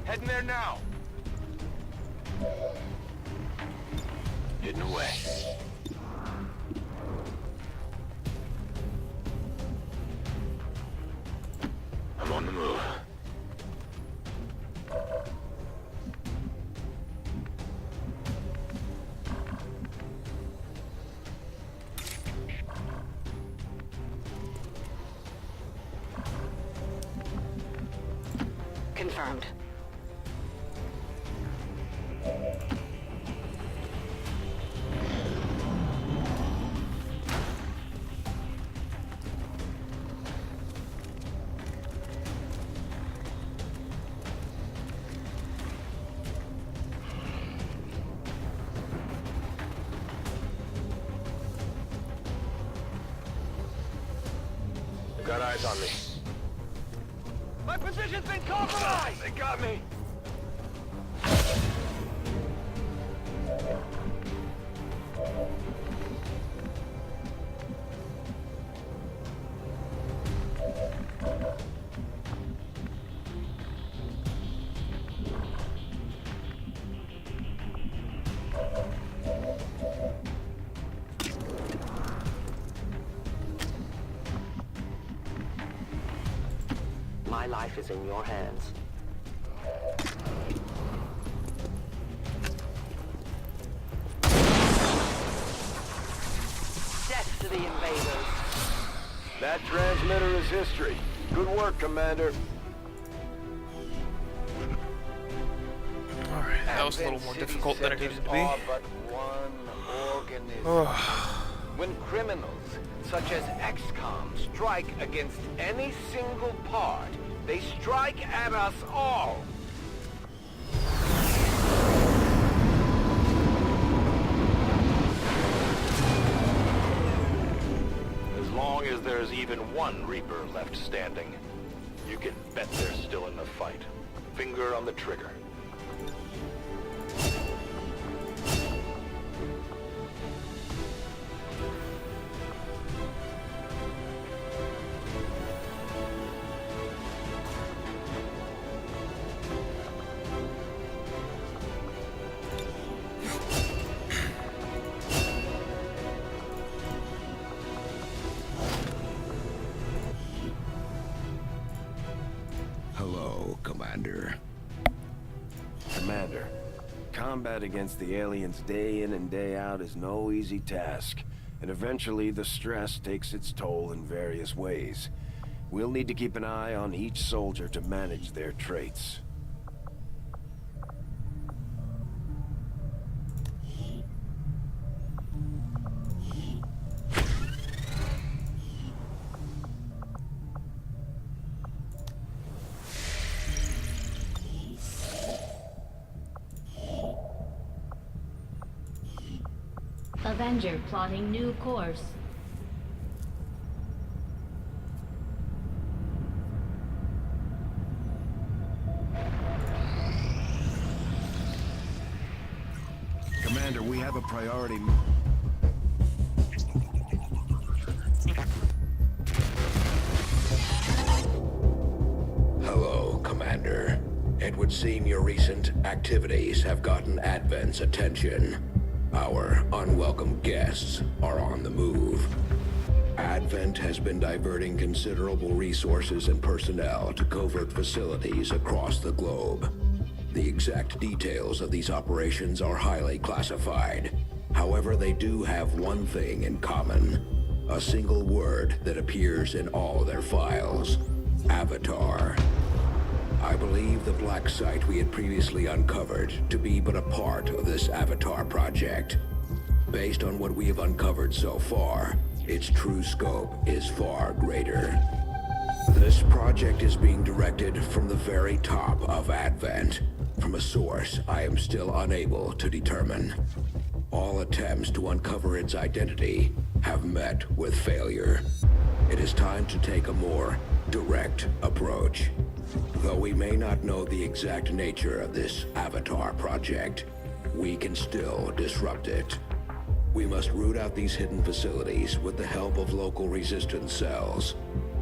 Speaker 12: Heading there now. Hidden away. I'm on the move.
Speaker 15: Confirmed.
Speaker 12: They got eyes on me. My position's been compromised! They got me!
Speaker 15: My life is in your hands. Death to the invaders.
Speaker 3: That transmitter is history. Good work, Commander.
Speaker 1: Alright, that was a little more difficult than it needed to be.
Speaker 12: But one organism. When criminals such as XCOM strike against any single part, they strike at us all. As long as there's even one Reaper left standing, you can bet they're still in the fight. Finger on the trigger.
Speaker 2: Hello, Commander.
Speaker 5: Commander, combat against the aliens day in and day out is no easy task, and eventually the stress takes its toll in various ways. We'll need to keep an eye on each soldier to manage their traits.
Speaker 7: Avenger plotting new course.
Speaker 20: Commander, we have a priority.
Speaker 2: Hello, Commander. It would seem your recent activities have gotten Advent's attention. Our unwelcome guests are on the move. Advent has been diverting considerable resources and personnel to covert facilities across the globe. The exact details of these operations are highly classified. However, they do have one thing in common. A single word that appears in all their files. Avatar. I believe the black site we had previously uncovered to be but a part of this Avatar project. Based on what we have uncovered so far, its true scope is far greater. This project is being directed from the very top of Advent, from a source I am still unable to determine. All attempts to uncover its identity have met with failure. It is time to take a more direct approach. Though we may not know the exact nature of this Avatar project, we can still disrupt it. We must root out these hidden facilities with the help of local resistance cells,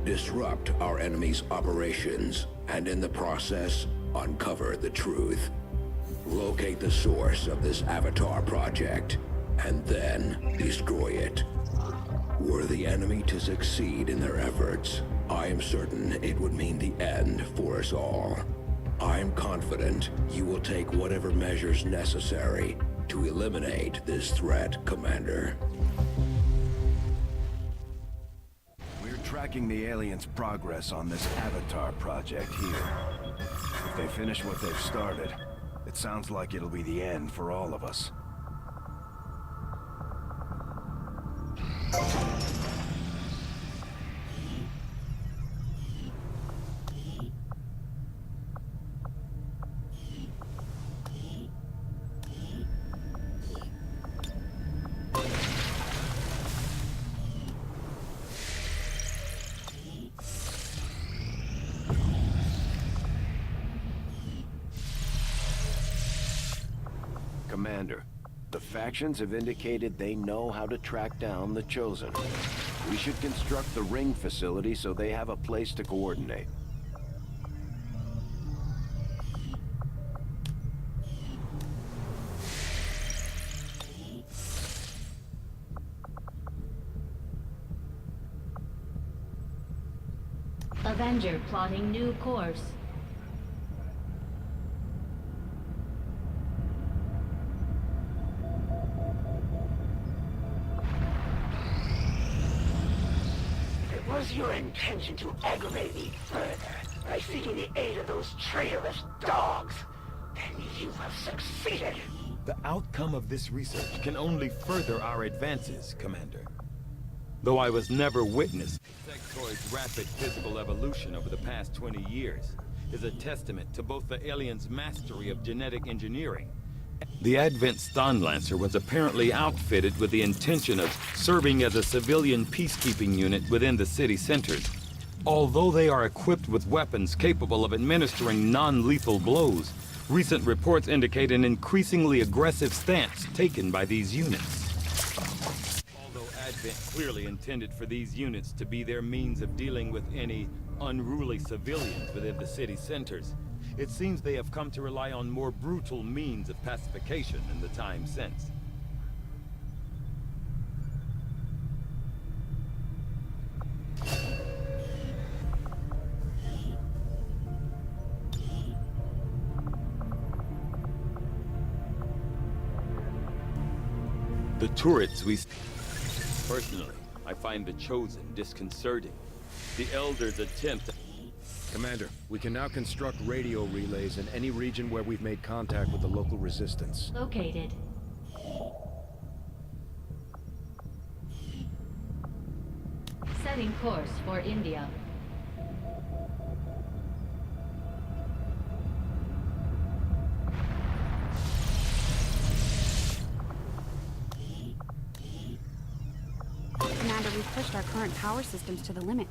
Speaker 2: disrupt our enemy's operations, and in the process, uncover the truth. Locate the source of this Avatar project, and then destroy it. Were the enemy to succeed in their efforts, I am certain it would mean the end for us all. I am confident you will take whatever measures necessary to eliminate this threat, Commander.
Speaker 20: We're tracking the aliens' progress on this Avatar project here. If they finish what they've started, it sounds like it'll be the end for all of us. Commander, the factions have indicated they know how to track down the Chosen. We should construct the ring facility so they have a place to coordinate.
Speaker 7: Avenger plotting new course.
Speaker 10: Was your intention to aggravate me further by seeking the aid of those traitorous dogs? Then you have succeeded.
Speaker 14: The outcome of this research can only further our advances, Commander. Though I was never witness, Sectoid's rapid physical evolution over the past 20 years is a testament to both the aliens' mastery of genetic engineering. The Advent Stonlancer was apparently outfitted with the intention of serving as a civilian peacekeeping unit within the city centers. Although they are equipped with weapons capable of administering non-lethal blows, recent reports indicate an increasingly aggressive stance taken by these units. Although Advent clearly intended for these units to be their means of dealing with any unruly civilians within the city centers, it seems they have come to rely on more brutal means of pacification in the time since. The turrets we... Personally, I find the Chosen disconcerting. The Elders attempt to...
Speaker 20: Commander, we can now construct radio relays in any region where we've made contact with the local resistance.
Speaker 7: Located. Setting course for India.
Speaker 19: Commander, we've pushed our current power systems to the limit.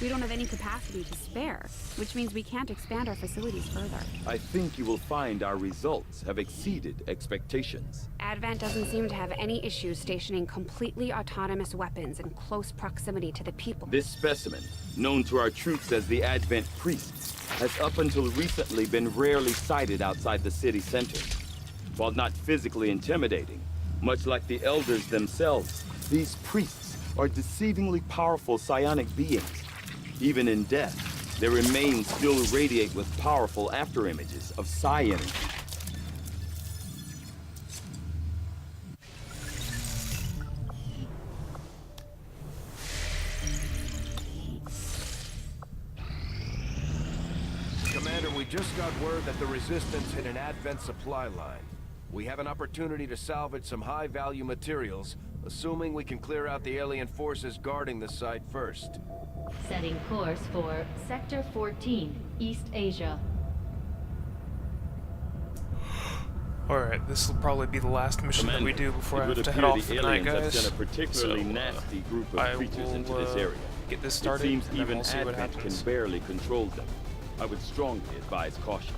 Speaker 19: We don't have any capacity to spare, which means we can't expand our facilities further.
Speaker 14: I think you will find our results have exceeded expectations.
Speaker 19: Advent doesn't seem to have any issues stationing completely autonomous weapons in close proximity to the people.
Speaker 14: This specimen, known to our troops as the Advent Priests, has up until recently been rarely sighted outside the city center. While not physically intimidating, much like the Elders themselves, these priests are deceivingly powerful psionic beings. Even in death, their remains still radiate with powerful afterimages of psi energy.
Speaker 20: Commander, we just got word that the Resistance hit an Advent supply line. We have an opportunity to salvage some high-value materials, assuming we can clear out the alien forces guarding the site first.
Speaker 7: Setting course for Sector 14, East Asia.
Speaker 1: Alright, this will probably be the last mission that we do before I have to head off for the night, guys.
Speaker 14: Sent a particularly nasty group of creatures into this area.
Speaker 1: Get this started,
Speaker 14: It seems
Speaker 1: and then
Speaker 14: even
Speaker 1: we'll see what
Speaker 14: Advent
Speaker 1: happens.
Speaker 14: can barely control them. I would strongly advise caution.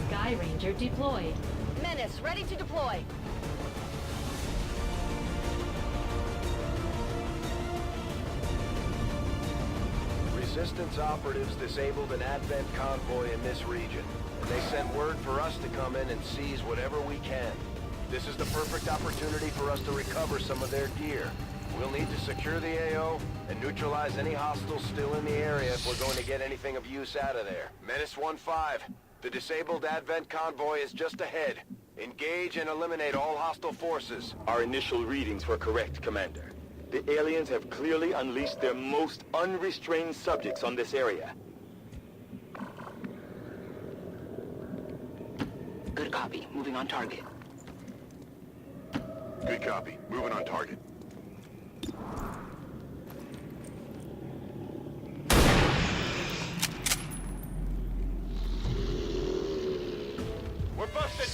Speaker 7: Sky Ranger deployed.
Speaker 13: Menace, ready to deploy.
Speaker 3: Resistance operatives disabled an Advent convoy in this region, and they sent word for us to come in and seize whatever we can. This is the perfect opportunity for us to recover some of their gear. We'll need to secure the AO and neutralize any hostiles still in the area if we're going to get anything of use out of there. Menace 1-5, the disabled Advent convoy is just ahead. Engage and eliminate all hostile forces.
Speaker 8: Our initial readings were correct, Commander. The aliens have clearly unleashed their most unrestrained subjects on this area.
Speaker 15: Good copy. Moving on target.
Speaker 9: Good copy. Moving on target.
Speaker 3: We're busted!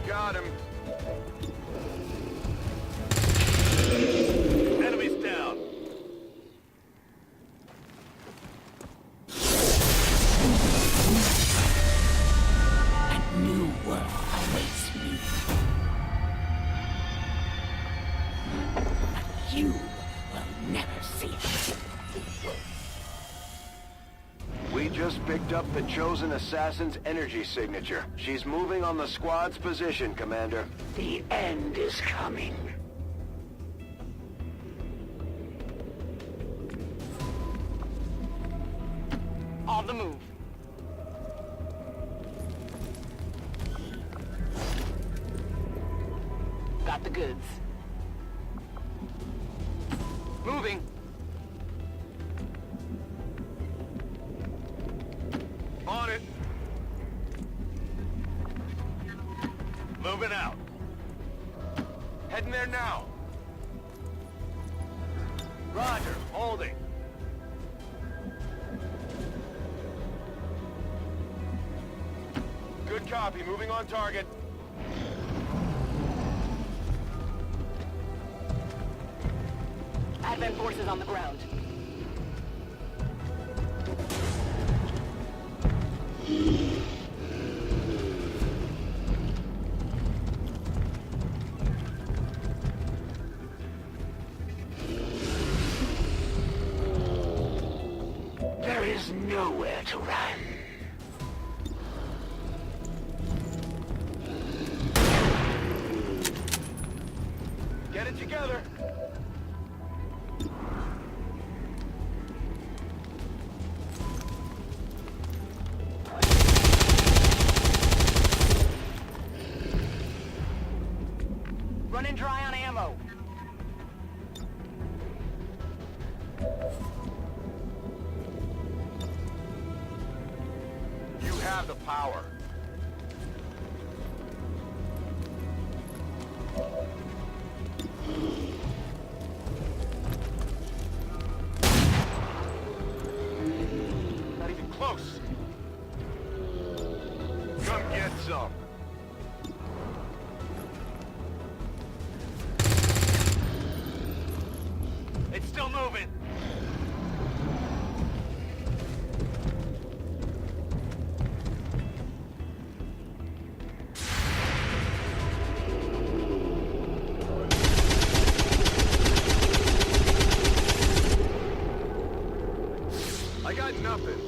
Speaker 3: Got him. Enemies down.
Speaker 10: A new world awaits me. But you will never see it.
Speaker 3: We just picked up the Chosen Assassin's energy signature. She's moving on the squad's position, Commander.
Speaker 10: The end is coming.
Speaker 12: On the move. Got the goods. Moving.
Speaker 3: On it. Moving out. Heading there now. Roger, holding. Good copy, moving on target.
Speaker 15: Advent forces on the ground.
Speaker 10: There is nowhere to run.
Speaker 3: Get it together.
Speaker 12: Running dry on ammo.
Speaker 3: You have the power.
Speaker 12: Not even
Speaker 3: Come get some.
Speaker 12: It's still moving.
Speaker 3: I got nothing.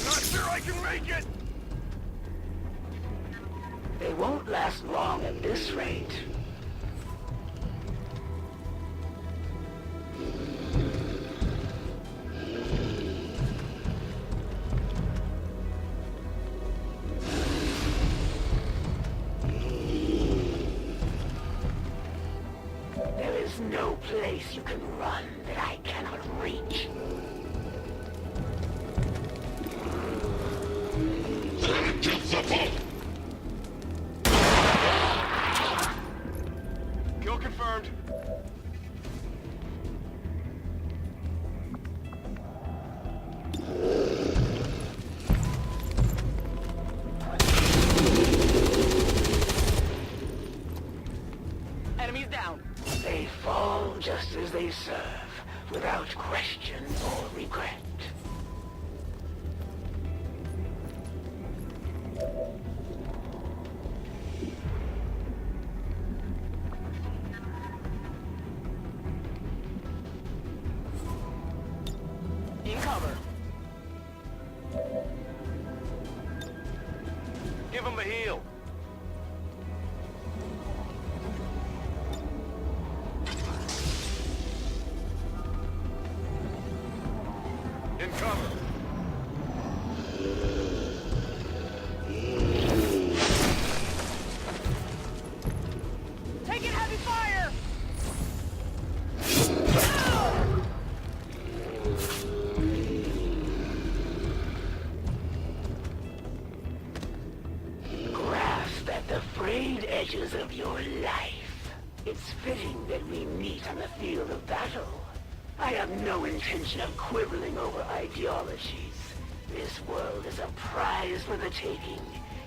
Speaker 3: Not sure I can make it.
Speaker 10: They won't last long at this rate. There is no place you can run that I cannot reach.
Speaker 3: Kill confirmed.
Speaker 12: Enemies down.
Speaker 10: They fall just as they serve, without question or regret.
Speaker 12: In cover.
Speaker 3: Give him a heal. In cover.
Speaker 12: Taking heavy fire.
Speaker 10: Grasp at the frayed edges of your life. It's fitting that we meet on the field of battle. I have no intention of quibbling over ideologies. This world is a prize for the taking.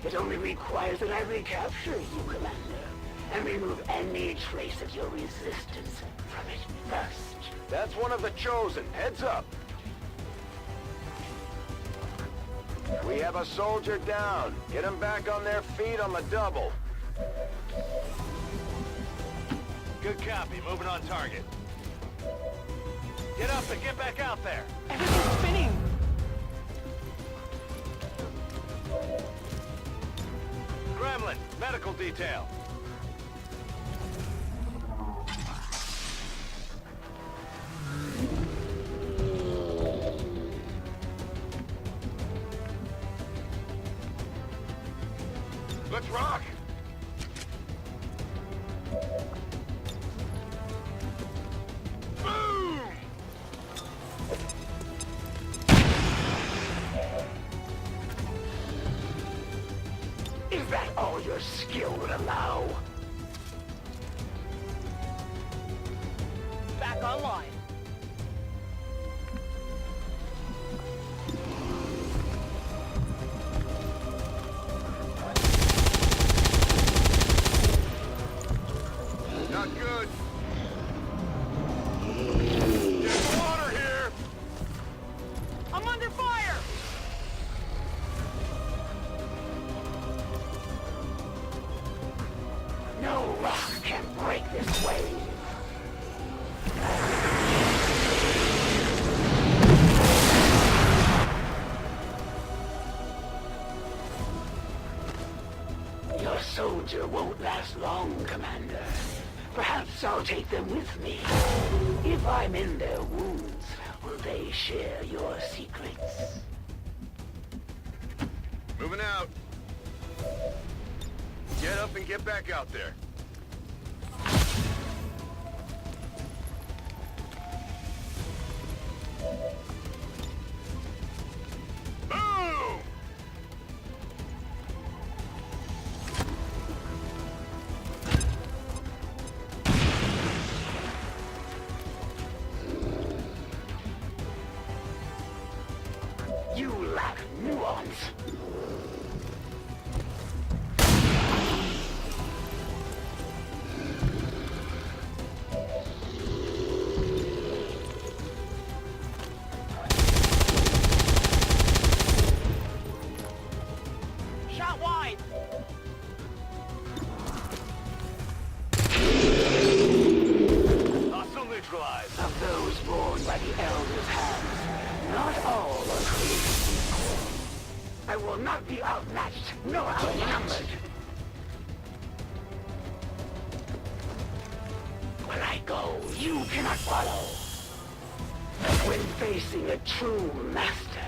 Speaker 10: It only requires that I recapture you, Commander, and remove any trace of your resistance from it first.
Speaker 3: That's one of the Chosen. Heads up. We have a soldier down. Get them back on their feet on the double.
Speaker 12: Good copy. Moving on target. Get up and get back out there.
Speaker 6: Everything's spinning.
Speaker 3: Gremlin, medical detail. Let's rock! Boom!
Speaker 10: Is that all your skill would allow?
Speaker 6: Back online.
Speaker 3: Not good. Get water here!
Speaker 6: I'm under fire!
Speaker 10: No rock can break this wave. Your soldier won't last long, Commander. Perhaps I'll take them with me. If I'm in their wounds, will they share your secrets?
Speaker 3: Moving out. Get up and get back out there. Boom!
Speaker 10: be outmatched nor outnumbered. Where I go, you cannot follow. When facing a true master,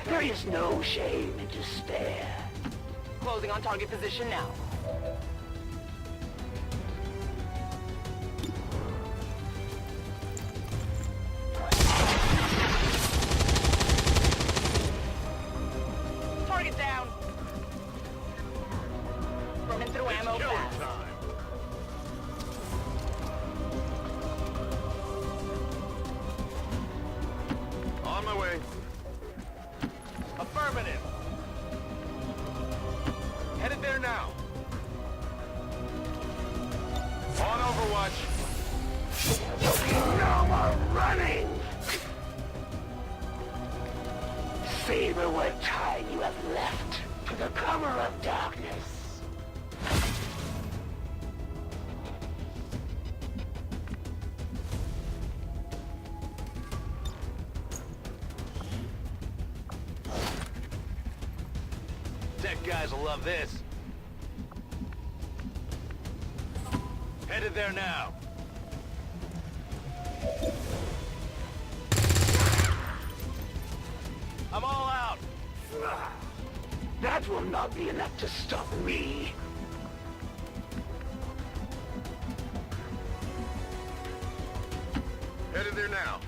Speaker 10: there is no shame in despair.
Speaker 6: Closing on target position now. Target down. Burning through ammo fast.
Speaker 3: On my way.
Speaker 12: Affirmative. Headed there now. On Overwatch.
Speaker 10: No more running! Savor what time you have left to the cover of darkness.
Speaker 12: Tech guys will love this. Headed there now. I'm all out.
Speaker 10: That will not be enough to stop me.
Speaker 3: Headed there now.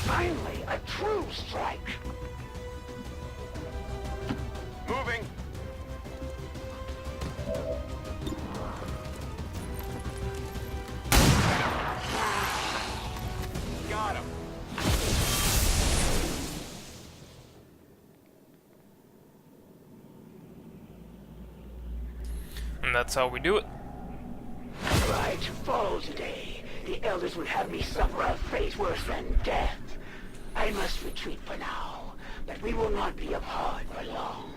Speaker 10: Finally, a true strike.
Speaker 12: Moving. Got him.
Speaker 1: And that's how we do it.
Speaker 10: Right, fall today. The Elders would have me suffer a fate worse than death. I must retreat for now, but we will not be apart for long.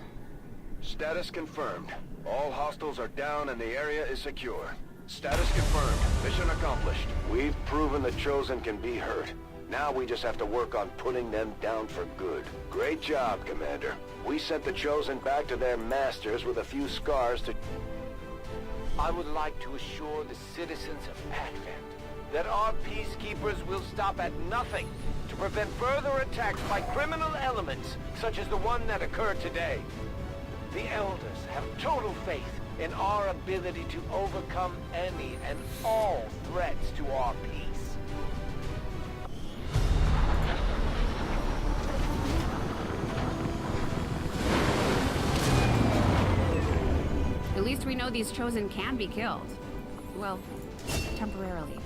Speaker 3: Status confirmed. All hostiles are down and the area is secure. Status confirmed. Mission accomplished. We've proven the Chosen can be hurt. Now we just have to work on putting them down for good. Great job, Commander. We sent the Chosen back to their masters with a few scars to...
Speaker 12: I would like to assure the citizens of Advent that our peacekeepers will stop at nothing to prevent further attacks by criminal elements such as the one that occurred today. The Elders have total faith in our ability to overcome any and all threats to our peace.
Speaker 19: At least we know these Chosen can be killed. Well, temporarily.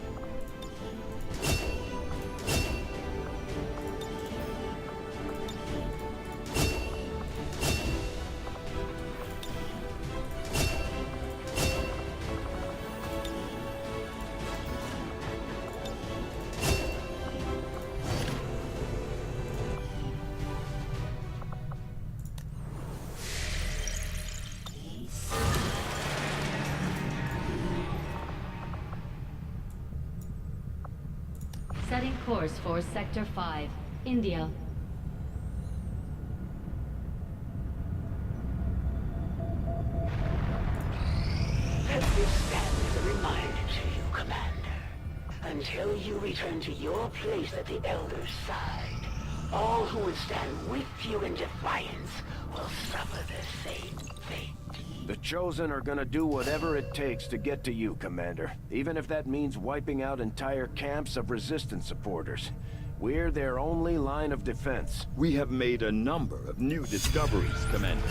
Speaker 17: Setting course for Sector 5, India.
Speaker 10: Let this stand as a reminder to you, Commander. Until you return to your place at the Elder's side, all who would stand with you in defiance will suffer the same fate.
Speaker 5: The Chosen are gonna do whatever it takes to get to you, Commander. Even if that means wiping out entire camps of Resistance supporters. We're their only line of defense.
Speaker 14: We have made a number of new discoveries, Commander.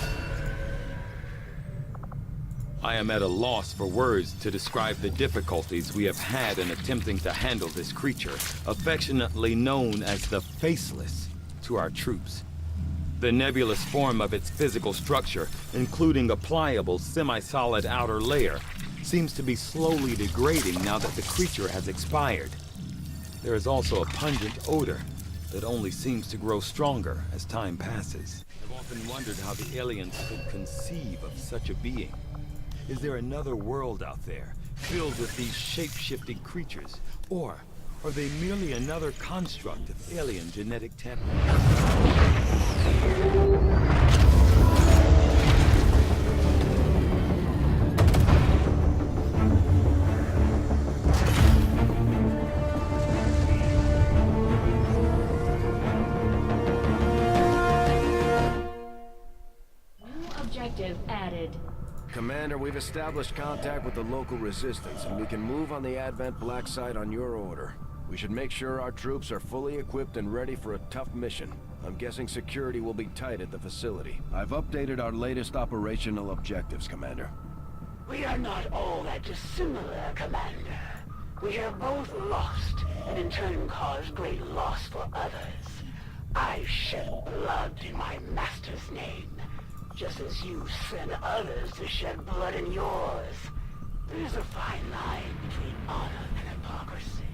Speaker 14: I am at a loss for words to describe the difficulties we have had in attempting to handle this creature, affectionately known as the Faceless, to our troops. The nebulous form of its physical structure, including a pliable, semi-solid outer layer, seems to be slowly degrading now that the creature has expired. There is also a pungent odor that only seems to grow stronger as time passes. I've often wondered how the aliens could conceive of such a being. Is there another world out there, filled with these shape-shifting creatures? Or are they merely another construct of alien genetic tampering?
Speaker 17: Objective added.
Speaker 5: Commander, we've established contact with the local resistance, and we can move on the Advent Black site on your order. We should make sure our troops are fully equipped and ready for a tough mission. I'm guessing security will be tight at the facility. I've updated our latest operational objectives, Commander.
Speaker 10: We are not all that dissimilar, Commander. We have both lost, and in turn caused great loss for others. I shed blood in my master's name, just as you send others to shed blood in yours. There's a fine line between honor and hypocrisy.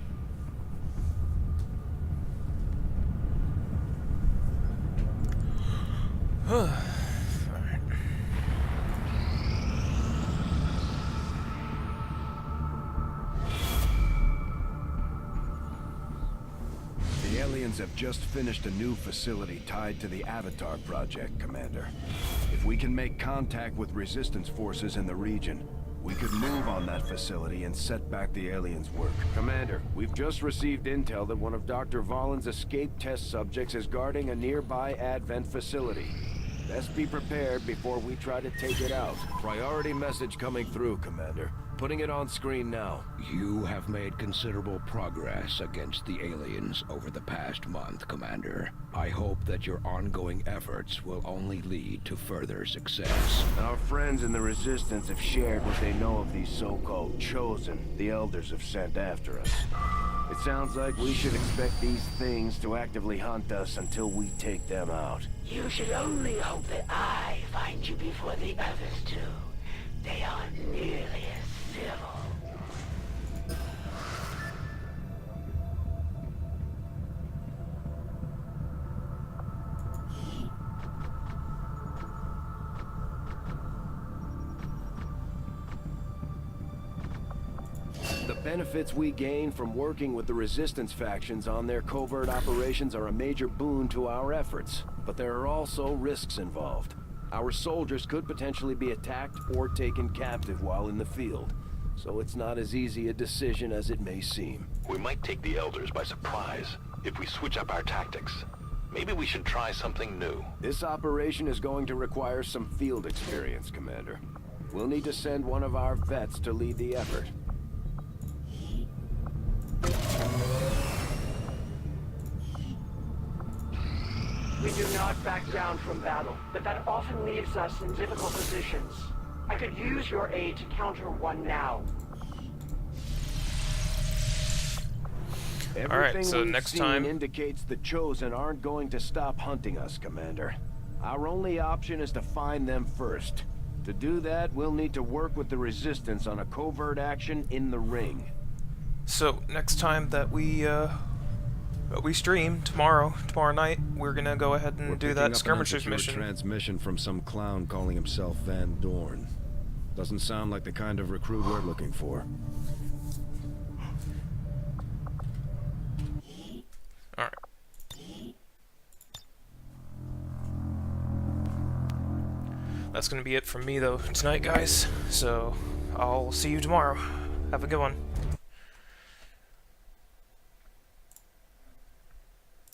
Speaker 5: The aliens have just finished a new facility tied to the Avatar Project, Commander. If we can make contact with resistance forces in the region, we could move on that facility and set back the aliens' work. Commander, we've just received intel that one of Dr. Vollin's escape test subjects is guarding a nearby Advent facility. Best be prepared before we try to take it out. Priority message coming through, Commander. Putting it on screen now.
Speaker 2: You have made considerable progress against the aliens over the past month, Commander. I hope that your ongoing efforts will only lead to further success.
Speaker 5: Our friends in the Resistance have shared what they know of these so-called Chosen the Elders have sent after us. It sounds like we should expect these things to actively hunt us until we take them out.
Speaker 10: You should only hope that I find you before the others do. They aren't nearly as civil.
Speaker 5: The benefits we gain from working with the Resistance factions on their covert operations are a major boon to our efforts, but there are also risks involved. Our soldiers could potentially be attacked or taken captive while in the field, so it's not as easy a decision as it may seem.
Speaker 21: We might take the Elders by surprise if we switch up our tactics. Maybe we should try something new.
Speaker 5: This operation is going to require some field experience, Commander. We'll need to send one of our vets to lead the effort.
Speaker 10: We do not back down from battle, but that often leaves us in difficult positions. I could use your aid to counter one now.
Speaker 1: Alright, so next time
Speaker 5: indicates the Chosen aren't going to stop hunting us, Commander. Our only option is to find them first. To do that, we'll need to work with the Resistance on a covert action in the ring.
Speaker 1: So next time that we stream tomorrow night, we're gonna go ahead and do that skirmishers mission.
Speaker 5: Transmission from some clown calling himself Van Dorn. Doesn't sound like the kind of recruit we're looking for.
Speaker 1: Alright. That's gonna be it from me though tonight, guys. So I'll see you tomorrow. Have a good one.